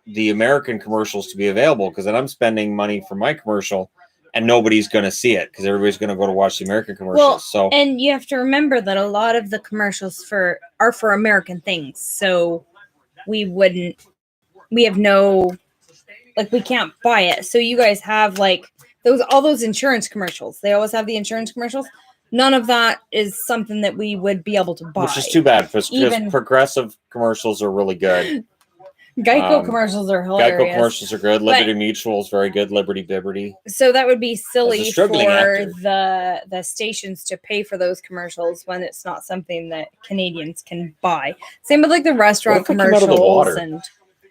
the American commercials to be available because then I'm spending money for my commercial and nobody's going to see it because everybody's going to go to watch the American commercials. And you have to remember that a lot of the commercials are for American things. So we have no, we can't buy it. So you guys have all those insurance commercials. They always have the insurance commercials. None of that is something that we would be able to buy. Which is too bad because Even- progressive commercials are really good. Geico commercials are hilarious. Geico commercials are good. Liberty Mutual is very good. Liberty Bibberty. So that would be silly for struggling actor. the stations to pay for those commercials when it's not something that Canadians can buy. Same with like the restaurant What if I came out of the commercials, water? and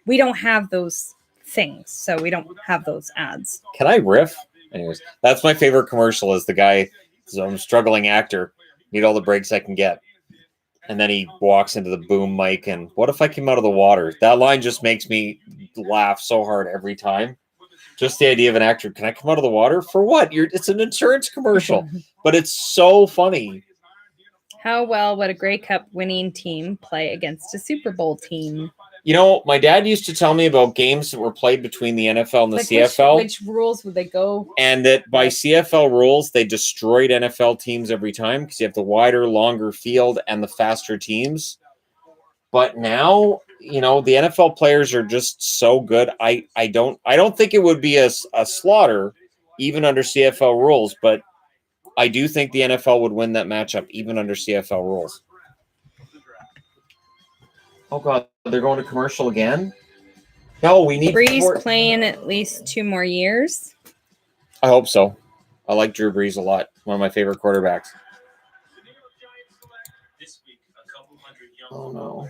we don't have those things, so we don't have those ads. Can I riff? Anyways, that's my favorite commercial is the guy, so I'm a struggling actor, need all the breaks I can get. And then he walks into the boom mic and what if I came out of the water? That line just makes me laugh so hard every time. Just the idea of an actor, can I come out of the water? For what? It's an insurance commercial, but it's so funny. How well would a Grey Cup winning team play against a Super Bowl team? You know, my dad used to tell me about games that were played between the NFL and the CFL. Which rules would they go? And that by CFL rules, they destroyed NFL teams every time because you have the wider, longer field and the faster teams. But now, you know, the NFL players are just so good. I don't think it would be a slaughter even under CFL rules, but I do think the NFL would win that matchup even under CFL rules. Oh God, they're going to commercial again? No, we need Breeze playing at least 2 more years. I hope so. I like Drew Brees a lot. One of my favorite quarterbacks. Oh no.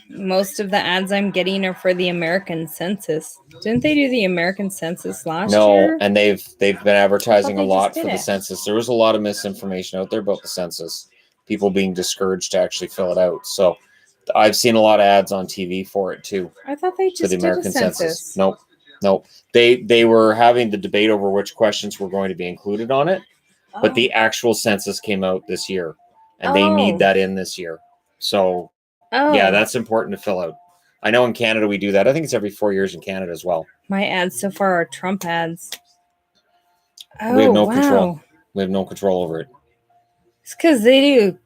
Most of the ads I'm getting are for the American Census. Didn't they do the American Census last year? No, and they've been advertising a they lot just for did the it. census. There was a lot of misinformation out there about the census. People being discouraged to actually fill it out. So I've seen a lot of ads on TV for it too. I thought they just For the did American a census. Nope. They were having the debate over which questions were going to be included on it, but the actual census came out this year, and they need that in this year. So yeah, that's important to fill out. I know in Canada we do that. I think it's every 4 years in Canada as well. My ads so far are Trump ads. We have no wow. control. We have no control over it. It's because they do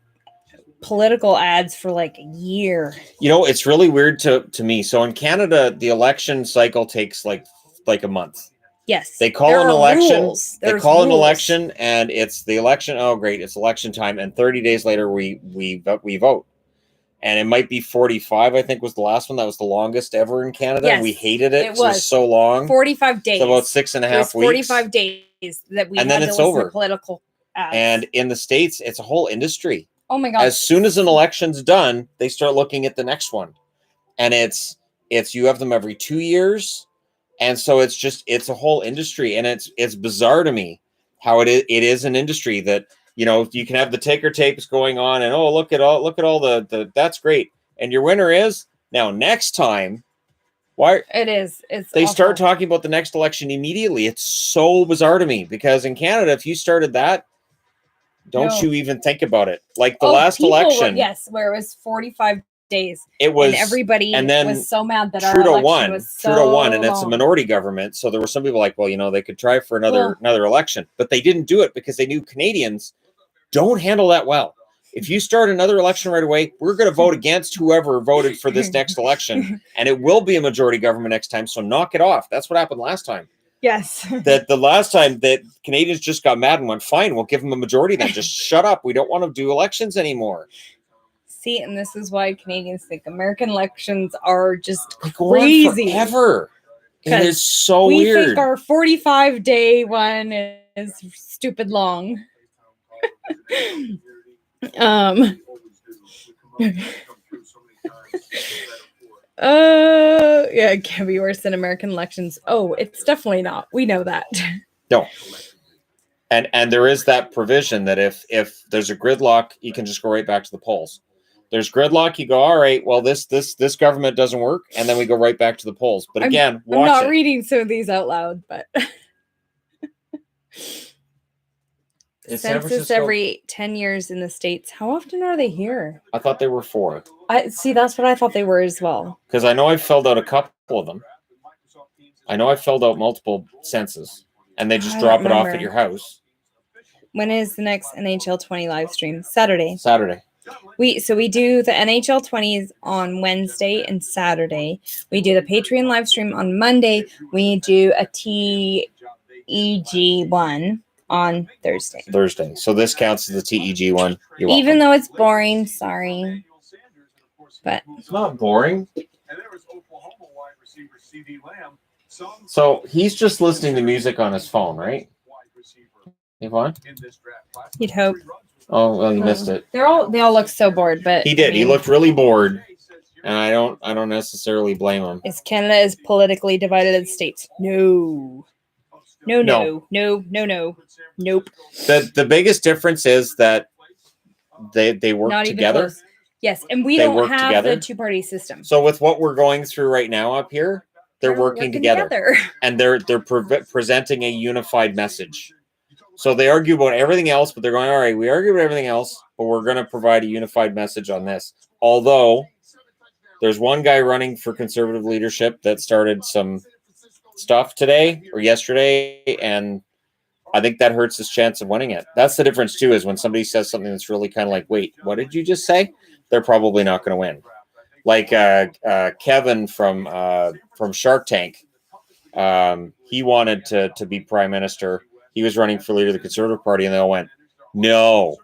political ads for like a year. You know, it's really weird to me. So in Canada, the election cycle takes like a month. Yes. They call there an are election. rules. They There's call an rules. election, and it's the election. Oh, great! It's election time, and 30 days later, we vote. And it might be 45. I think was the last one. That was the longest ever in Canada. Yes, We hated it. it 'cause it was was. so long. 45 days. So about 6.5 weeks. 45 days that we And had then to it's listen over. to political ads. And in the States, it's a whole industry. oh my god. As soon as an election's done, they start looking at the next one. And it's you have them every 2 years. And so it's a whole industry. And it's bizarre to me how it is an industry that, you know, you can have the ticker tapes going on and look at all the that's great. And your winner is now next time. Why It is. It's they awful. start talking about the next election immediately. It's so bizarre to me because in Canada, if you started that, don't you even think about it. Like the last people election. yes, where it was 45 days. It was, and everybody and then was so mad that our Trudeau election won. was so Trudeau won, and it's a long. minority government. So there were some people like, well, you know, they could try for another election, but they didn't do it because they knew Canadians don't handle that well. If you start another election right away, we're going to vote against whoever voted for this next election, and it will be a majority government next time. So knock it off. That's what happened last time. Yes. That the last time that Canadians just got mad and went, fine, we'll give them a majority then. Just shut up. We don't want to do elections anymore. See, and this is why Canadians think American elections are just They go on crazy. forever. It 'Cause is so we weird. think our 45-day one is stupid long. Yeah, it can be worse than American elections. Oh, it's definitely not. We know that. No. And there is that provision that if there's a gridlock, you can just go right back to the polls. There's gridlock, you go, all right, well, this government doesn't work, and then we go right back to the polls. But again, I'm not reading some of these out loud, but It's San census Francisco. every 10 years in the States. How often are they here? I thought they were 4. I see. That's what I thought they were as well. Because I know I filled out a couple of them. I know I filled out multiple census, and they just I drop don't it off remember. at your house. When is the next NHL 20 live stream? Saturday. We do the NHL 20s on Wednesday and Saturday. We do the Patreon live stream on Monday. We do a TEG one on Thursday. So this counts as the TEG one. You're Even welcome. though it's boring, sorry. But It's not boring. So he's just listening to music on his phone, right? Yvonne? You'd hope. Oh, well, you missed it. They all look so bored, but He did. I He mean, looked really bored, and I don't necessarily blame him. Is Canada as politically divided as states? No. No. No. Nope. The biggest difference is that they work Not even together. close. Yes, and we They don't work have together. the two-party system. So with what we're going through right now up here, they're working together. And they're presenting a unified message. So they argue about everything else, but they're going, all right, we argue about everything else, but we're going to provide a unified message on this. Although there's one guy running for conservative leadership that started some stuff today or yesterday, and I think that hurts his chance of winning it. That's the difference too, is when somebody says something that's really kind of like, wait, what did you just say? They're probably not going to win. Like Kevin from Shark Tank, he wanted to be prime minister. He was running for leader of the Conservative Party, and they all went, no.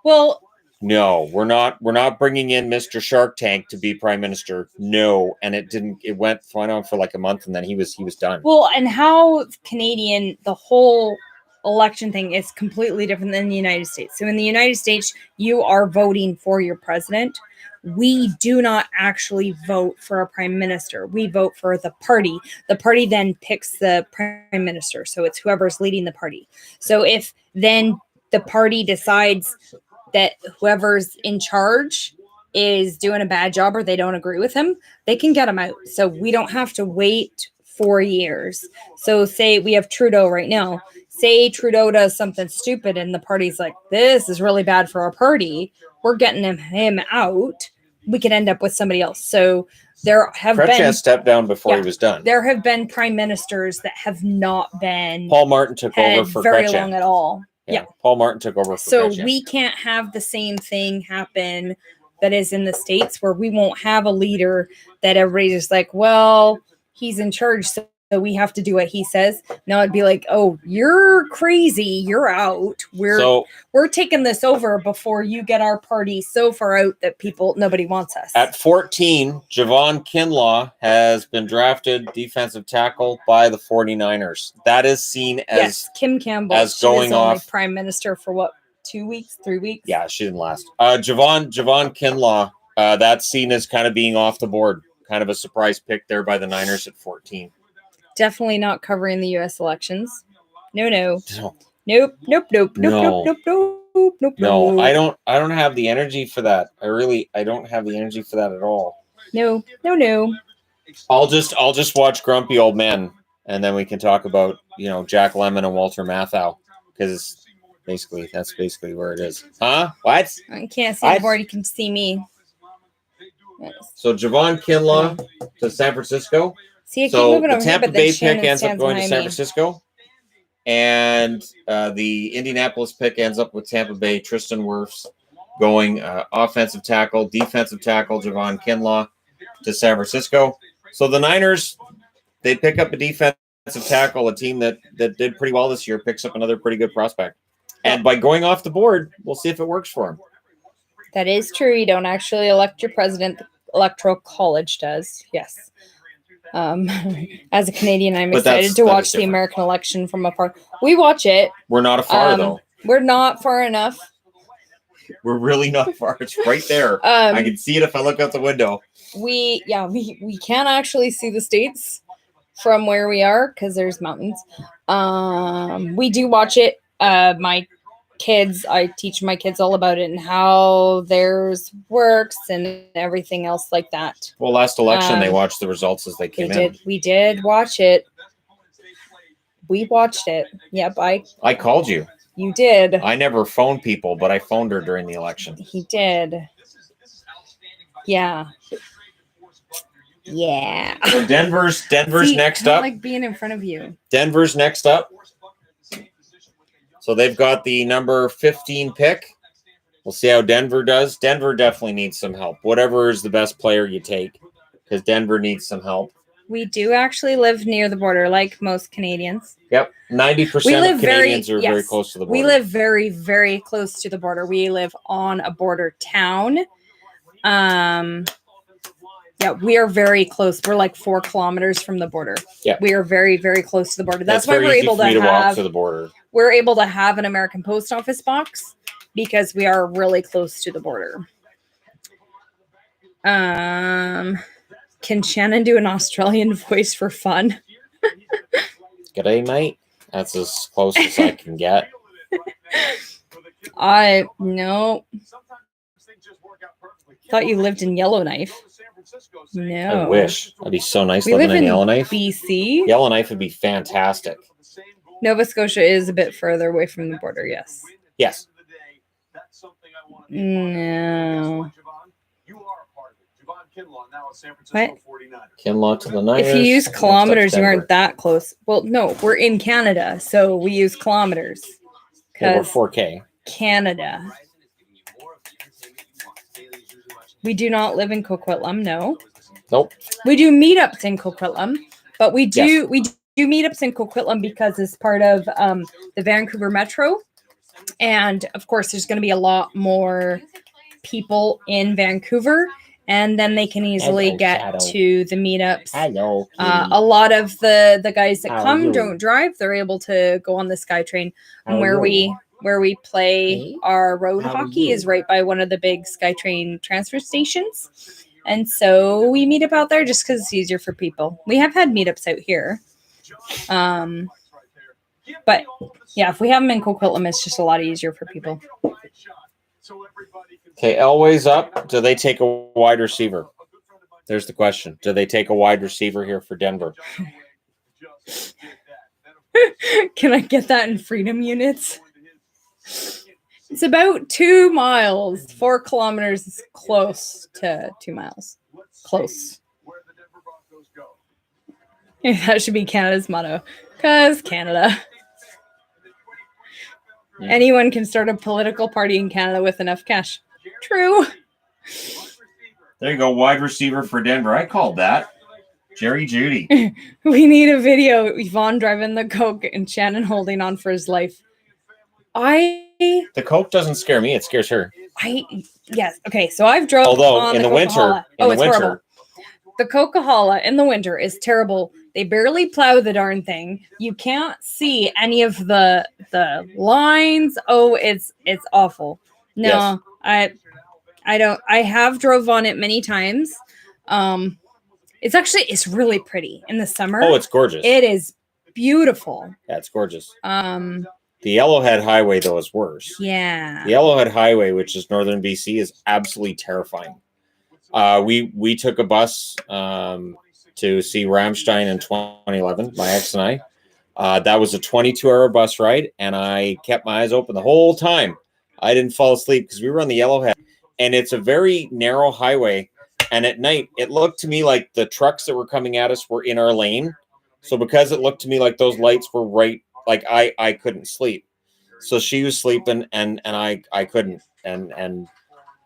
Well, no, we're not bringing in Mr. Shark Tank to be prime minister. No, and it went on for like a month, and then he was done. Well, and how Canadian, the whole election thing is completely different than the United States. So in the United States, you are voting for your president. We do not actually vote for a prime minister. We vote for the party. The party then picks the prime minister. So it's whoever's leading the party. So if then the party decides that whoever's in charge is doing a bad job or they don't agree with him, they can get him out. So we don't have to wait 4 years. So say we have Trudeau right now. Say Trudeau does something stupid and the party's like, this is really bad for our party. We're getting him out. We could end up with somebody else. So there have been stepped down before he was done. There have been prime ministers that have not been Paul Martin took over for very Chrétien. long at all. Yeah. Paul Martin took over for So Chrétien. we can't have the same thing happen that is in the States, where we won't have a leader that everybody's just like, well, he's in charge, so we have to do what he says. No, it'd be like, oh, you're crazy, you're out. We're taking this over before you get our party so far out that nobody wants us. At 14, Javon Kinlaw has been drafted defensive tackle by the 49ers. That is seen as Kim Campbell as she was going only off prime minister for what, 2 weeks, 3 weeks? Yeah, she didn't last. Javon Kinlaw, that's seen as kind of being off the board. Kind of a surprise pick there by the Niners at 14. Definitely not covering the U.S. elections. No. No. Nope. No, I don't have the energy for that. I don't have the energy for that at all. No. I'll just watch Grumpy Old Men, and then we can talk about, Jack Lemmon and Walter Matthau, because that's basically where it is. Huh? What? I can't see the board. You can see me. Yes. So Javon Kinlaw to San Francisco. See, I keep So moving the over here, Tampa but Bay then Shannon pick ends up stands going to behind San me. Francisco. And the Indianapolis pick ends up with Tampa Bay. Tristan Wirfs going offensive tackle, defensive tackle, Javon Kinlaw to San Francisco. So the Niners, they pick up a defensive tackle, a team that did pretty well this year, picks up another pretty good prospect. And by going off the board, we'll see if it works for him. That is true. You don't actually elect your president. The Electoral College does. Yes. As a Canadian, I'm excited to watch the American election from afar. We watch it. We're not afar, though. We're not far enough. We're really not far. It's right there. I can see it if I look out the window. We can't actually see the states from where we are because there's mountains. We do watch it. I teach my kids all about it and how theirs works and everything else like that. Well, last election, they watched the results as they came in. We did watch it. We watched it. Yep. I called you. You did. I never phoned people, but I phoned her during the election. He did. Yeah. Yeah. So Denver's next I don't up. like being in front of you. Denver's next up. So they've got the number 15 pick. We'll see how Denver does. Denver definitely needs some help. Whatever is the best player you take, because Denver needs some help. We do actually live near the border, like most Canadians. Yep. 90% of Canadians are very close to the border. We live very, very close to the border. We live on a border town. Yep. Yeah, we are very close. We're like 4 kilometers from the border. Yeah. We are very, very close to the border. That's why very we're easy able for me to walk have to the border. we're able to have an American Post Office box because we are really close to the border. Can Shannon do an Australian voice for fun? G'day, mate. That's as close as I can get. I thought you lived in Yellowknife. No. I wish. That'd be so nice We living live in in Yellowknife. BC. Yellowknife would be fantastic. Nova Scotia is a bit further away from the border, yes. Yes. No. What? Kinlaw to the Niners. If you use Next up, kilometers, you Denver. aren't that close. Well, no, we're in Canada, so we use kilometers. Yeah, we're Because 4K. Canada. We do not live in Coquitlam, no. Nope. We do meetups in Coquitlam, but we do Yes. we do meetups in Coquitlam because it's part of the Vancouver Metro. And of course, there's going to be a lot more people in Vancouver, and then they can easily Hello, get Shadow. to the meetups. Hello. A lot of the guys that How are come you? don't drive. They're able to go on the SkyTrain, How and are where we play Hey? our road How are hockey you? is right by one of the big SkyTrain transfer stations. And so we meet up out there just because it's easier for people. We have had meetups out here. But yeah, if we have them in Coquitlam, it's just a lot easier for people. Okay, Elway's up. Do they take a wide receiver? There's the question. Do they take a wide receiver here for Denver? Can I get that in freedom units? It's about 2 miles. 4 kilometers is close to 2 miles. Close. That should be Canada's motto. Because Canada. Yeah. Anyone can start a political party in Canada with enough cash. True. There you go. Wide receiver for Denver. I called that. Jerry Jeudy. We need a video. Yvonne driving the Coke and Shannon holding on for his life. The Coke doesn't scare me. It scares her. Yes. Okay. So I've drove. Although on in the the winter, Coca-Cola. in the winter, horrible. The Coca-Cola in the winter is terrible. They barely plow the darn thing. You can't see any of the lines. Oh, it's awful. No, Yes. I don't. I have drove on it many times. It's really pretty in the summer. oh, it's gorgeous. It is beautiful. Yeah, it's gorgeous. Yeah. The Yellowhead Highway, though, is worse. The Yellowhead Highway, which is northern BC, is absolutely terrifying. We took a bus to see Rammstein in 2011, my ex and I. That was a 22-hour bus ride, and I kept my eyes open the whole time. I didn't fall asleep because we were on the Yellowhead, and it's a very narrow highway. And at night, it looked to me like the trucks that were coming at us were in our lane. So because it looked to me like those lights were right, like I couldn't sleep. So she was sleeping, and I couldn't. And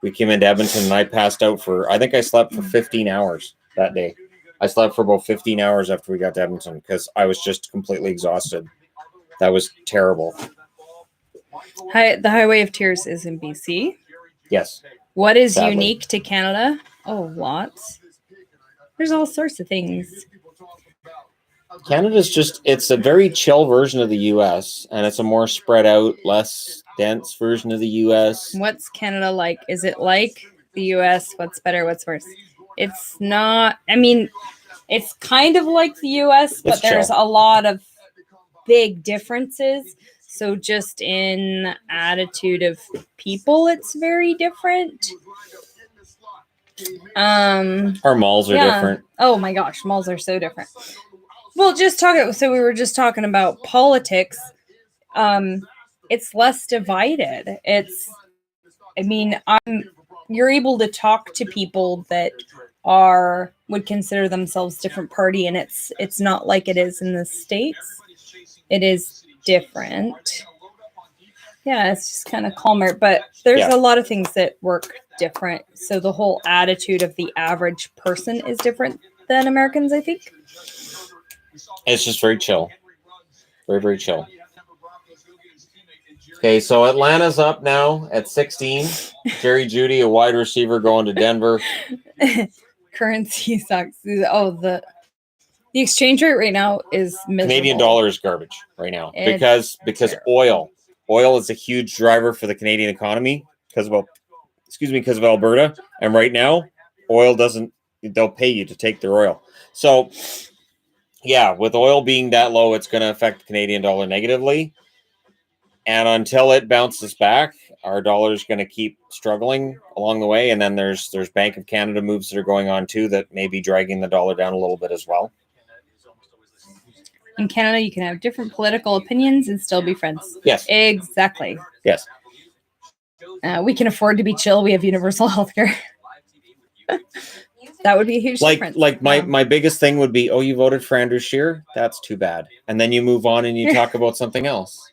we came into Edmonton, and I passed out I think I slept for 15 hours that day. I slept for about 15 hours after we got to Edmonton because I was just completely exhausted. That was terrible. The Highway of Tears is in BC. Yes. What is Sadly. unique to Canada? Oh, lots. There's all sorts of things. Canada's it's a very chill version of the U.S., and it's a more spread out, less dense version of the U.S. What's Canada like? Is it like the U.S.? What's better? What's worse? It's not. I mean, it's kind of like the U.S., but It's there's chill. a lot of big differences. So just in attitude of people, it's very different. Our malls are different. Oh my gosh, malls are so different. Well, so we were just talking about politics. It's less divided. You're able to talk to people that would consider themselves different party, and it's not like it is in the States. It is different. Yeah, it's just kind of calmer, but there's a lot of things that work different. So the whole attitude of the average person is different than Americans, I think. It's just very chill. Very, very chill. Okay, so Atlanta's up now at 16. Jerry Jeudy, a wide receiver, going to Denver. currency sucks. Oh, the exchange rate right now is miserable. Canadian dollar is garbage right now It's because terrible. oil is a huge driver for the Canadian economy because of Alberta. And right now, they'll pay you to take their oil. So yeah, with oil being that low, it's going to affect the Canadian dollar negatively. And until it bounces back, our dollar is going to keep struggling along the way. And then there's Bank of Canada moves that are going on too that may be dragging the dollar down a little bit as well. In Canada, you can have different political opinions and still be friends. Yes. Exactly. Yes. We can afford to be chill. We have universal health care. That would be a huge difference. Like my biggest thing would be, oh, you voted for Andrew Scheer? That's too bad. And then you move on and you talk about something else.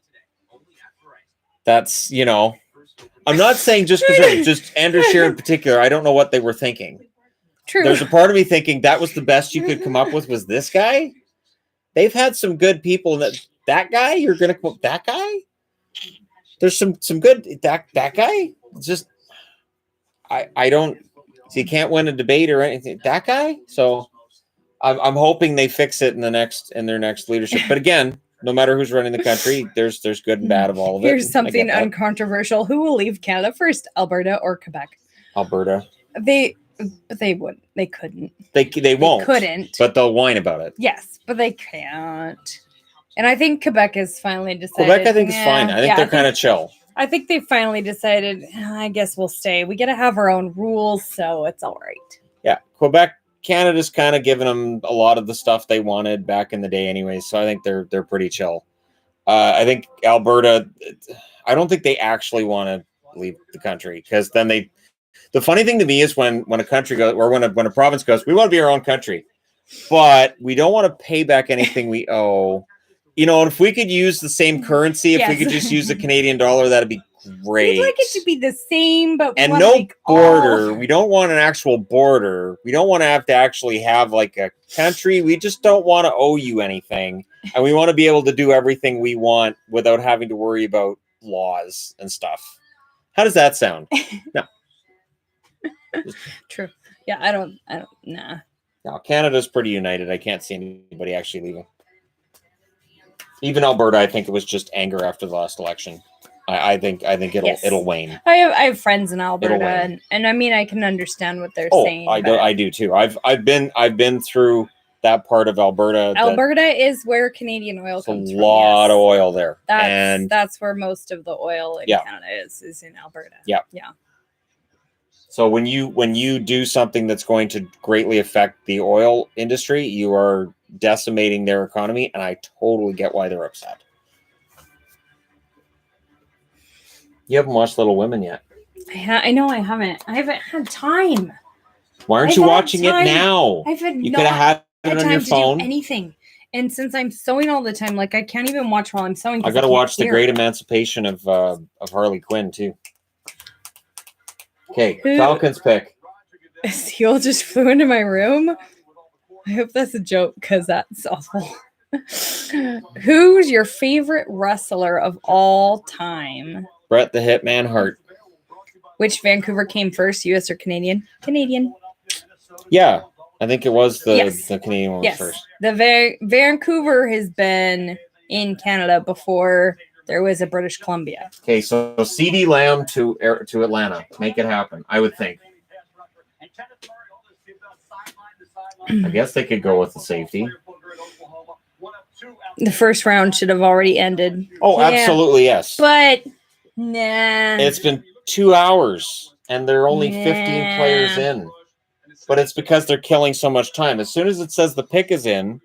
That's, I'm not saying just Andrew Scheer in particular. I don't know what they were thinking. True. There's a part of me thinking that was the best you could come up with was this guy. They've had some good people. That guy, you're going to quote that guy? There's some good, that guy? Just, I don't, so you can't win a debate or anything. That guy? So I'm hoping they fix it in their next leadership. But again, no matter who's running the country, there's good and bad of all of it. Here's something uncontroversial. Who will leave Canada first, Alberta or Quebec? Alberta. They wouldn't. They couldn't. They won't. They couldn't. But they'll whine about it. Yes, but they can't. And I think Quebec has finally decided. Quebec, I think, is fine. I think they're kind of chill. I think they finally decided, I guess we'll stay. We got to have our own rules, so it's all right. Yeah, Quebec, Canada's kind of given them a lot of the stuff they wanted back in the day anyway, so I think they're pretty chill. I think Alberta, I don't think they actually want to leave the country because then the funny thing to me is when a country goes, or when a province goes, we want to be our own country, but we don't want to pay back anything we owe. And if we could use the same currency, if we could just use the Canadian dollar, that'd be great. We'd like it to be the same, but and no border. We don't want an actual border. We don't want to actually have like a country. We just don't want to owe you anything, and we want to be able to do everything we want without having to worry about laws and stuff. How does that sound? No. True. Yeah, I don't. Nah. No, Canada's pretty united. I can't see anybody actually leaving. Even Alberta, I think it was just anger after the last election. I think it'll wane. I have friends in Alberta, and I mean I can understand what they're saying. I do too. I've been through that part of Alberta. Alberta is where Canadian oil comes from. A lot of oil there, that's where most of the oil in Canada is in Alberta. Yeah. So when you do something that's going to greatly affect the oil industry, you are decimating their economy, and I totally get why they're upset. You haven't watched Little Women yet. I know I haven't. I haven't had time. Why aren't you watching it now? You could have had it on your phone. To do anything. And since I'm sewing all the time, like I can't even watch while I'm sewing. I got to watch The Great Emancipation of Harley Quinn too. Okay, Falcons pick. A seal just flew into my room. I hope that's a joke because that's awful. Who's your favorite wrestler of all time? Bret the Hitman Hart. Which Vancouver came first, U.S. or Canadian? Canadian. Yeah, I think it was the Canadian one first. The Vancouver has been in Canada before there was a British Columbia. Okay, so CD Lamb to Atlanta. Make it happen, I would think. I guess they could go with the safety. The first round should have already ended. Oh, absolutely, yes. But, nah. It's been 2 hours, and there are only 15 players in. But it's because they're killing so much time. As soon as it says the pick is in,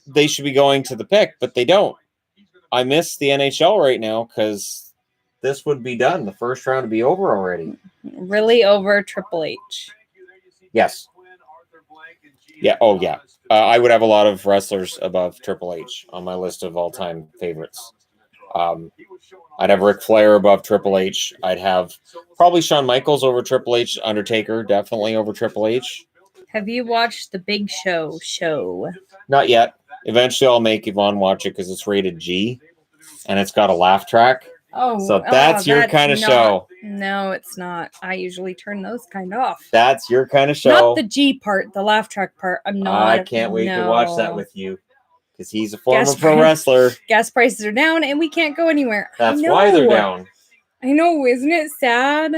they should be going to the pick, but they don't. I miss the NHL right now because this would be done. The first round would be over already. Really over Triple H. Yes. Yeah. Oh, yeah. I would have a lot of wrestlers above Triple H on my list of all-time favorites. I'd have Ric Flair above Triple H. I'd have probably Shawn Michaels over Triple H. Undertaker definitely over Triple H. Have you watched The Big Show? Not yet. Eventually, I'll make Yvonne watch it because it's rated G, and it's got a laugh track. Oh, So that's your kind of not- show. No, it's not. I usually turn those kind off. That's your kind of show. Not the G part, the laugh track part. I'm not. I can't wait to watch that no. with you because he's a former Gas pro price- wrestler. Gas prices are down and we can't go anywhere. I That's why they're know. down. I know, isn't it sad?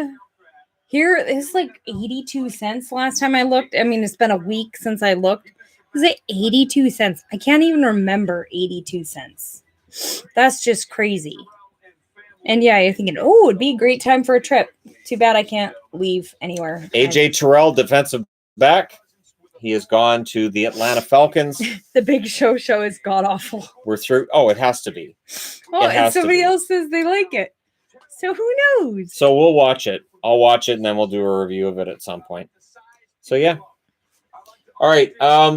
Here, it's like 82 cents last time I looked. I mean, it's been a week since I looked. Is it 82 cents? I can't even remember 82 cents. That's just crazy. And yeah, you're thinking, oh, it'd be a great time for a trip. Too bad I can't leave anywhere. AJ Terrell, defensive back. He has gone to the Atlanta Falcons. The Big Show is god awful. We're through. Oh, it has to be. Oh, It has and to somebody be. else says they like it. So who knows? So we'll watch it. I'll watch it and then we'll do a review of it at some point. So yeah. All right.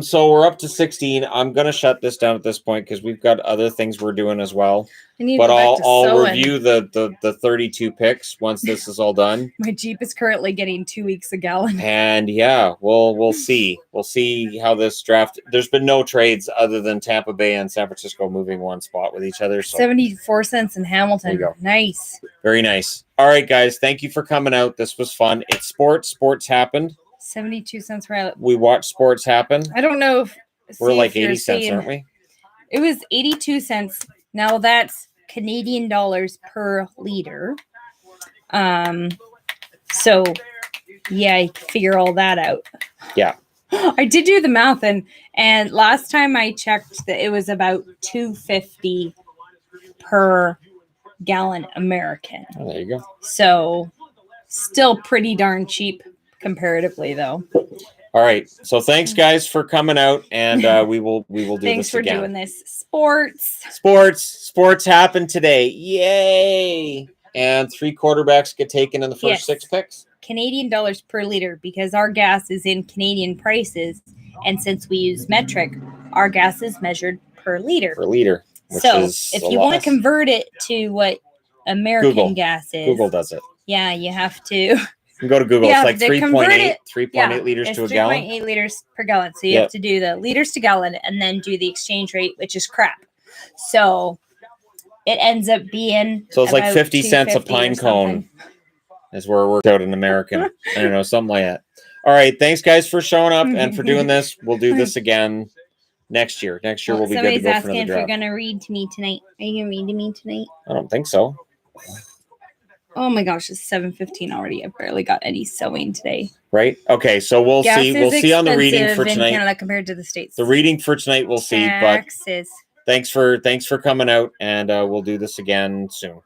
So we're up to 16. I'm gonna shut this down at this point because we've got other things we're doing as well. I need But to go back to I'll sewing. review the 32 picks once this is all done. My Jeep is currently getting 2 weeks a gallon. And yeah, we'll see. We'll see how this draft. There's been no trades other than Tampa Bay and San Francisco moving one spot with each other. So 74 cents in Hamilton. There you go. Nice. very nice. All right, guys. Thank you for coming out. This was fun. It's sports. Sports happened. 72 cents right. We watched sports happen. I don't know if We're see like if you're 80 cents, seeing- aren't we? It was 82 cents. Now that's Canadian dollars per liter. So yeah, you can figure all that out. Yeah. I did do the math and last time I checked that it was about $2.50 per gallon American. Oh, there you go. So still pretty darn cheap comparatively though. All right. So thanks, guys, for coming out, and we will do Thanks this for again. doing this. Sports. Sports happened today. Yay! And 3 quarterbacks get taken in the first Yes. 6 picks. Canadian dollars per liter because our gas is in Canadian prices. And since we use metric, our gas is measured per liter. Per liter. Which So is if a you lot. want to convert it to what American Google. gas is, Google does it. yeah, you have to. You can go to Google. Yeah, It's like they convert 3.8 it- 3.8 liters it's to a gallon. 3.8 liters per gallon. So you Yep. have to do the liters to gallon and then do the exchange rate, which is crap. So it ends up being So it's like about 50 cents a $2.50 or pine something. cone is where it worked out in American. I don't know, something like that. All right. Thanks, guys, for showing up and for doing this. We'll do this again next year. Next year, we'll be good to Somebody's go for asking another if you're draft. going to read to me tonight. Are you going to read to me tonight? I don't think so. Oh my gosh, it's 7:15 already. I've barely got any sewing today. Right? Okay. So we'll Gas see. is We'll see on the reading for expensive in tonight. Canada compared to the States. The reading for tonight, we'll see. But Taxes. thanks for coming out, and we'll do this again soon.